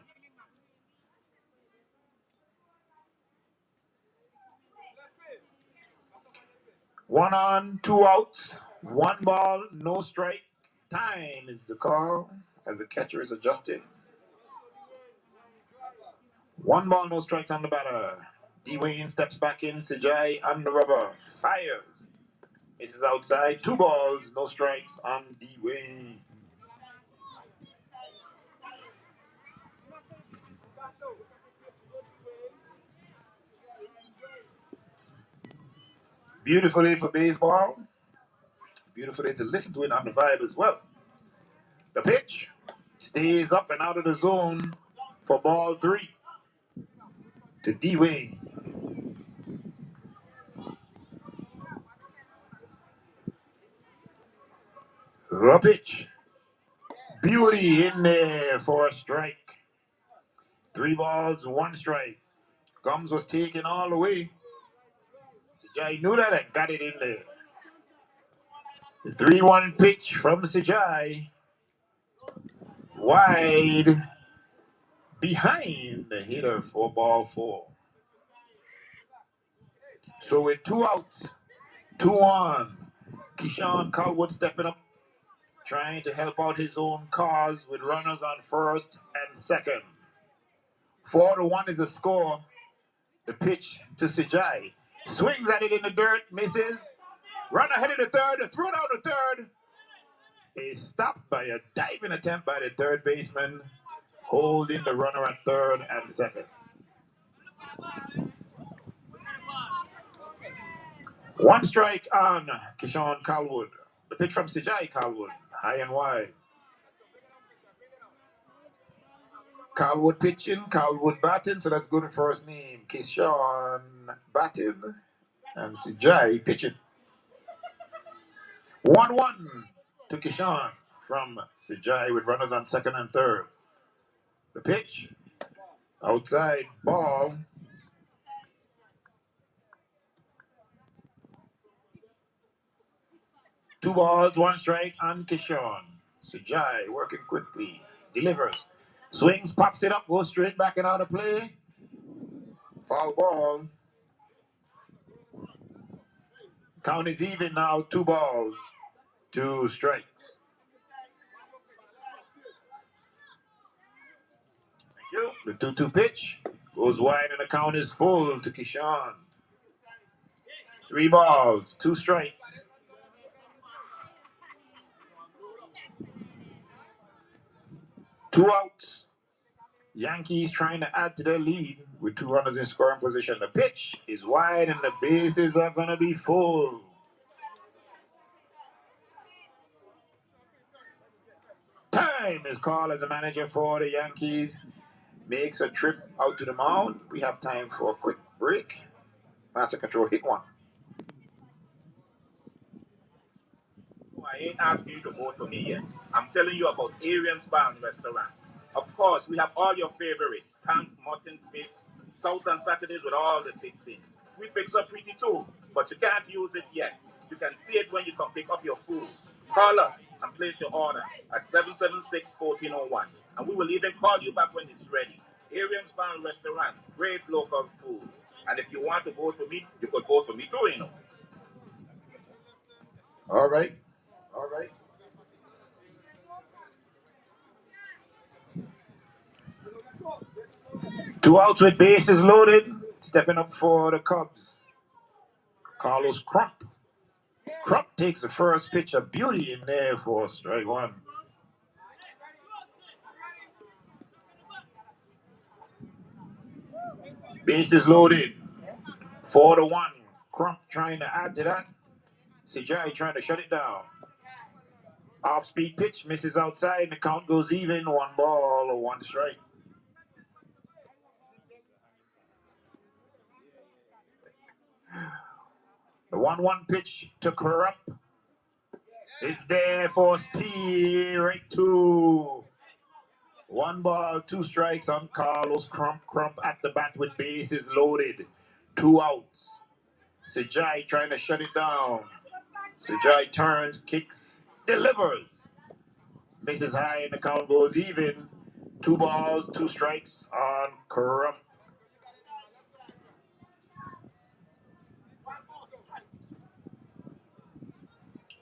Speaker 2: 1 on, 2 outs, 1 ball, no strike. Time is the call as the catcher is adjusted. 1 ball, no strikes on the batter. Dwayne steps back in. Sajai on the rubber. Fires. Misses outside. 2 balls, no strikes on Dwayne. Beautifully for baseball. Beautifully to listen to it on the vibe as well. The pitch stays up and out of the zone for ball 3 to Dwayne. The pitch. Beauty in there for a strike. 3 balls, 1 strike. Gums was taken all the way. Sajai knew that and got it in there. The 3-1 pitch from Sajai. Wide behind the hitter for ball 4. So with 2 outs, 2 on, Keyshawn Colwood stepping up, trying to help out his own cause with runners on first and second. 4-1 is the score. The pitch to Sajai. Swings at it in the dirt, misses. Run ahead of the third, throw down the third. Is stopped by a diving attempt by the third baseman, holding the runner at third and second. 1 strike on Keyshawn Colwood. The pitch from Sajai Colwood, high and wide. Colwood pitching, Colwood batting, so let's go to first name. Keyshawn batting and Sajai pitching. 1-1 to Keyshawn from Sajai with runners on second and third. The pitch, outside ball.
Speaker 1: 2 balls, 1 strike on Kishon. Sujai working quickly. Delivers. Swings, pops it up, goes straight back and out of play. Foul ball. Count is even now. 2 balls, 2 strikes. Thank you. The 2-2 pitch goes wide and the count is full to Kishon. 3 balls, 2 strikes. 2 outs. Yankees trying to add to their lead with 2 runners in scoring position. The pitch is wide and the bases are going to be full. Time is called as a manager for the Yankees. Makes a trip out to the mound. We have time for a quick break. Master Control, hit 1.
Speaker 2: I ain't asking you to vote for me yet. I'm telling you about Arian's Bar and Restaurant. Of course, we have all your favorites. Camp, mutton, fish, sauce on Saturdays with all the fixings. We fix up pretty too, but you can't use it yet. You can see it when you come pick up your food. Call us and place your order at 776-1401, and we will even call you back when it's ready. Arian's Bar and Restaurant, great local food. And if you want to vote for me, you could vote for me too, you know.
Speaker 1: All right. 2 outs with bases loaded. Stepping up for the Cubs. Carlos Crump. Crump takes the first pitch of beauty in there for strike 1. Bases loaded. 4-1. Crump trying to add to that. Sijai trying to shut it down. Off-speed pitch misses outside and the count goes even. 1 ball or 1 strike. The 1-1 pitch to Crump. It's there for strike 2. 1 ball, 2 strikes on Carlos Crump. Crump at the bat with bases loaded. 2 outs. Sijai trying to shut it down. Sijai turns, kicks, delivers. Misses high and the count goes even. 2 balls, 2 strikes on Crump.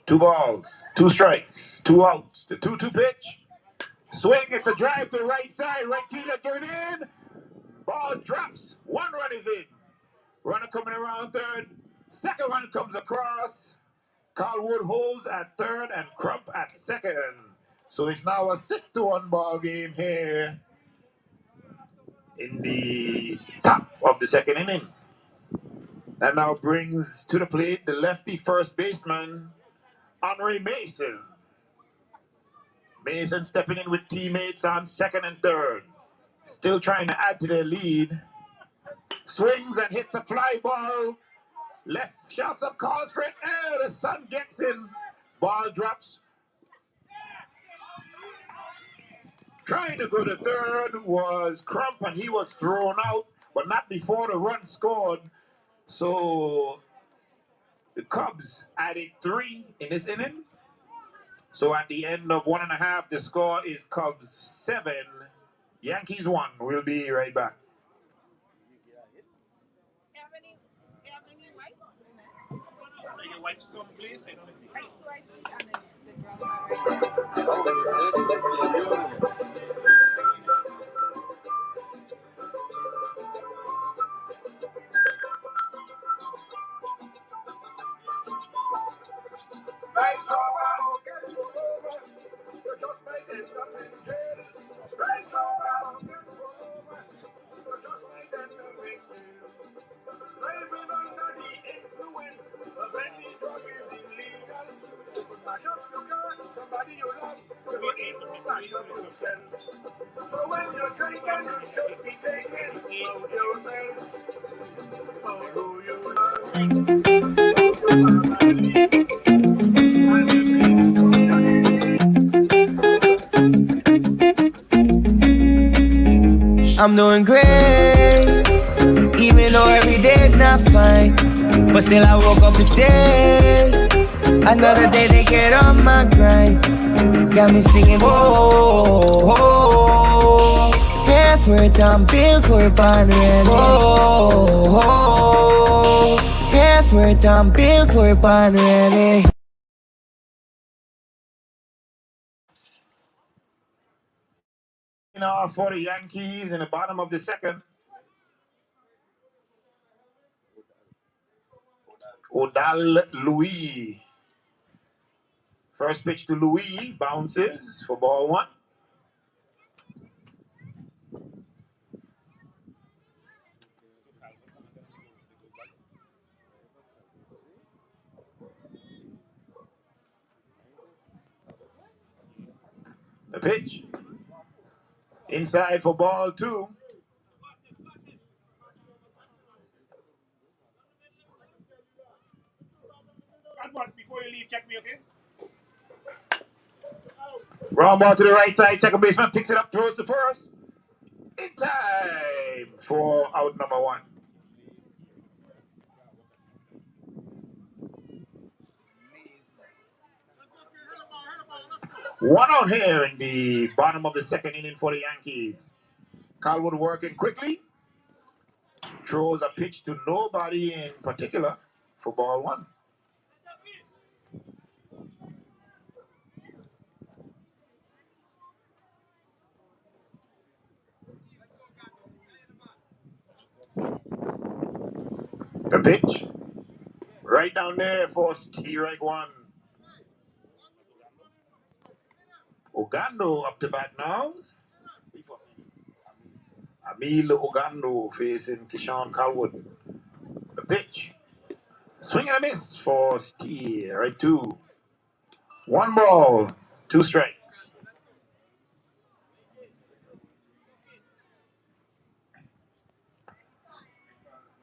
Speaker 1: Two balls, 2 strikes, 2 outs. The 2-2 pitch. Swing, it's a drive to the right side. Right fielder giving in. Ball drops. 1 run is in. Runner coming around third. Second one comes across. Carlwood holds at third and Crump at second. So it's now a 6-1 ball game here in the top of the second inning. That now brings to the plate the lefty first baseman, Henry Mason. Mason stepping in with teammates on second and third. Still trying to add to their lead. Swings and hits a fly ball. Left shouts up, calls for it. The sun gets in. Ball drops. Trying to go to third was Crump, and he was thrown out, but not before the run scored. So the Cubs added 3 in this inning. So at the end of 1.5, the score is Cubs 7, Yankees 1. We'll be right back.
Speaker 2: Wipe some, please. I don't
Speaker 1: So when you're drinking, you should be taking yourself for who you
Speaker 9: I'm doing great, even though every day's not fine. But still I woke up today. Another day they get on my grind. Got me singing, whoa, whoa. Effort and bills for born ready. Whoa, whoa. Effort and bills for born ready.
Speaker 1: Off for the Yankees in the bottom of the second. Odal Louis. First pitch to Louis, bounces for ball one. The pitch. Inside for ball two.
Speaker 2: Before you leave, check me, okay?
Speaker 1: Round ball to the right side. Second baseman picks it up, throws to first. In time for out number one. One out here in the bottom of the second inning for the Yankees. Calwood working quickly. Throws a pitch to nobody in particular for ball one. The pitch. Right down there for strike one. Ogando up to bat now. Emil Ogando facing Kishan Calwood. The pitch. Swing and a miss for Steer. Right two. One ball, two strikes.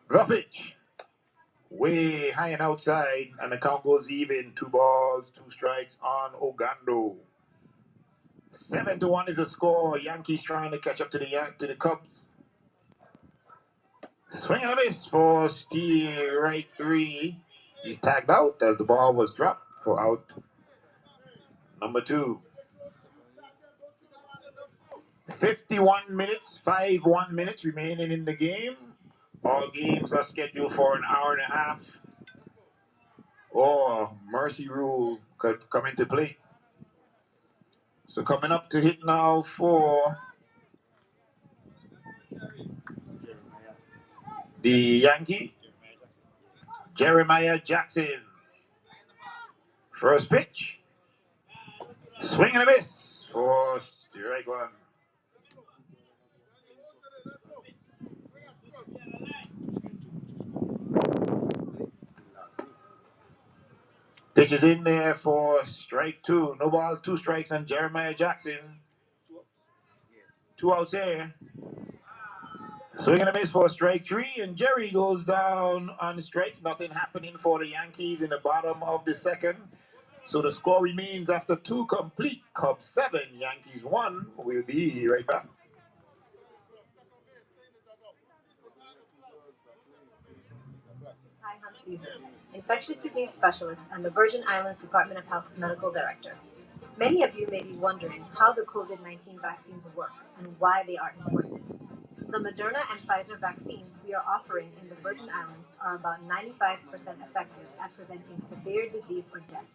Speaker 1: The pitch. Way high and outside, and the count goes even. 2 balls, 2 strikes on Ogando. 7-1 is the score. Yankees trying to catch up to the Cubs. Swing and a miss for Steer, right 3. He's tagged out as the ball was dropped for out number 2. 51 minutes, 5-1 minutes remaining in the game. All games are scheduled for an hour and a half. Or mercy rule could come into play. So coming up to hit now for the Yankee, Jeremiah Jackson. First pitch. Swing and a miss for strike one. Pitch is in there for strike 2. No balls, 2 strikes on Jeremiah Jackson. 2 outs there. Swing and a miss for strike 3, and Jerry goes down on strikes. Nothing happening for the Yankees in the bottom of the second. So the score remains after 2 complete. Cubs 7, Yankees 1. We'll be right back.
Speaker 3: Hi, I'm Caesar, infectious disease specialist and the Virgin Islands Department of Health's medical director. Many of you may be wondering how the COVID-19 vaccines work and why they are important. The Moderna and Pfizer vaccines we are offering in the Virgin Islands are about 95% effective at preventing severe disease or death.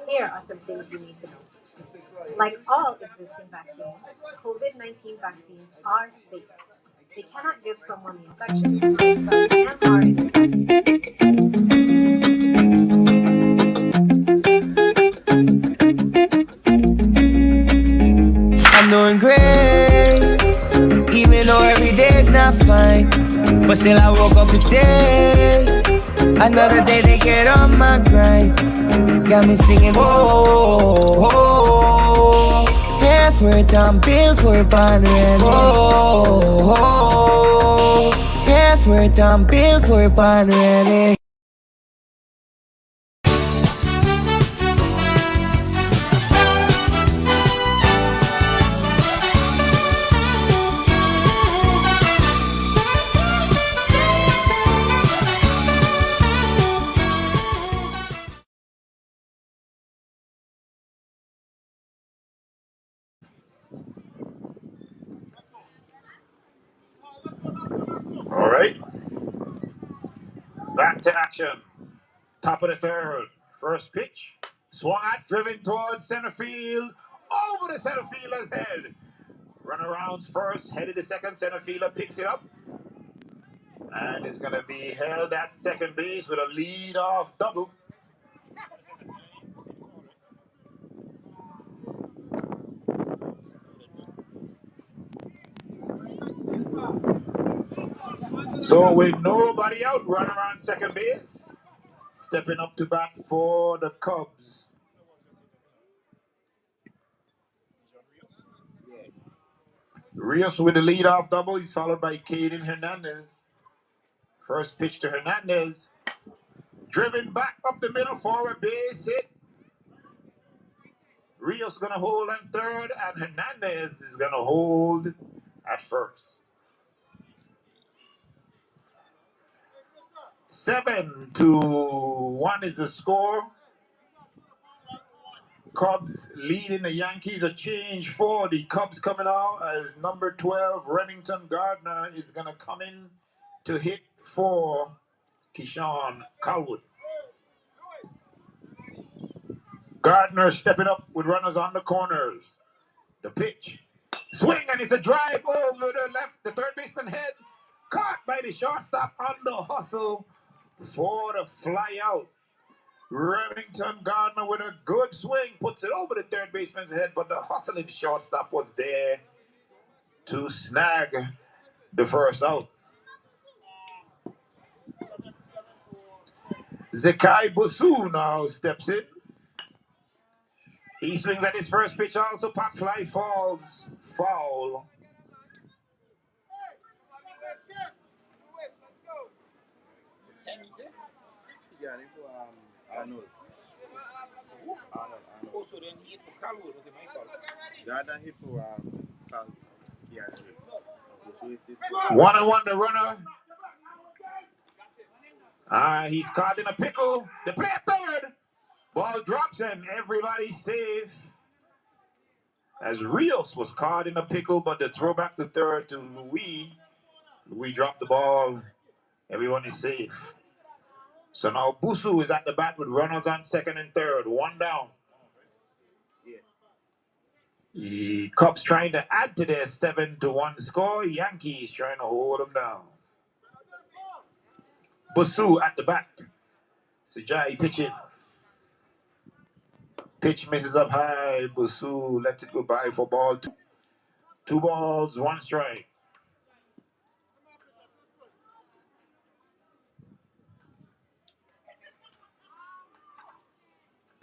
Speaker 3: Here are some things you need to know. Like all existing vaccines, COVID-19 vaccines are safe. They cannot give someone the infection, but are
Speaker 9: I'm doing great, even though every day's not fine. But still I woke up today. Another day they get on my grind. Got me singing, whoa, whoa. Effort and bills for born ready. Whoa, whoa. Effort and bills for born ready.
Speaker 2: All right, back to action. Top of the third. First pitch. Swung at, driven towards center field. Over the center fielder's head. Runner rounds first, headed to second. Center fielder picks it up. And is going to be held at second base with a lead-off double. So with nobody out, runner on second base. Stepping up to bat for the Cubs. Rios with the lead-off double. He's followed by Caden Hernandez. First pitch to Hernandez. Driven back up the middle for a base hit. Rios going to hold on third, and Hernandez is going to hold at first. 7-1 is the score. Cubs leading the Yankees. A change for the Cubs coming out as number 12, Remington Gardner, is going to come in to hit for Keyshawn Calwood. Gardner stepping up with runners on the corners. The pitch. Swing, and it's a drive over the left. The third baseman head. Caught by the shortstop on the hustle for the fly out. Remington Gardner with a good swing. Puts it over the third baseman's head, but the hustling shortstop was there to snag the first out. Zekai Busu now steps in. He swings at his first pitch, also pop fly, falls foul.
Speaker 6: Arnold.
Speaker 2: Also then hit for Calwood. Okay, my fault.
Speaker 6: Gardner hit for Cal. Yeah.
Speaker 2: 1-1 the runner. He's caught in a pickle. The play at third. Ball drops and everybody's safe. As Rios was caught in a pickle, but the throw back to third to Louis. Louis dropped the ball. Everyone is safe. So now Busu is at the bat with runners on second and third. One down. The Cubs trying to add to their 7-1 score. Yankees trying to hold them down. Busu at the bat. Sejai pitching. Pitch misses up high. Busu lets it go by for ball two. 2 balls, 1 strike.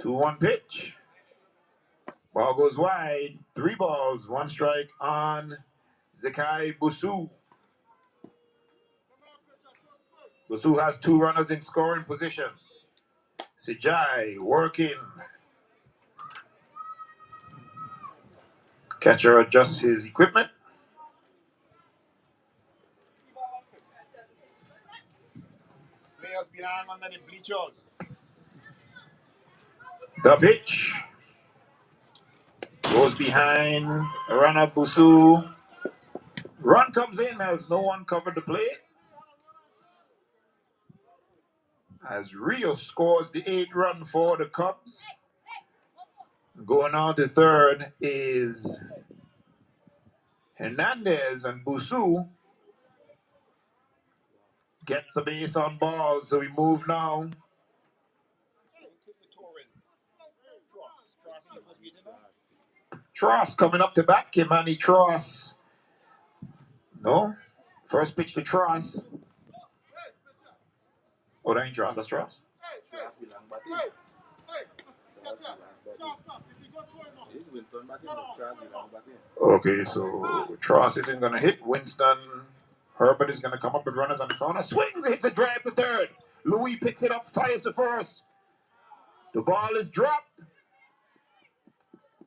Speaker 2: Two 1 pitch. Ball goes wide. 3 balls, 1 strike on Zekai Busu. Busu has 2 runners in scoring position. Sejai working. Catcher adjusts his equipment.
Speaker 7: Players belong under the bleachers.
Speaker 2: The pitch goes behind runner Busu. Run comes in as no one covered the plate. As Rios scores the 8th run for the Cubs. Going on to third is Hernandez, and Busu gets a base on balls, so we move now. Tross coming up to bat. Kimani Tross. No. First pitch to Tross. Oh, that ain't Tross. That's Tross. Okay, so Tross isn't going to hit. Winston Herbert is going to come up with runners on the corner. Swings, hits a drive to third. Louis picks it up, fires to first. The ball is dropped.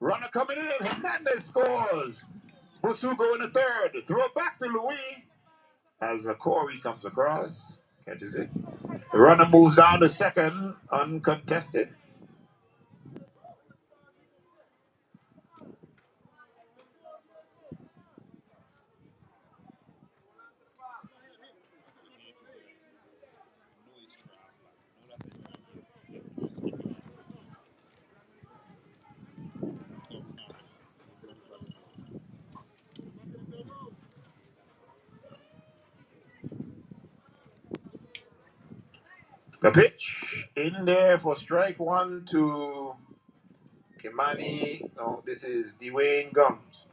Speaker 2: Runner coming in. Hernandez scores. Busu going to third. Throw back to Louis. As Corey comes across, catches it. The runner moves down to second, uncontested.
Speaker 1: The pitch in there for strike one to Kimani. No, this is Dwayne Gums.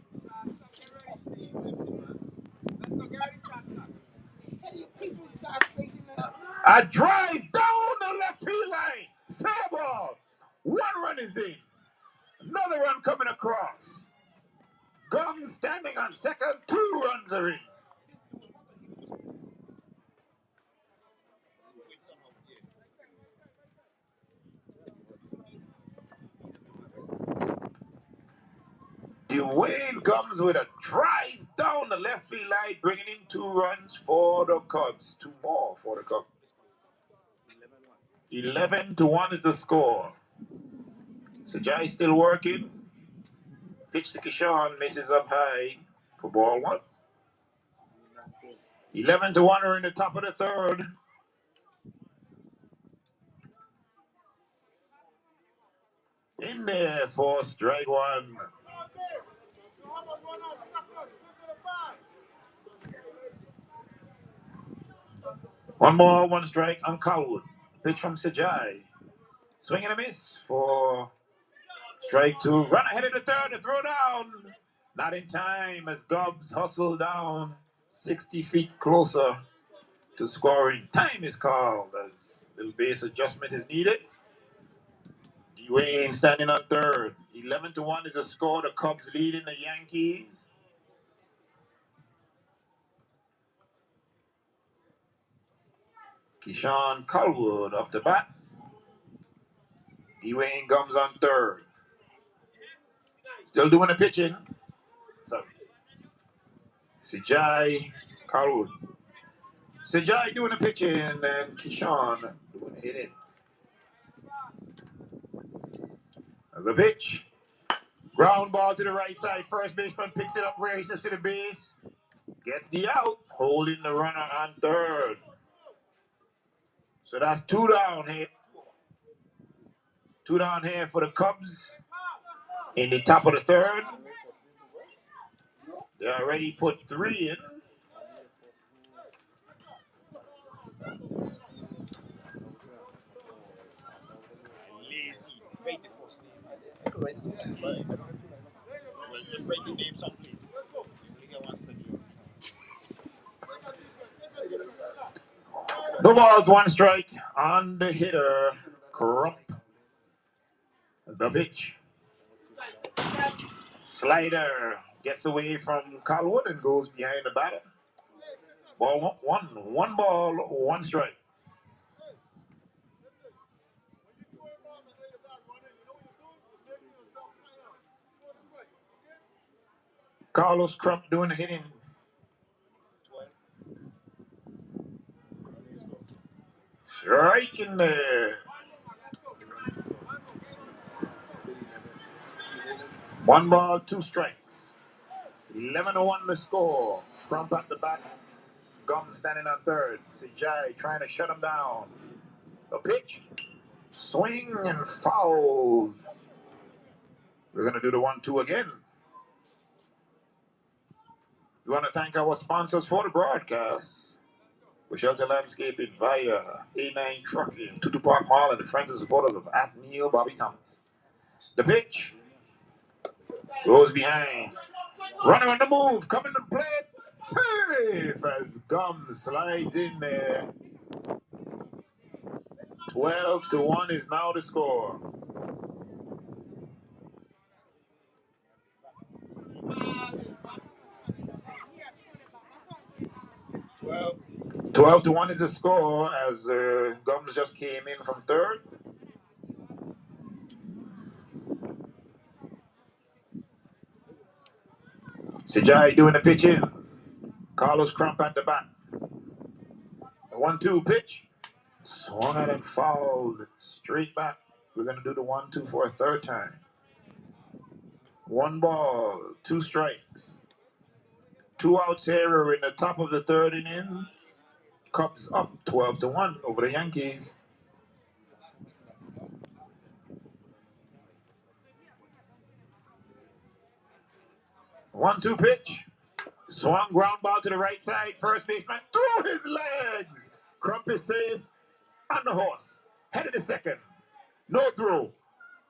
Speaker 1: A drive down the left field line. Fair ball. One run is in. Another run coming across. Gums standing on second. 2 runs are in. Dwayne Gums with a drive down the left field line, bringing in 2 runs for the Cubs. 2 more for the Cubs. 11-1 is the score. Sajai still working. Pitch to Kishan, misses up high for ball 1. 11-1 are in the top of the third. In there for strike 1. One ball, 1 strike on Cowwood. Pitch from Sajai. Swing and a miss for strike 2. Run ahead of the third to throw down. Not in time as Gums hustle down 60 feet closer to scoring. Time is called as little base adjustment is needed. Dwayne standing on third. 11-1 is the score. The Cubs leading the Yankees. Keyshawn Colwood up to bat. Dwayne Gums on third. Still doing the pitching. So, Sajai Colwood. Sajai doing the pitching and Keyshawn doing the hitting. The pitch. Ground ball to the right side. First baseman picks it up, races to the base. Gets the out. Holding the runner on third. So that's 2 down here. 2 down here for the Cubs. In the top of the third. They already put 3 in.
Speaker 2: Lazy. Write the first name. Well, just write the name someplace.
Speaker 1: No balls, 1 strike on the hitter. Crump. The pitch. Slider gets away from Colwood and goes behind the batter. Ball 1. 1 ball, 1 strike. Carlos Crump doing the hitting. Strike in there. 1 ball, 2 strikes. 11-1 the score. Crump at the bat. Gums standing on third. Sajai trying to shut him down. The pitch. Swing and foul. We're going to do the 1-2 again. We want to thank our sponsors for the broadcast. Shelter Landscaping via A9 Trucking, Tutu Park Mall, and the friends and supporters of at Neil Bobby Thomas. The pitch goes behind. Runner on the move, coming to play it. Safe as Gums slides in there. 12-1 is now the score. 12-1 is the score as Gums just came in from third. Sajai doing the pitch in. Carlos Crump at the bat. The 1-2 pitch. Swung at and fouled. Straight back. We're going to do the 1-2 for a third time. 1 ball, 2 strikes. 2 outs here. We're in the top of the third inning. Cubs up 12-1 over the Yankees. One-two pitch. Swung ground ball to the right side. First baseman through his legs. Crump is safe. On the horse. Headed to second. No throw.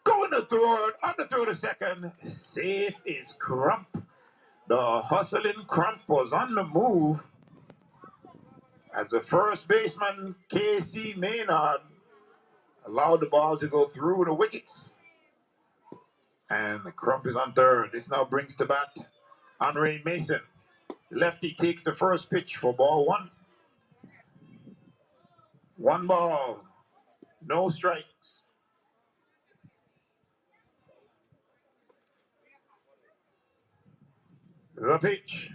Speaker 1: Going to third. On the throw to second. Safe is Crump. The hustling Crump was on the move as the first baseman, Casey Maynard, allowed the ball to go through the wickets. And Crump is on third. This now brings to bat Andre Mason. Lefty takes the first pitch for ball one. One ball. No strikes. The pitch.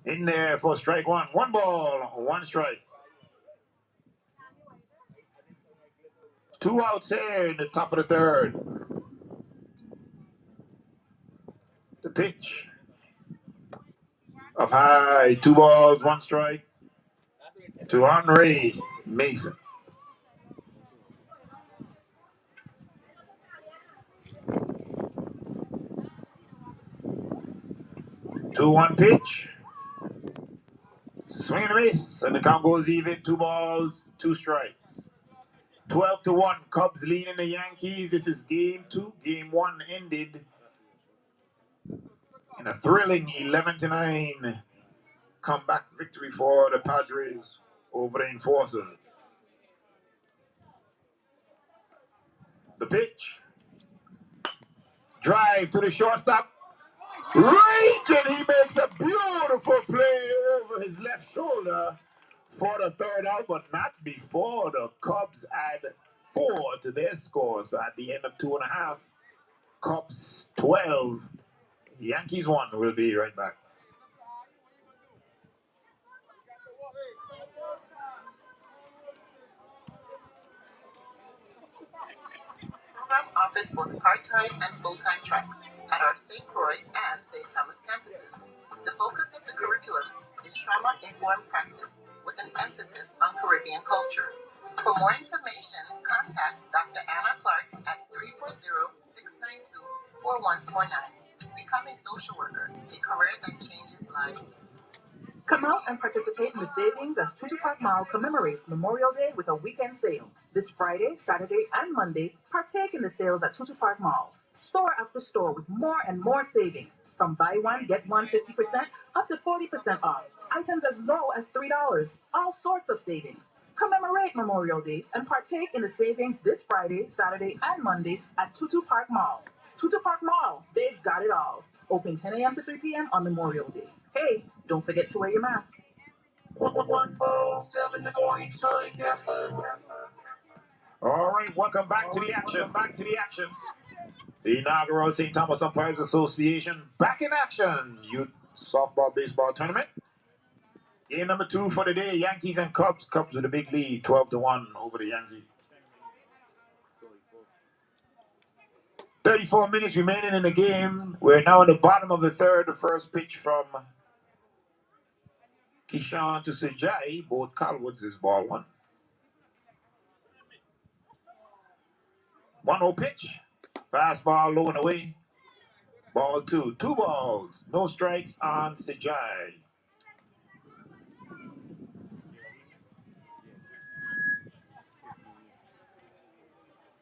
Speaker 1: In there for strike one. One ball, one strike. Two outs here in the top of the third. The pitch. Up high. Two balls, one strike. To Andre Mason. 2-1 pitch. Swing and a miss, and the count goes even. Two balls, two strikes. 12-1. Cubs leading the Yankees. This is game two. Game one ended in a thrilling 11-9 comeback victory for the Padres over the Enforcers. The pitch. Drive to the shortstop. Right, and he makes a beautiful play over his left shoulder for the third out, but not before the Cubs add 4 to their score. So at the end of 2.5, Cubs 12, Yankees 1. We'll be right back.
Speaker 13: Program offers both part-time and full-time tracks at our St. Croix and St. Thomas campuses. The focus of the curriculum is trauma-informed practice with an emphasis on Caribbean culture. For more information, contact Dr. Anna Clark at 340-692-4149. Become a social worker, a career that changes lives.
Speaker 4: Come out and participate in the savings as Tutu Park Mall commemorates Memorial Day with a weekend sale. This Friday, Saturday, and Monday, partake in the sales at Tutu Park Mall. Store after store with more and more savings. From buy one, get one 50% up to 40% off. Items as low as $3. All sorts of savings. Commemorate Memorial Day and partake in the savings this Friday, Saturday, and Monday at Tutu Park Mall. Tutu Park Mall, they've got it all. Open 10 a.m. to 3 p.m. on Memorial Day. Hey, don't forget to wear your mask.
Speaker 1: All right, welcome back to the action. The inaugural St. Thomas Umpires Association back in action. Youth softball baseball tournament. Game number 2 for the day, Yankees and Cubs. Cubs with a big lead, 12-1 over the Yankees. 34 minutes remaining in the game. We're now in the bottom of the third. The first pitch from Kishan to Sejai. Both Colwoods is ball one. 1-0 pitch. Fastball low and away. Ball two. 2 balls. No strikes on Sejai.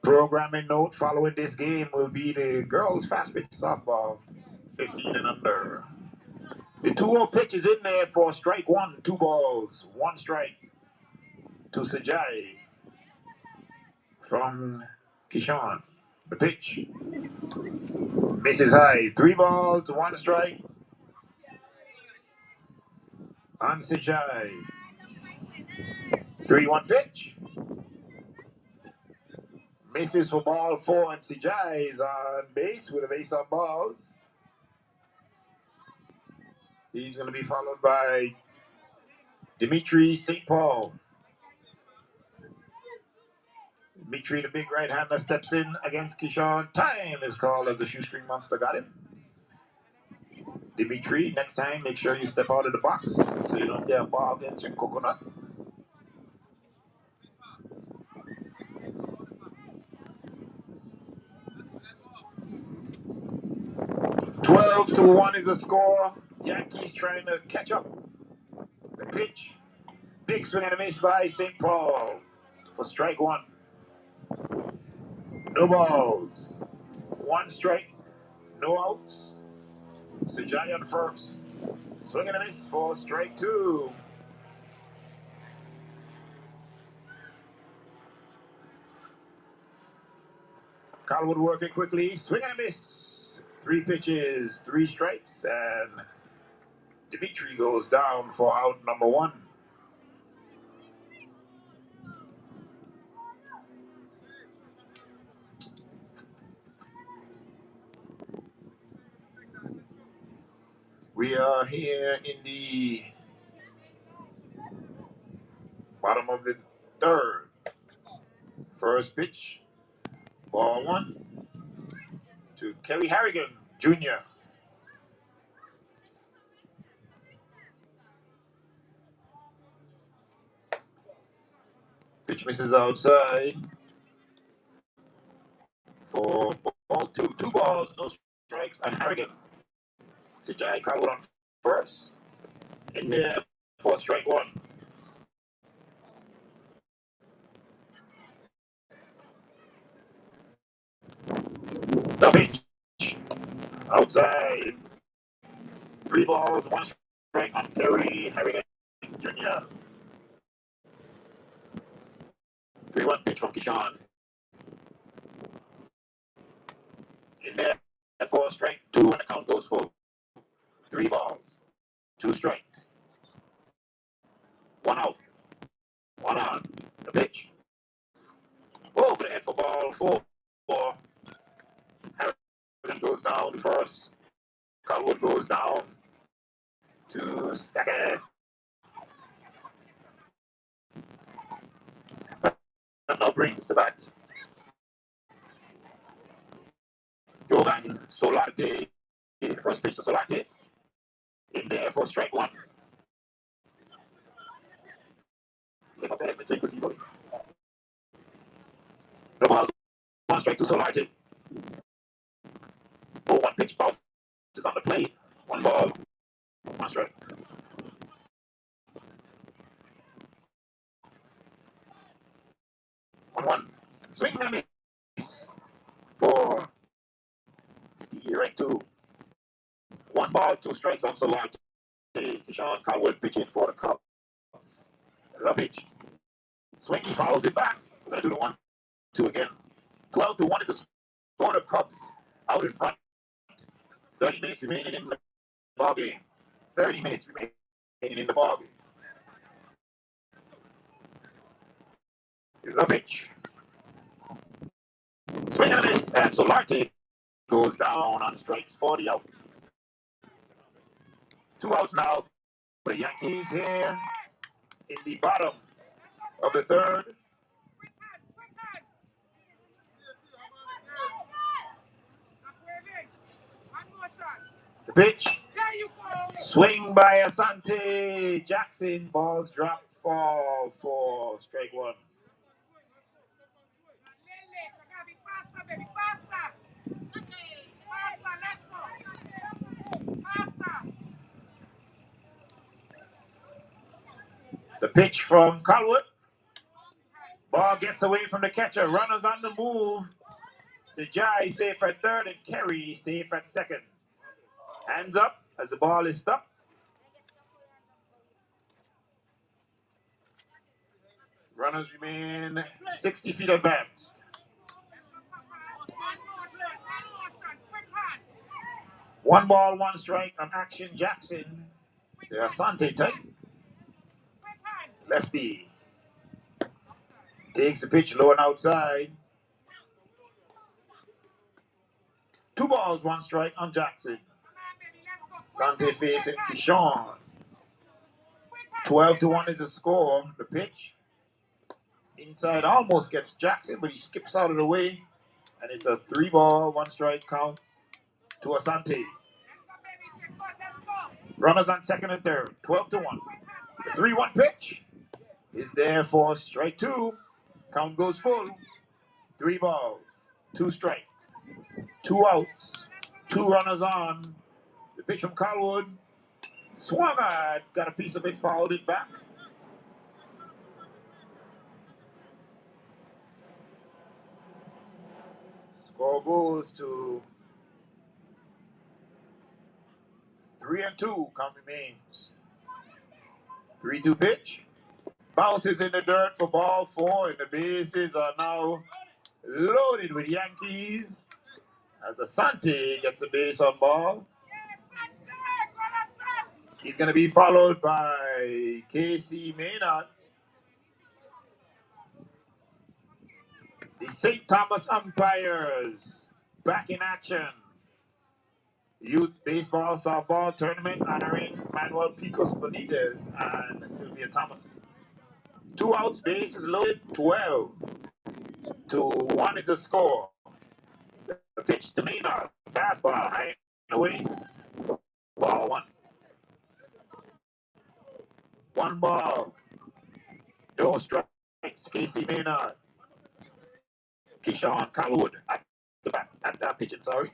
Speaker 1: Programming note following this game will be the girls fast pitch softball, 15 and under. The 2-0 pitch is in there for strike one. 2 balls, 1 strike to Sejai from Kishan. The pitch misses high. 3 balls, 1 strike on Sejai. 3-1 pitch. Misses for ball 4, and Sejai is on base with a base on balls. He's going to be followed by Dimitri St. Paul. Dimitri, the big right-hander, steps in against Kishan. Time is called as the shoestring monster got him. Dimitri, next time, make sure you step out of the box so you don't get a ball against your coconut. (12-1) is the score. Yankees trying to catch up. The pitch
Speaker 2: Big swing and a miss by St. Paul for strike one. No balls. One strike. No outs. Sujai on first. Swing and a miss for strike two. Colwood working quickly. Swing and a miss. 3 pitches, 3 strikes, and Dimitri goes down for out number 1. We are here in the bottom of the third. First pitch, ball 1 to Kelly Harrigan Jr. Pitch misses outside for ball 2. 2 balls, no strikes, and Harrigan. Sujai Colwood on first. In there for strike 1. The pitch outside. 3 balls, 1 strike on Kelly Harrigan Jr. 3-1 pitch from Kishan. In there for strike 2, and the count goes for 3 balls, 2 strikes, 1 out, 1 on. The pitch. Over the head for ball 4. Harrigan goes down to first. Colwood goes down to second. And now brings the bat. Jovan Solarte. First pitch to Solarte. In there for strike 1. Lift up the head, take the single. No ball, 1 strike to Solarte. 1 pitch bounce is on the plate. 1 ball, 1 strike. 1-1. Swing and a miss for Stevie right to 1 ball, 2 strikes on Solarte. Sean Colwood pitching for the Cubs. The pitch. Swing, he fouls it back. We're going to do the 1-2 again. 12-1 is the score. The Cubs out in front. 30 minutes remaining in the ball game. 30 minutes remaining in the ball game. The pitch. Swing and a miss, and Solarte goes down on strikes 40 out. 2 outs now for the Yankees here in the bottom of the third. The pitch. Swing by Asante Jackson. Balls drop, fall for strike 1. The pitch from Colwood. Ball gets away from the catcher. Runners on the move. Sujai safe at third and Kerry safe at second. Hands up as the ball is stopped. Runners remain 60 feet advanced. 1 ball, 1 strike on Action Jackson. The Asante type. Lefty. Takes the pitch low and outside. 2 balls, 1 strike on Jackson. Asante facing Kishon. 12-1 is the score. The pitch. Inside almost gets Jackson, but he skips out of the way. And it's a 3 ball, 1 strike count to Asante. Runners on second and third. 12-1. The 3-1 pitch is there for strike 2. Count goes full. 3 balls, 2 strikes, 2 outs, 2 runners on. The pitch from Colwood. Swung at, got a piece of it, fouled it back.
Speaker 1: Score goes to 3-2. Count remains. 3-2 pitch. Bounces in the dirt for ball 4, and the bases are now loaded with Yankees as Asante gets a base on ball. He's going to be followed by Casey Maynard. The St. Thomas umpires back in action. Youth baseball softball tournament honoring Manuel Picos Benitez and Sylvia Thomas. 2 outs, bases loaded, 12-1 is the score. The pitch to Maynard, fastball, high and away. Ball 1. 1 ball. No strikes to Casey Maynard. Keyshawn Colwood at the back, at that pitching, sorry.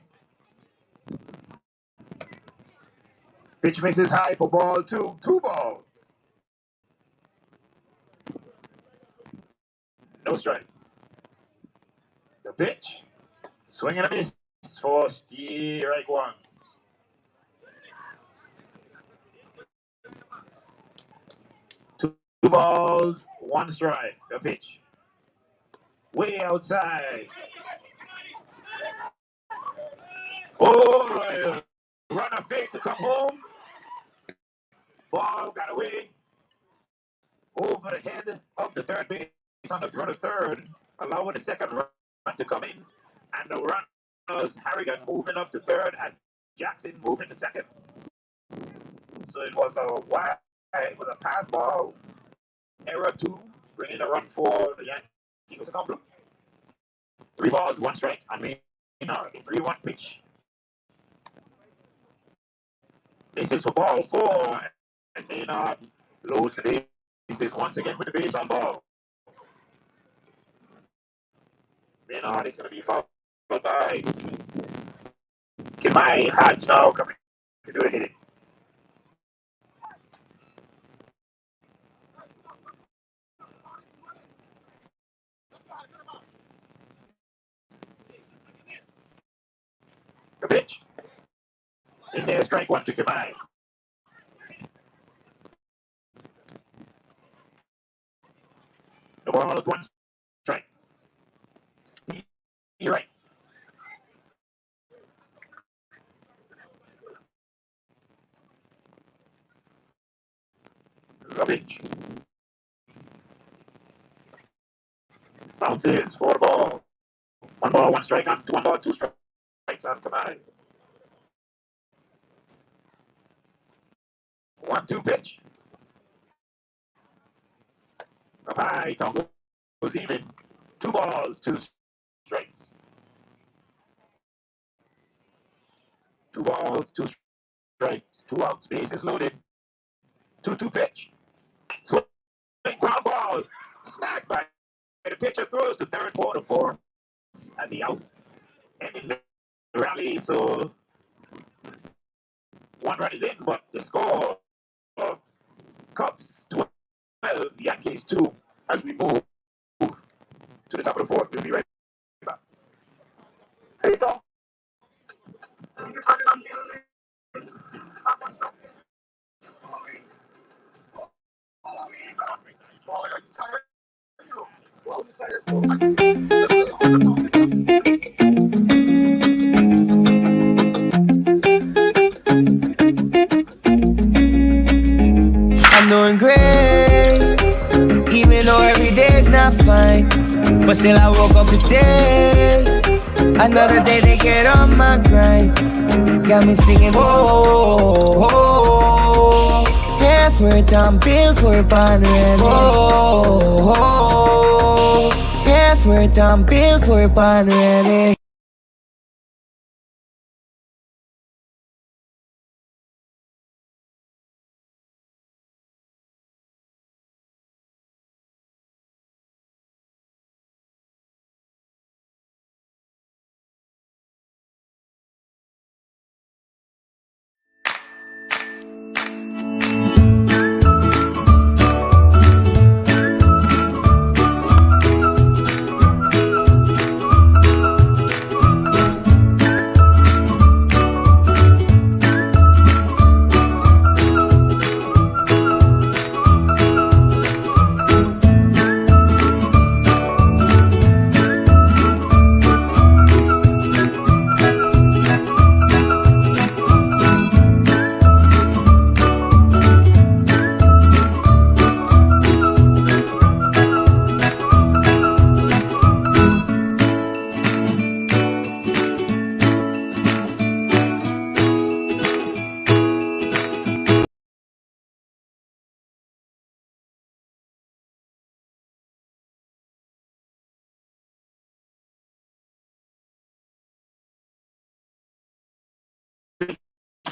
Speaker 1: Pitch misses high for ball 2. 2 balls. No strike. The pitch. Swing and a miss for strike 1. 2 balls, 1 strike. The pitch. Way outside. Oh, runner fake to come home. Ball got away over the head of the third base on the run of third, allowing the second run to come in. And the runners, Harrigan moving up to third and Jackson moving to second. So it was a pass ball, error 2, bringing a run for the Yankees to come. 3 balls, 1 strike. I mean, a 3-1 pitch. This is for ball 4, and Maynard loads the bases once again with the base on ball. Maynard is going to be followed by Kimai Hodge now coming to do a hitting. The pitch. In there, strike 1 to Kimai. The ball is 1 strike. Steve right. The pitch. Bounces for the ball. 1 ball, 1 strike on 1 ball, 2 strikes on Kamai. 1-2 pitch. Up high, Tonga was even. 2 balls, 2 strikes. 2 balls, 2 strikes. 2 outs, bases loaded. 2-2 pitch. Swing, ground ball. Snagged by the pitcher, throws to third, 4-4. And the out. Ending the rally, so 1 run is in, but the score of Cubs 12, Yankees 2, as we move to the top of the 4th. We'll be right back. Hey, Tom.
Speaker 9: I'm doing great, even though every day's not fine. But still I woke up today, another day to get on my grind. Got me singing, whoa, whoa, whoa. Effort, I'm built for pondering. Whoa, whoa. Effort, I'm built for pondering.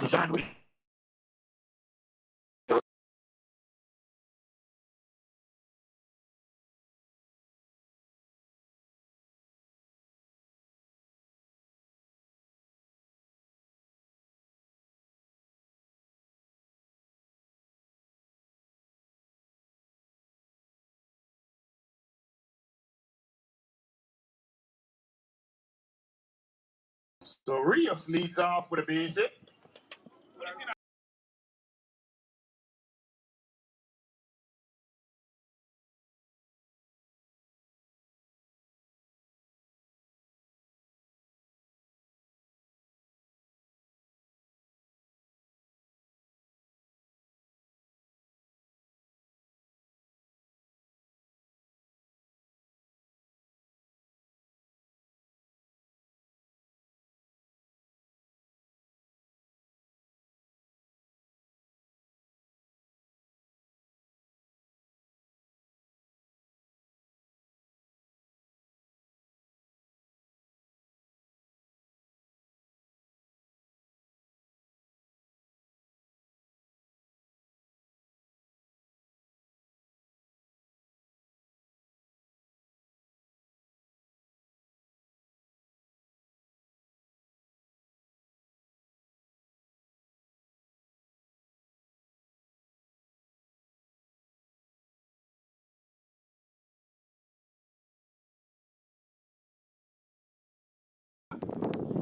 Speaker 1: John Wick. So Rios leads off with a base hit.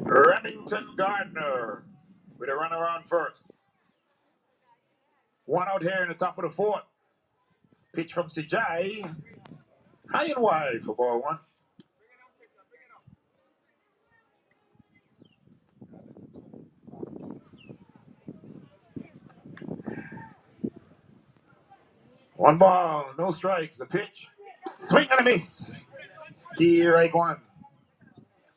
Speaker 1: Remington Gardner with a runner on first. One out here in the top of the fourth. Pitch from Sijai. High and wide for ball one. One ball, no strikes. The pitch. Swing and a miss. Ski right one.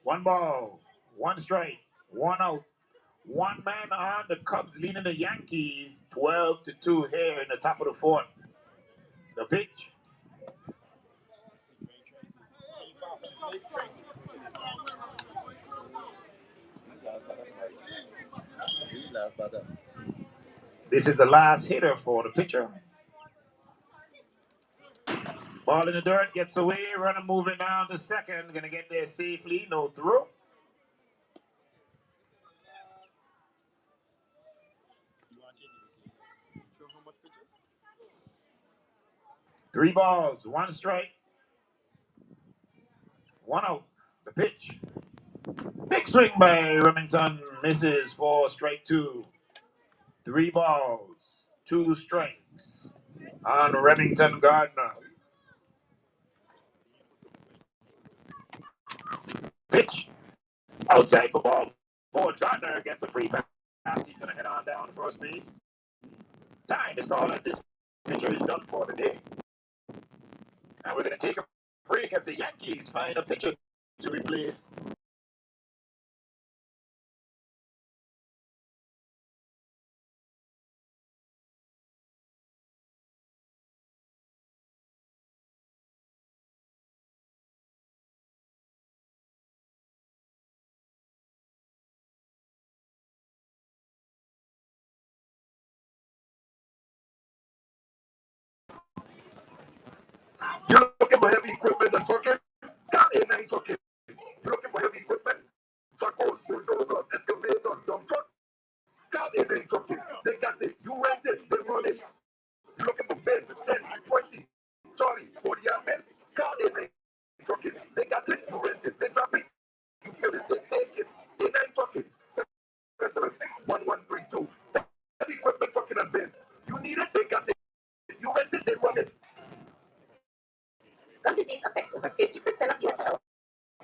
Speaker 1: One ball, one strike, one out. One man on. The Cubs leading the Yankees 12-2 here in the top of the fourth. The pitch. This is the last hitter for the pitcher. Ball in the dirt, gets away, runner moving down to second. Gonna get there safely, no throw. Three balls, one strike, one out. The pitch. Big swing by Remington, misses for strike two. Three balls, two strikes on Remington Gardner. Pitch outside for ball. Forward Gardner gets a free pass. He's going to head on down first base. Time is called as this pitcher is done for the day. And we're going to take a break as the Yankees find a pitcher to replace.
Speaker 12: You're looking for heavy equipment and trucking? Call A9 Trucking. You're looking for heavy equipment? Truckers, bulldozers, excavators, dump trucks? Call A9 Trucking. They got it. You rent it. They run it. You're looking for Benz, 10, 20, 30, 40 men? Call A9 Trucking. They got it. You rent it. They drop it. You fill it. They take it. A9 Trucking. 776-1132. Heavy equipment, trucking, and Benz. You need it. They got it. You rent it. They run it.
Speaker 8: Gum disease affects over 50% of U.S. adults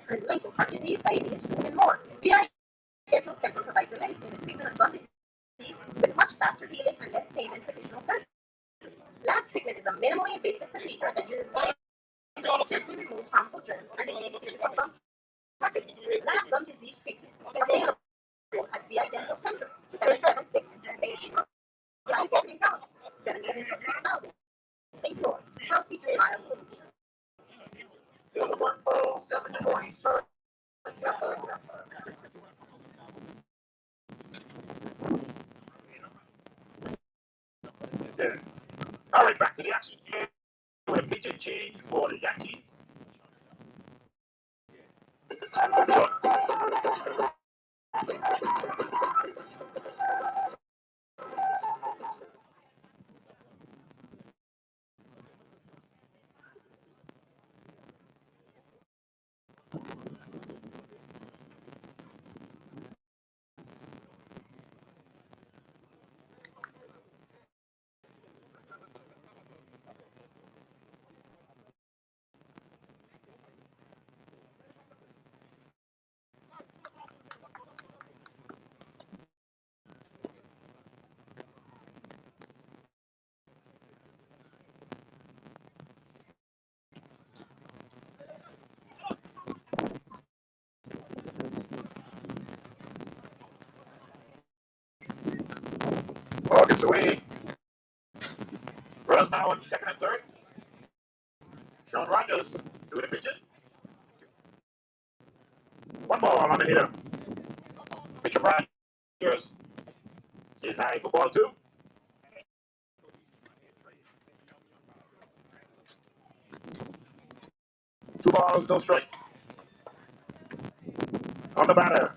Speaker 8: and is linked to heart disease, diabetes, and more. VI Dental Center provides the medicine and treatment of gum disease with much faster healing and less pain than traditional surgery. Lab treatment is a minimally invasive procedure that uses lasers to gently remove harmful germs and diseases from gum cartilage. Lab gum disease treatment is available at VI Dental Center, 776 776 6000 St. Louis. Healthy Smile Solution.
Speaker 1: Okay. All right, back to the action. Here, a pitching change for the Yankees. Ball gets away. Runners now in second and third. Sean Rogers doing the pitching. One ball on the hitter. Pitcher Rogers is high for ball two. Two balls, no strike. On the batter.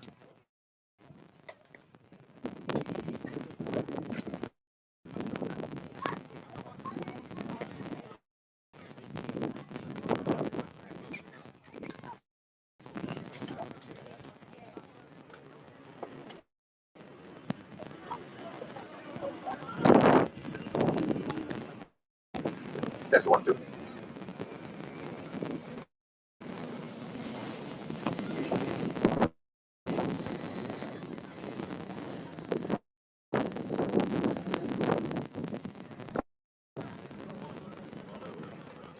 Speaker 1: That's 1-2.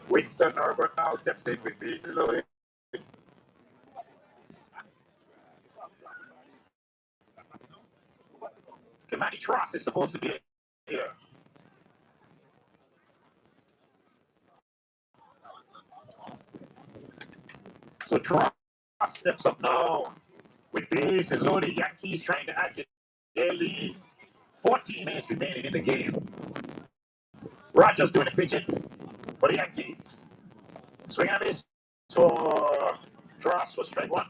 Speaker 1: Winston Herbert now steps in with bases loaded. Kimani Tross is supposed to be here. So Tross steps up now with bases loaded. Yankees trying to add to their lead. 14 minutes remaining in the game. Rogers doing the pitching for the Yankees. Swing and miss for Tross for strike one.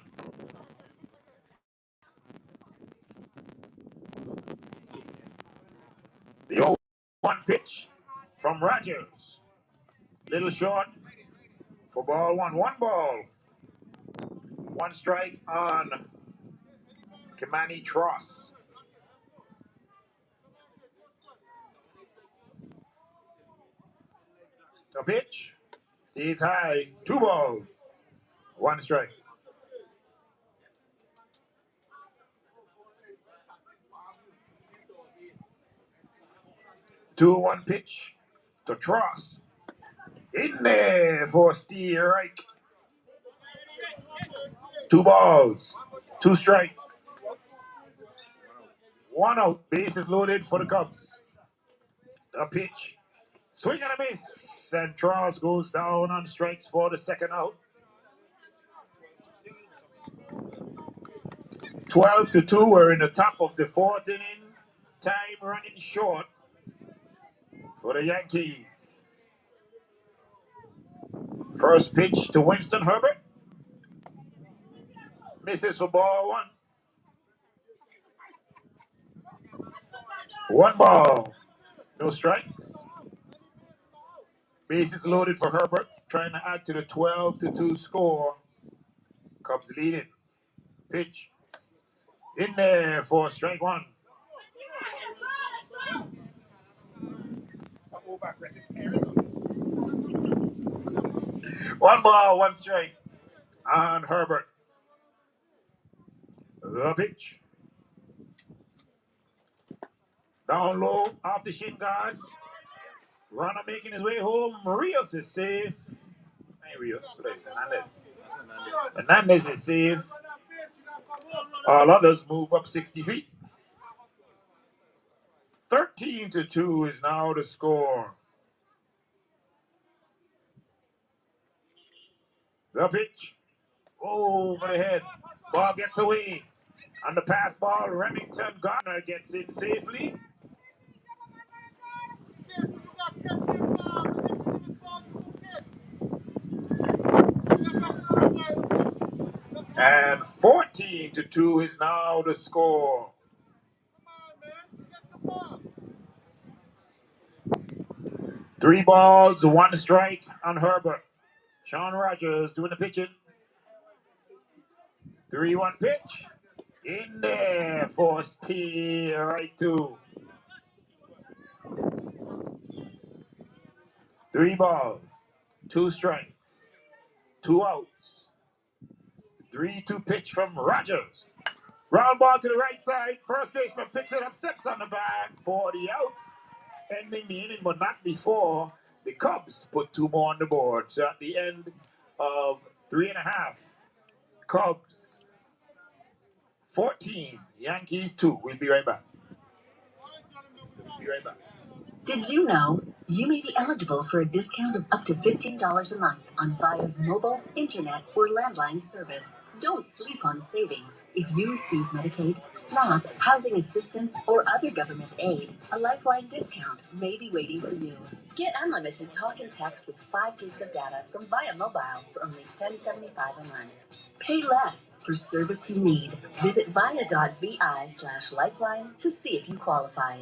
Speaker 1: The 0-1 pitch from Rogers. Little short for ball one. One ball. One strike on Kimani Tross. The pitch stays high. Two balls. One strike. 2-1 pitch to Tross. In there for Steve Reich. Two balls. Two strikes. One out. Bases loaded for the Cubs. The pitch. Swing and a miss. And Tross goes down on strikes for the second out. 12-2. We're in the top of the fourth inning. Time running short for the Yankees. First pitch to Winston Herbert. Misses for ball one. One ball. No strikes. Bases loaded for Herbert. Trying to add to the 12-2 score. Cubs leading. Pitch. In there for strike one. One ball, one strike on Herbert. The pitch. Down low, off the shin guards. Runner making his way home. Rios is safe. Hey, Rios. Hernandez is safe. All others move up 60 feet. 13-2 is now the score. The pitch. Over the head. Ball gets away. On the pass ball, Remington Garner gets in safely.
Speaker 2: And 14-2 is now the score. Three balls, one strike on Herbert. Sean Rogers doing the pitching. 3-1 pitch. In there for right two. 3 balls, 2 strikes, 2 outs. 3-2 pitch from Rogers. Ground ball to the right side. First baseman picks it up, steps on the bag for the out. Ending the inning, but not before the Cubs put 2 more on the board. So at the end of 3.5, Cubs 14, Yankees 2. We'll be right back.
Speaker 8: Did you know you may be eligible for a discount of up to $15 a month on Via's mobile, internet, or landline service? Don't sleep on savings. If you receive Medicaid, SNAP, housing assistance, or other government aid, a lifeline discount may be waiting for you. Get unlimited talk and text with 5 gigs of data from Via Mobile for only $10.75 a month. Pay less for service you need. Visit via.vi/lifeline to see if you qualify.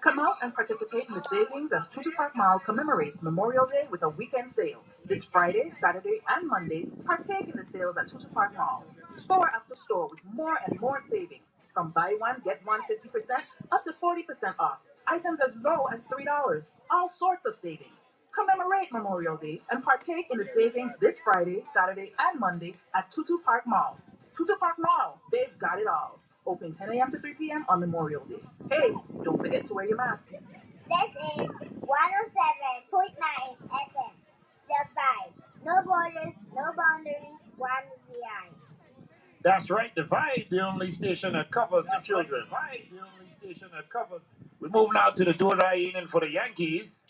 Speaker 4: Come out and participate in the savings as Tutu Park Mall commemorates Memorial Day with a weekend sale. This Friday, Saturday, and Monday, partake in the sales at Tutu Park Mall. Store after store with more and more savings. From buy one, get one 50% up to 40% off. Items as low as $3. All sorts of savings. Commemorate Memorial Day and partake in the savings this Friday, Saturday, and Monday at Tutu Park Mall. Tutu Park Mall, they've got it all. Open 10 a.m. to 3 p.m. on Memorial Day. Hey, don't forget to wear your mask.
Speaker 14: This is 107.9 FM. The Vibe. No borders, no boundaries, one behind.
Speaker 2: That's right, the Vibe, the only station that covers the children. Vibe, the only station that covers. We move now to the do-or-die inning for the Yankees.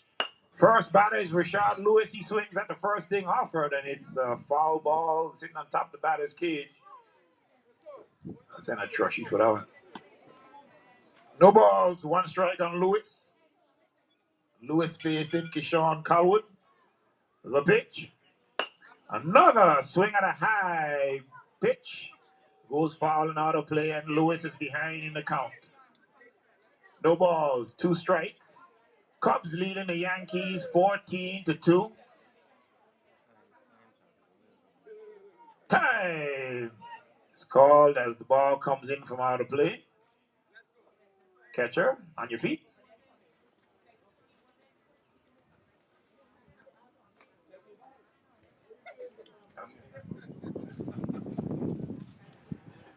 Speaker 2: First batter is Rashad Lewis. He swings at the first thing offered, and it's a foul ball sitting on top of the batter's cage. That's an atrocity for that one. No balls, 1 strike on Lewis. Lewis facing Keyshawn Calwood. The pitch. Another swing at a high pitch. Goes foul and out of play, and Lewis is behind in the count. No balls, 2 strikes. Cubs leading the Yankees 14-2. Time is called as the ball comes in from out of play. Catcher, on your feet.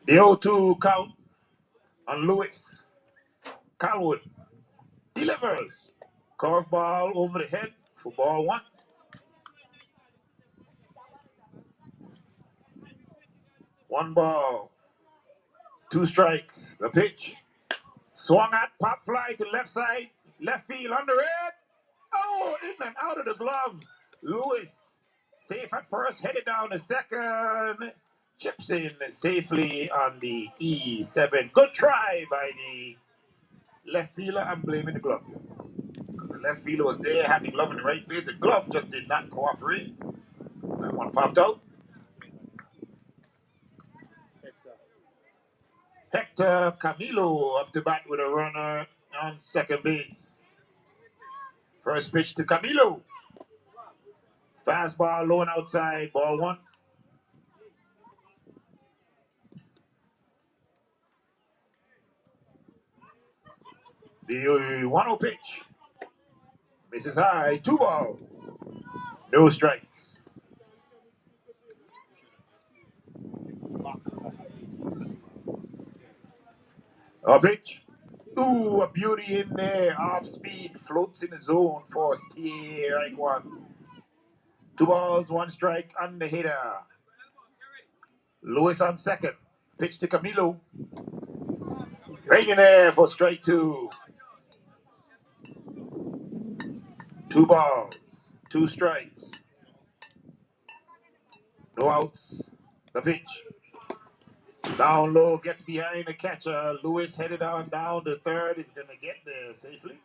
Speaker 2: The 0-2 count on Lewis. Calwood delivers. Curveball over the head for ball 1. 1 ball, 2 strikes. The pitch. Swung at, pop fly to left side, left field, under it. Oh, in and out of the glove. Lewis, safe at first, headed down to second. Chips in safely on the E7. Good try by the left fielder. I'm blaming the glove. The left fielder was there, had the glove in the right place. The glove just did not cooperate. That one popped out. Hector Camilo up to bat with a runner on second base. First pitch to Camilo. Fastball low and outside, ball 1. The 1-0 pitch. Misses high, 2 balls. No strikes. A pitch. Ooh, a beauty in there. Off speed, floats in the zone for strike 1. 2 balls, 1 strike on the hitter. Lewis on second. Pitch to Camilo. Right in there for strike 2. 2 balls, 2 strikes. No outs. The pitch. Down low, gets behind the catcher. Lewis headed on down to third. Is going to get there safely.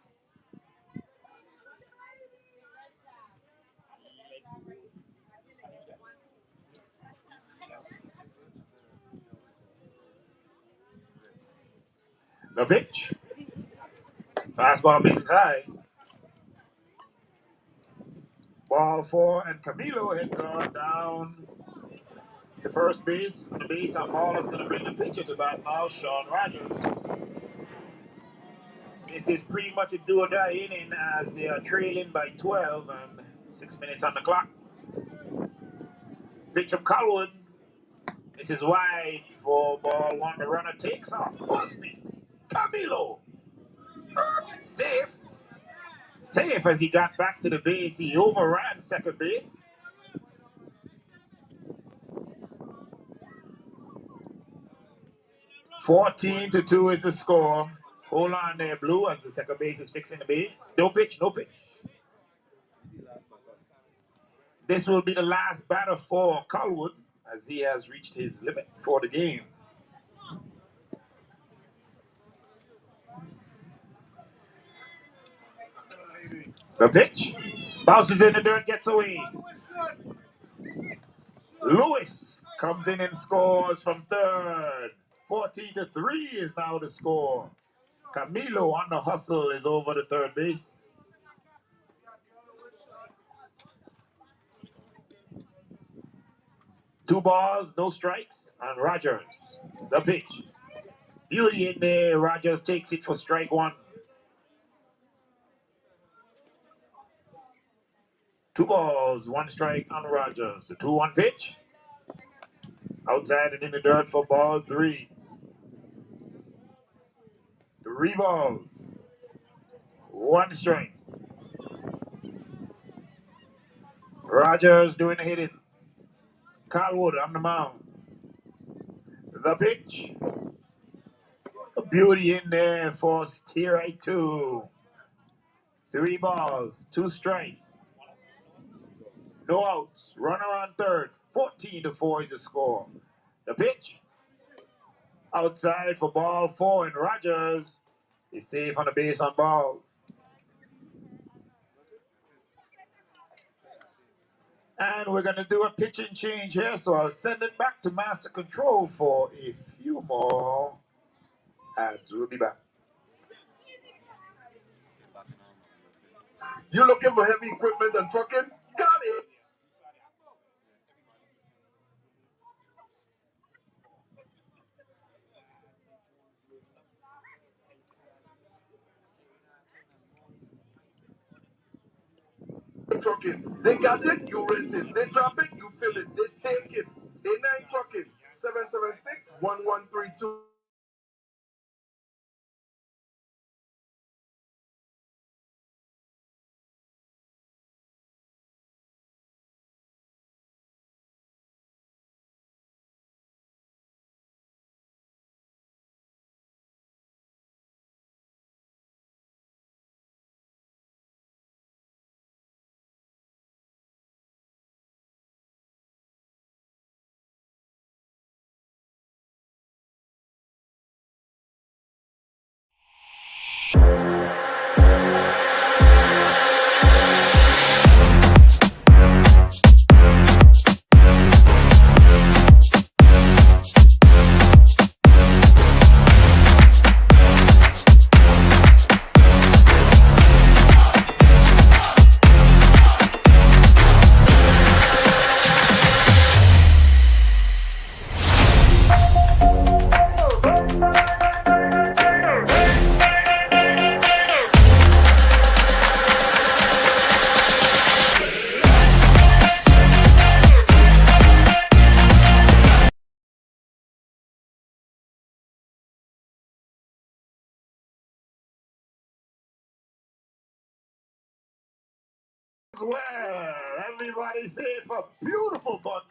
Speaker 2: The pitch. Fastball misses high. Ball 4, and Camilo hits on down to first base. On the base on ball is going to bring the pitcher to bat now, Sean Rogers. This is pretty much a do or die inning as they are trailing by 12 and 6 minutes on the clock. Pitch from Colwood. This is wide for ball 1. The runner takes off. Husby. Camilo. Safe. Safe as he got back to the base. He overran second base. (14-2) is the score. Hold on there, Blue, as the second base is fixing the base. No pitch, no pitch. This will be the last batter for Colwood as he has reached his limit for the game. The pitch. Bounces in the dirt, gets away. Lewis comes in and scores from third. 14-3 is now the score. Camilo on the hustle is over the third base. Two balls, no strikes, and Rogers. The pitch. Beauty in there. Rogers takes it for strike 1. 2 balls, 1 strike on Rogers. The 2-1 pitch. Outside and in the dirt for ball 3. 3 balls, 1 strike. Rogers doing the hitting. Colwood on the mound. The pitch. Beauty in there for strike 2. 3 balls, 2 strikes. No outs. Runner on third. 14-4 is the score. The pitch. Outside for ball 4, and Rogers is safe on the base on balls. And we're going to do a pitching change here, so I'll send it back to Master Control for a few more ads. We'll be back.
Speaker 12: You looking for heavy equipment and trucking? Got it. Trucking. They got it, you rent it. They drop it, you fill it. They take it. A9 Trucking. 776-1132.
Speaker 2: Well, everybody say it for beautiful bunt.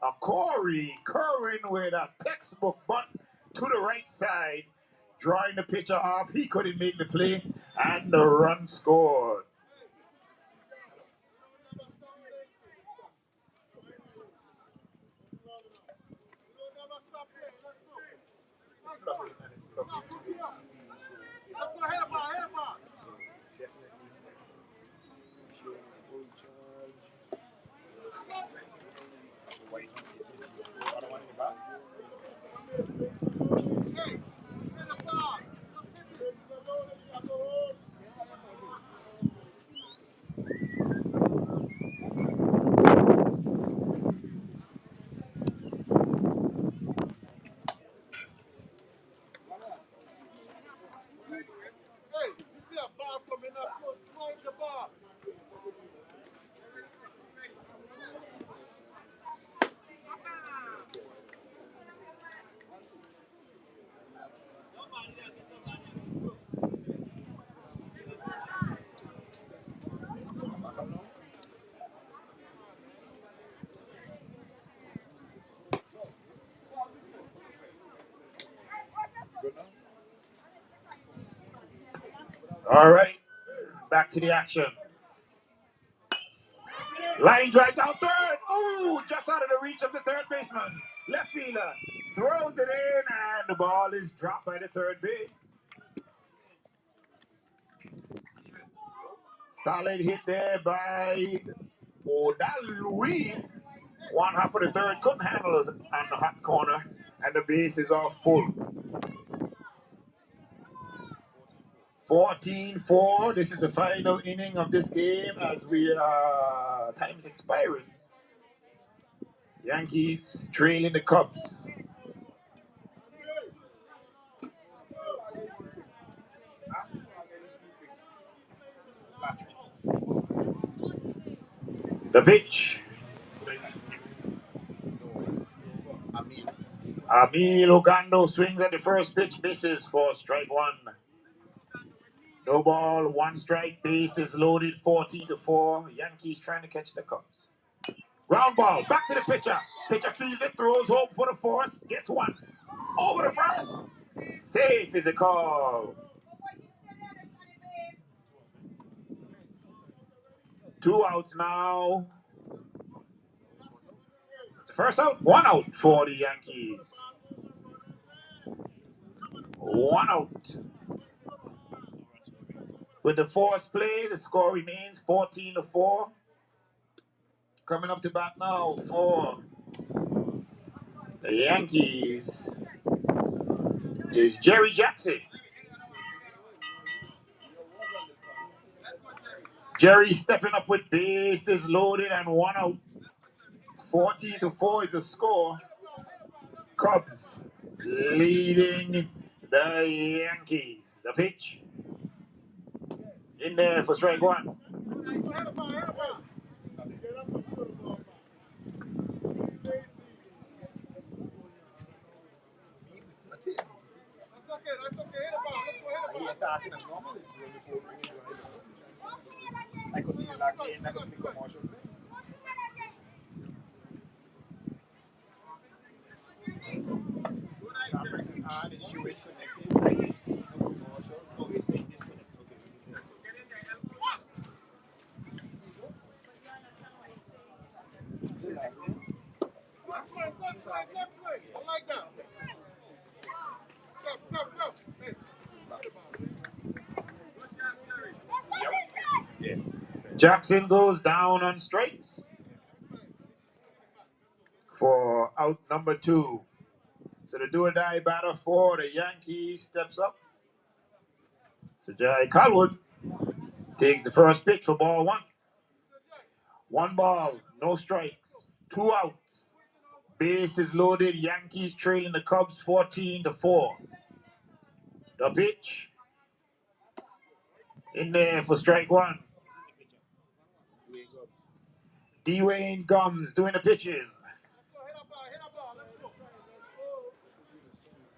Speaker 2: A Corey Curran with a textbook bunt to the right side, drawing the pitcher off. He couldn't make the play, and the run scored.
Speaker 1: All right, back to the action. Line drive down third. Ooh, just out of the reach of the third baseman. Left fielder throws it in, and the ball is dropped by the third base. Solid hit there by Louis. One half of the third couldn't handle it on the hot corner, and the base is off full. 14-4. This is the final inning of this game as we time is expiring. Yankees trailing the Cubs. The pitch. Amil Ogando swings at the first pitch, misses for strike one. No ball, one strike, base is loaded, 14-4. Yankees trying to catch the Cubs. Ground ball, back to the pitcher. Pitcher feeds it, throws hope for the fourth, gets one. Over the first. Safe is the call. 2 outs now. The first out, 1 out for the Yankees. 1 out. With the fourth play, the score remains 14-4. Coming up to bat now for the Yankees is Jerry Jackson. Jerry stepping up with bases loaded and 1 out. 14-4 is the score. Cubs leading the Yankees. The pitch in there for strike one. Jackson goes down on strikes for out number 2. So the do-or-die batter for the Yankees steps up. So Jai Colwood takes the first pitch for ball 1. 1 ball, no strikes, 2 outs. Base is loaded. Yankees trailing the Cubs 14-4. The pitch in there for strike 1. Dwayne Gums doing the pitching.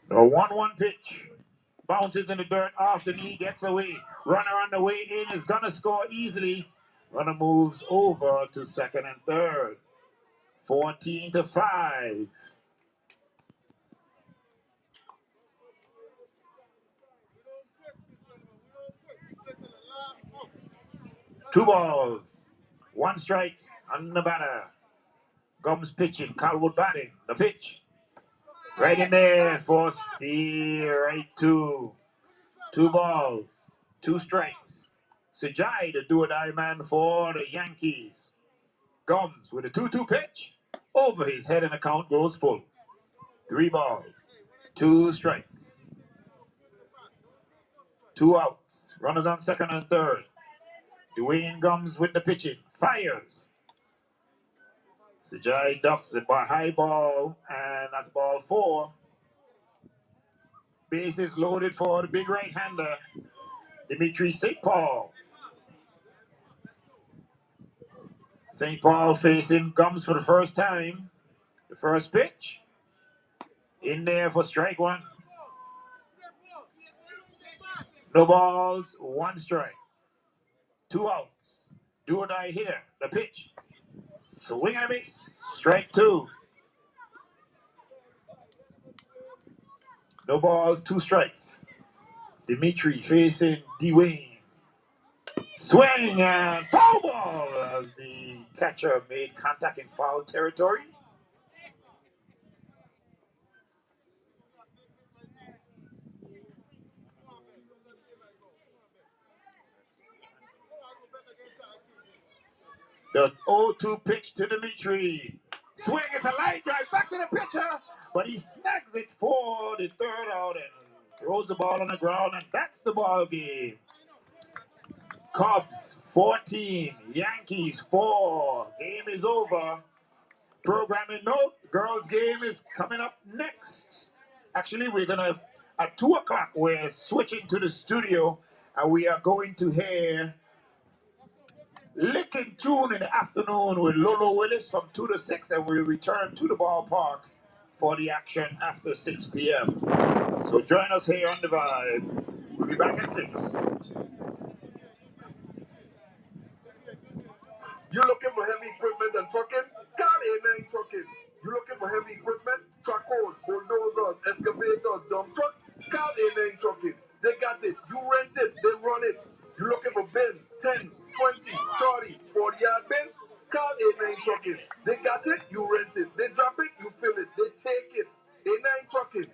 Speaker 1: The 1-1 pitch. Bounces in the dirt off the knee, gets away. Runner on the way in is gonna score easily. Runner moves over to second and third. 14-5. Two balls, 1 strike on the batter. Gums pitching, Colwood batting. The pitch. Right in there for strike 2. 2 balls, 2 strikes. Sajai, the do-or-die man for the Yankees. Gums with a 2-2 pitch. Over his head and the count goes full. 3 balls, 2 strikes. 2 outs. Runners on second and third. Dwayne Gums with the pitching. Fires. Sajai ducks it by high ball, and that's ball 4. Bases loaded for the big right-hander, Dimitri St. Paul. St. Paul facing Gums for the first time. The first pitch. In there for strike 1. No balls, 1 strike. 2 outs. Do-or-die hitter. The pitch. Swing and a miss. Strike 2. No balls, 2 strikes. Dimitri facing Dwayne.
Speaker 2: Swing and foul ball as the catcher made contact in foul territory. The 0-2 pitch to Dimitri. Swing, it's a line drive back to the pitcher, but he snags it for the third out and throws the ball on the ground, and that's the ball game. Cubs 14, Yankees 4. Game is over. Programming note, girls' game is coming up next. Actually, we're gonna at 2 o'clock. We're switching to the studio, and we are going to hear Licking Tune in the afternoon with Lolo Willis from 2 to 6, and we'll return to the ballpark for the action after 6 p.m. So join us here on the Vibe. We'll be back at 6.
Speaker 12: You looking for heavy equipment and trucking? Call A9 Trucking. You looking for heavy equipment? Truckers, bulldozers, excavators, dump trucks? Call A9 Trucking. They got it. You rent it. They run it. You looking for bins? 10, 20, 30, 40-yard bins? Call A9 Trucking. They got it. You rent it. They drop it. You fill it. They take it. A9 Trucking.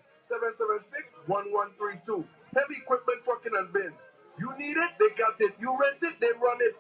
Speaker 12: 776-1132. Heavy equipment trucking and bins. You need it. They got it. You rent it. They run it.